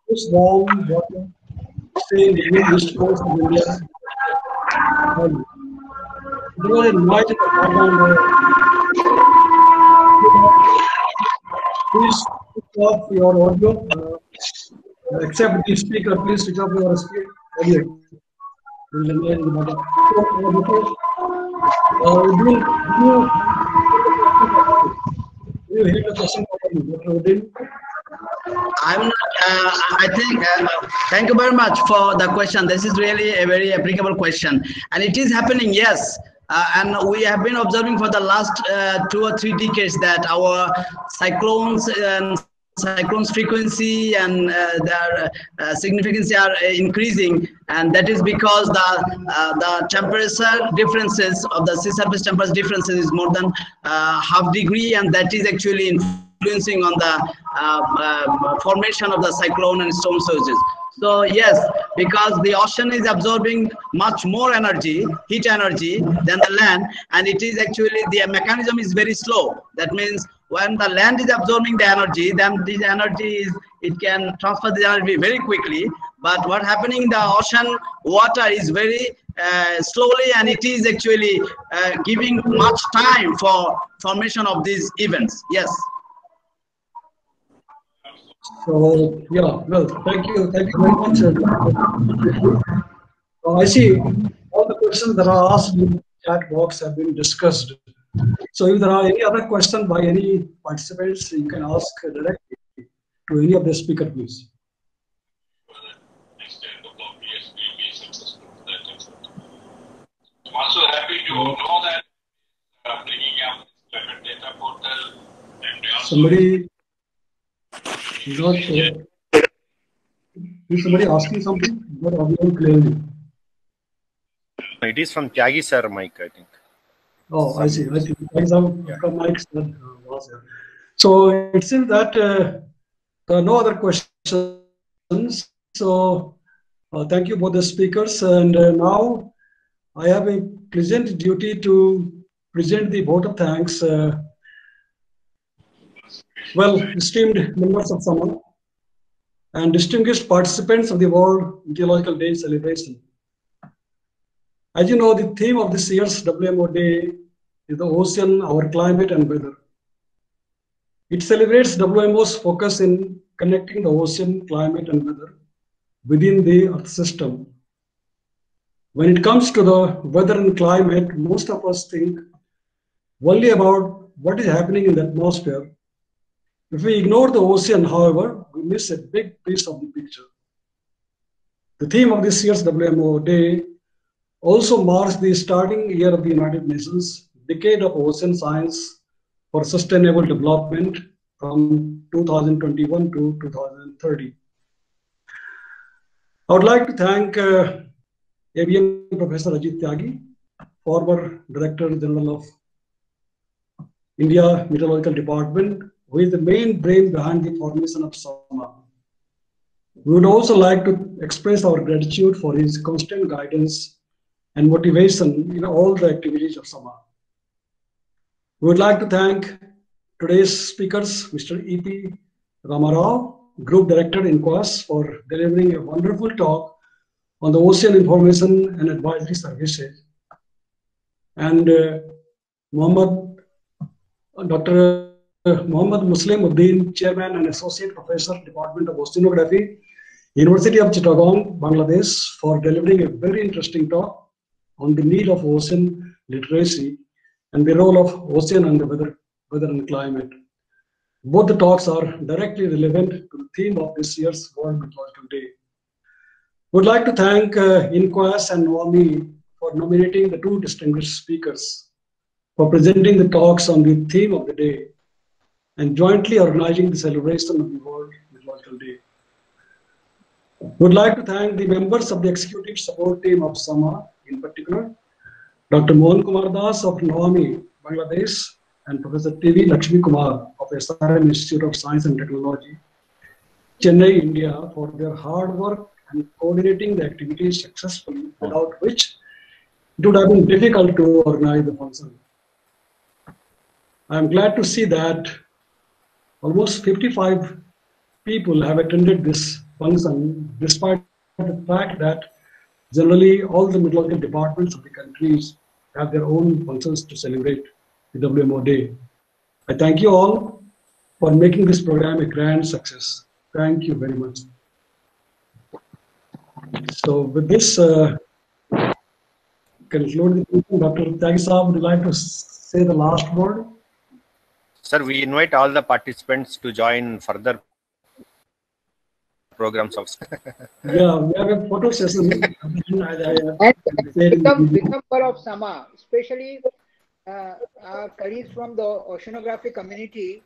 this warm water stay in the east coast of India? There was a noise in the background. Please switch off your audio. Except the speaker, please switch off your audio. I think, thank you very much for the question. This is really a very applicable question. And it is happening, yes. And we have been observing for the last 2 or 3 decades that our cyclones and cyclones frequency and their significance are increasing, and that is because the temperature differences of the sea surface temperature differences is more than ½ degree, and that is actually influencing on the formation of the cyclone and storm surges. So yes, because the ocean is absorbing much more energy, heat energy, than the land, and it is actually, the mechanism is very slow. That means when the land is absorbing the energy, then this energy is, it can transfer the energy very quickly. But what happening in the ocean water is very slowly, and it is actually giving much time for formation of these events. Yes. So yeah, well, thank you very much. I see all the questions that are asked in the chat box have been discussed. So if there are any other questions by any participants, you can ask directly to any of the speakers, please. I'm also happy to know that bringing up this climate data portal. Somebody is not sure. Is somebody asking something? Not audible clearly. It is from Tyagi sir, Mike, I think. Oh, I see. Mike's was there. So it seems that there are no other questions. So thank you both the speakers. And now I have a pleasant duty to present the vote of thanks. Well, esteemed members of SAMA and distinguished participants of the World Meteorological Day celebration. As you know, the theme of this year's WMO Day is the ocean, our climate and weather. It celebrates WMO's focus in connecting the ocean, climate, and weather within the Earth system. When it comes to the weather and climate, most of us think only about what is happening in the atmosphere. If we ignore the ocean, however, we miss a big piece of the picture. The theme of this year's WMO Day also marks the starting year of the United Nations Decade of Ocean Science for Sustainable Development from 2021 to 2030. I would like to thank ABM Professor Ajit Tyagi, former Director General of India Meteorological Department, who is the main brain behind the formation of SAMA. We would also like to express our gratitude for his constant guidance and motivation in all the activities of SAMA. We would like to thank today's speakers, Mr. E.P. Ramarao, Group Director in QUAS, for delivering a wonderful talk on the Ocean Information and Advisory Services, and Dr. Muhammad Muslim Uddin, Chairman and Associate Professor, Department of Oceanography, University of Chittagong, Bangladesh, for delivering a very interesting talk on the need of ocean literacy and the role of ocean and the weather and climate. Both the talks are directly relevant to the theme of this year's World Meteorological Day. Would like to thank INQUAS and NOAMI for nominating the two distinguished speakers, for presenting the talks on the theme of the day, and jointly organizing the celebration of the World Meteorological Day. Would like to thank the members of the executive support team of SAMA, in particular, Dr. Mohan Kumar Das of NOAMI, Bangladesh, and Professor T.V. Lakshmi Kumar of SRM Institute of Science and Technology, Chennai, India, for their hard work and coordinating the activities successfully, without which it would have been difficult to organize the function. I am glad to see that almost 55 people have attended this function, despite the fact that generally all the meteorological departments of the countries have their own functions to celebrate the WMO Day. I thank you all for making this program a grand success. Thank you very much. So with this, conclude the meeting. Dr. Tyagi Saab, would you like to say the last word? Sir, we invite all the participants to join further programs of. Yeah, we have a photo session. Become part of SAMA, especially our colleagues from the oceanography community.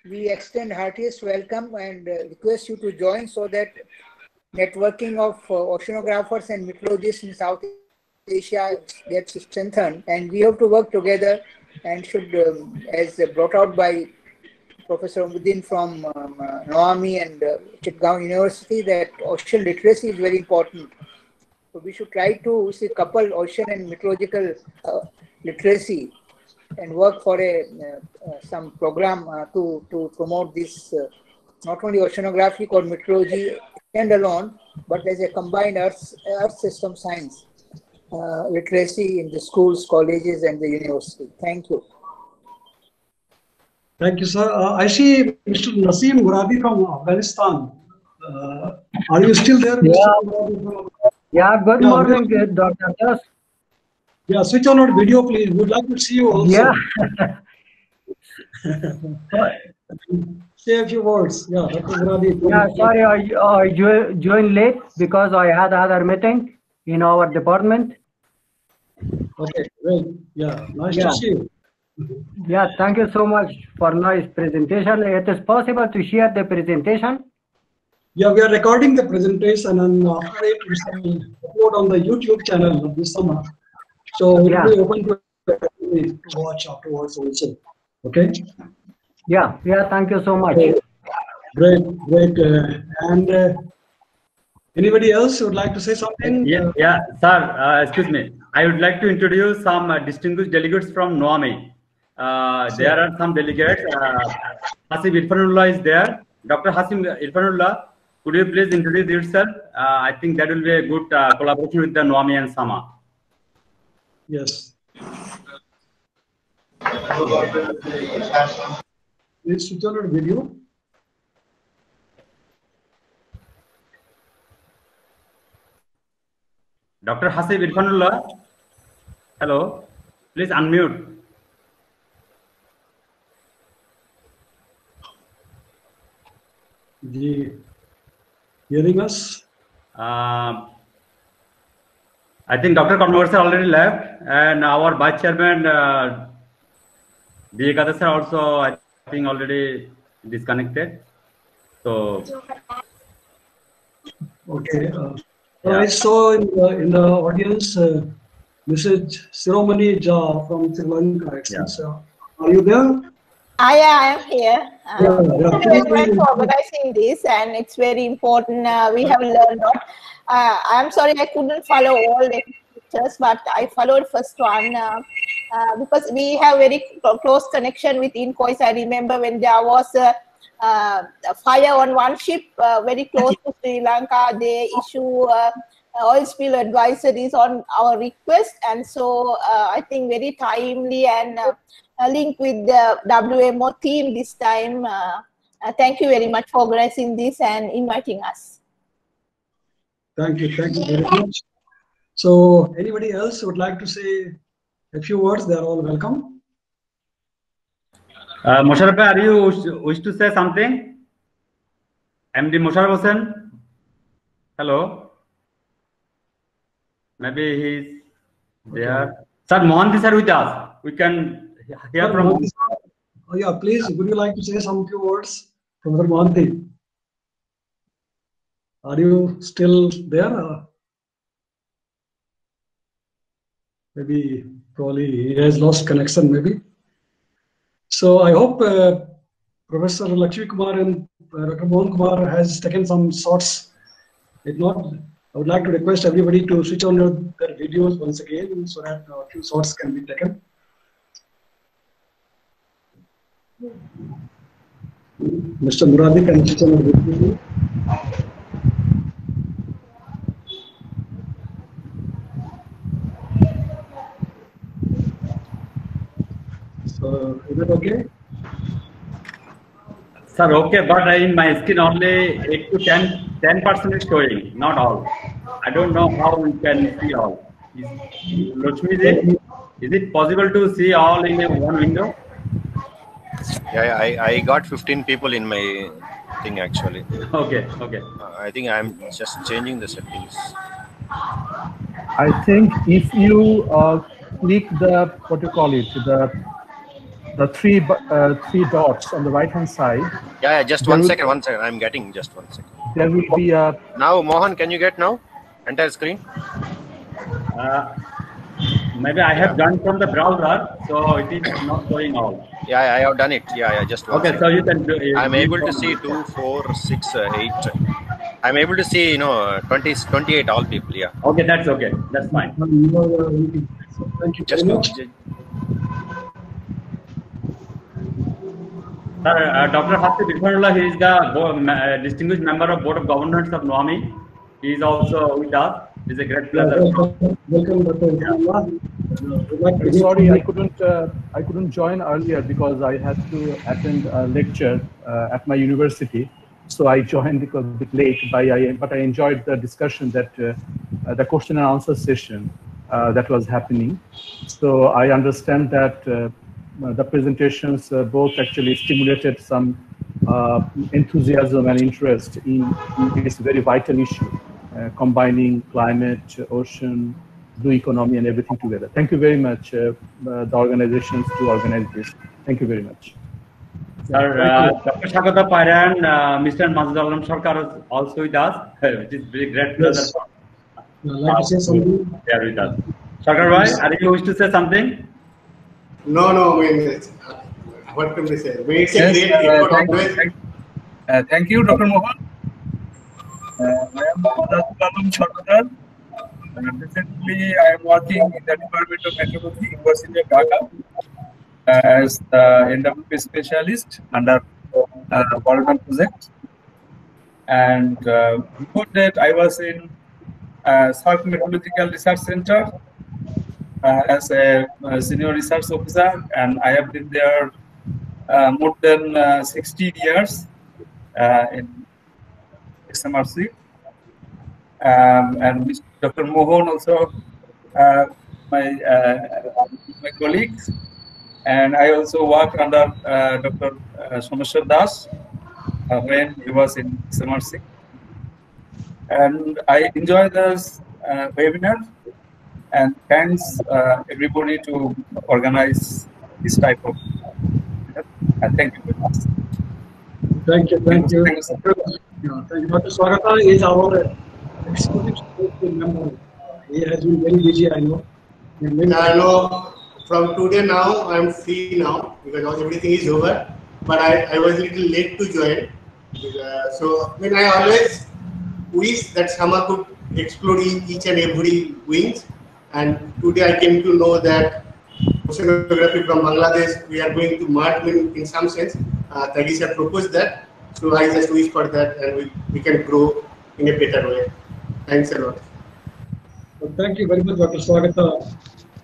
We extend heartiest welcome and request you to join so that networking of oceanographers and meteorologists in South Asia gets strengthened, and we have to work together and should, as brought out by Professor Uddin from NOAMI and Chittagong University, that ocean literacy is very important. So we should try to couple ocean and meteorological literacy and work for some program to promote this, not only oceanographic or meteorology standalone, but as a combined earth system science literacy in the schools, colleges, and the university. Thank you. Thank you, sir. I see Mr. Naseem Muradi from Afghanistan. Are you still there? Yeah, good morning, Dr. Das. Yeah, switch on your video, please. We'd like to see you also. Yeah. Say a few words. Yeah, Dr. Muradi. Yeah, sorry, I joined late because I had other meeting in our department. Okay, great. Yeah, nice to see you. Yeah, thank you so much for nice presentation. It is possible to share the presentation? Yeah, we are recording the presentation, and after it we will upload on the YouTube channel of this summer. So we'll be open to watch afterwards also. Okay? Yeah, thank you so much. Great. And anybody else would like to say something? Yeah, sir, excuse me. I would like to introduce some distinguished delegates from NOAMI. There are some delegates. Hasim Irfanullah is there. Dr. Hasim Irfanullah, could you please introduce yourself? I think that will be a good collaboration with the NOAMI and SAMA. Yes. please switch on your video. Dr. Hasib Irfanullah, hello, please unmute. Hearing us? I think Dr. Converser already left, and our Vice Chairman, D. Kadasar also, I think, already disconnected. So, okay. I saw in the audience Mrs. Siromani Jha from Sri Lanka. Are you there? I am here. Thank you very much for organizing this, and it's very important. We have learned a lot. I'm sorry I couldn't follow all the lectures, but I followed first one because we have very close connection with INCOIS. I remember when there was a fire on one ship very close to Sri Lanka, they issue oil spill advisories on our request, and so I think very timely and link with the WMO team this time. Thank you very much for organizing this and inviting us. Thank you very much. So anybody else would like to say a few words? They are all welcome. Musharraf, are you wish to say something? MD Musharraf Hossain? Hello? Maybe he's there. Sir, Mohanty sir with us. We can hear from him. Oh yeah, please, would you like to say some few words from Mohanty? Are you still there? Maybe, probably he has lost connection maybe. So I hope Professor Lakshmi Kumar and Dr. Mohan Kumar has taken some shots. If not, I would like to request everybody to switch on their videos once again so that a few shots can be taken. Mr. Muradi can switch on the video. So, is it okay? Sir, okay, but in my screen only 8 to 10% is showing, not all. I don't know how we can see all. Lakshmi, is it possible to see all in one window? Yeah, I got 15 people in my thing actually. Okay. I think I'm just changing the settings. I think if you click the, what do you call it, the three dots on the right hand side. Yeah, just one second. I'm getting just 1 second. There will be a. Now, Mohan, can you get now? Entire screen? Maybe I have done from the browser, so it is not showing all. Yeah, I have done it. Yeah, just one second. So you can do. I'm able to see 2, 4, 6, 8. I'm able to see, 28 all people. Yeah. Okay, that's okay. That's fine. Thank you very much. Sir, Dr. Hasib Irfanullah, he is the distinguished member of Board of Governors of NOAMI. He is also with us. It's a great pleasure. Welcome, Dr. Irfanullah. Sorry, I couldn't join earlier because I had to attend a lecture at my university. So I joined because a bit late, but I enjoyed the discussion that the question and answer session that was happening. So I understand that the presentations both actually stimulated some enthusiasm and interest in this very vital issue, combining climate, ocean, blue economy, and everything together. Thank you very much, the organizations to organize this. Thank you very much. Sir, Dr. Shagata Pairan, Mr. Mazud Alam Sarkar is also with us, which is very great pleasure. I'd like to say something. They are with us. Sarkar Bhai, are you wish to say something? No, I mean, what can we say? We can thank you, Dr. Mohan. I am Mazud Alam Sarkar. Recently, I am working in the Department of Meteorology, University of Dhaka, as the NWP specialist under Relevance project. And before that, I was in South Meteorological Research Center as a senior research officer, and I have been there more than 16 years in SMRC. And Dr. Mohan also, my colleagues. And I also work under Dr. Someshwar Das when he was in SMRC. And I enjoy this webinar, and thanks everybody to organize this type of webinar. Thank you very much. Thank you. Thank you. Thank you. Dr. Swagata is our executive member. He has been very busy, I know. I know from today now, I'm free now because everything is over. But I was a little late to join. So when I always wish that Sama could explore each and every wings. And today I came to know that oceanography from Bangladesh, we are going to merge in some sense. Tidegase has proposed that. So I just wish for that, and we can grow in a better way. Thanks a lot. Well, thank you very much, Dr. Swagata.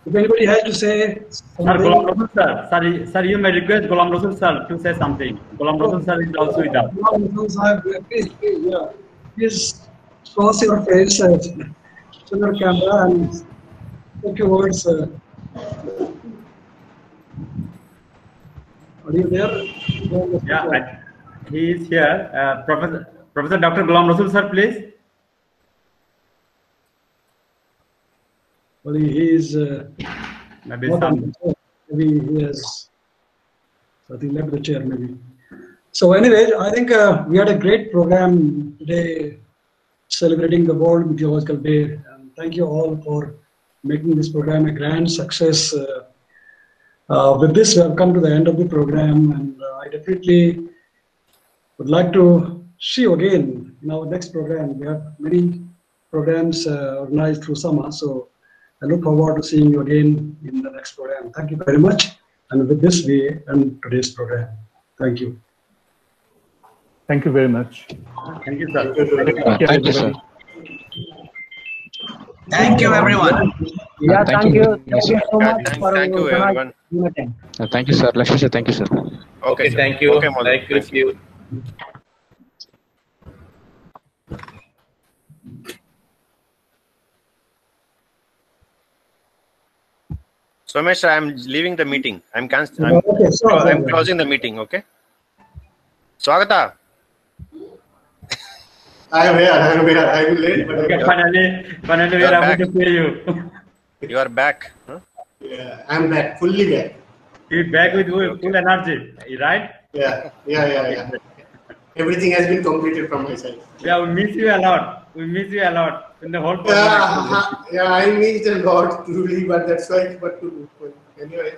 If anybody has to say something. Sir, you may request Ghulam Rasul sir to say something. Ghulam Rasul sir is also with us. Ghulam Rasul sir, please, yeah. Please cross your face, to your camera and take your words. Are you there? Yeah, he is here. Professor Dr. Ghulam Rasul sir, please. Well, he is maybe he has, I think, left the chair maybe. So anyway, I think we had a great program today celebrating the World Meteorological Day. And thank you all for making this program a grand success. With this, we have come to the end of the program, and I definitely would like to see you again in our next program. We have many programs organized through SAMA, so I look forward to seeing you again in the next program. Thank you very much. And with this, we end today's program. Thank you. Thank you very much. Thank you, sir. Thank you, sir. Thank you, everyone. Yeah, thank you. Thank you so much for Thank you, everyone. Thank you, sir. Lakshmi sir, thank you, sir. Okay, sir. Thank you. Okay, thank you. See you. Somesh, I'm leaving the meeting. I'm closing the meeting. Okay. Swagata. I am here. I'm late. But okay, finally, we are able to see you. You are back. Huh? Yeah, I'm back. Fully back. You're back with full energy, right? Yeah. Everything has been completed from my side. Yeah, we miss you a lot. In the whole program. Yeah, I missed a lot truly, but that's why. But anyway,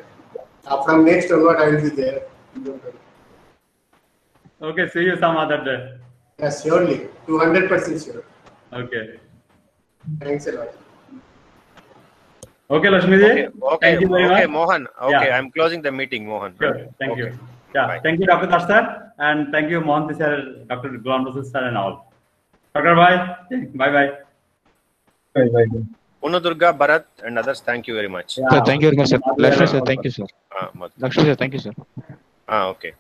from next onward, I will be there. Okay, see you some other day. Yes, surely, 200% sure. Okay. Thanks a lot. Okay, Lakshmi ji. Okay, thank you very much. Mohan. Okay, yeah. I'm closing the meeting, Mohan. Sure. Thank you. Yeah, bye. Thank you, Dr. Das sir, and thank you, Mohan sir, Dr. Ghulam Rasul sir, and all. Dr. Bye. Bye. Bye. Unadurga, Bharat, and others, thank you very much. Yeah. Sir, thank you very much, sir. Lakshmi sir, thank you, sir. Lakshmi sir, thank you, sir. Okay.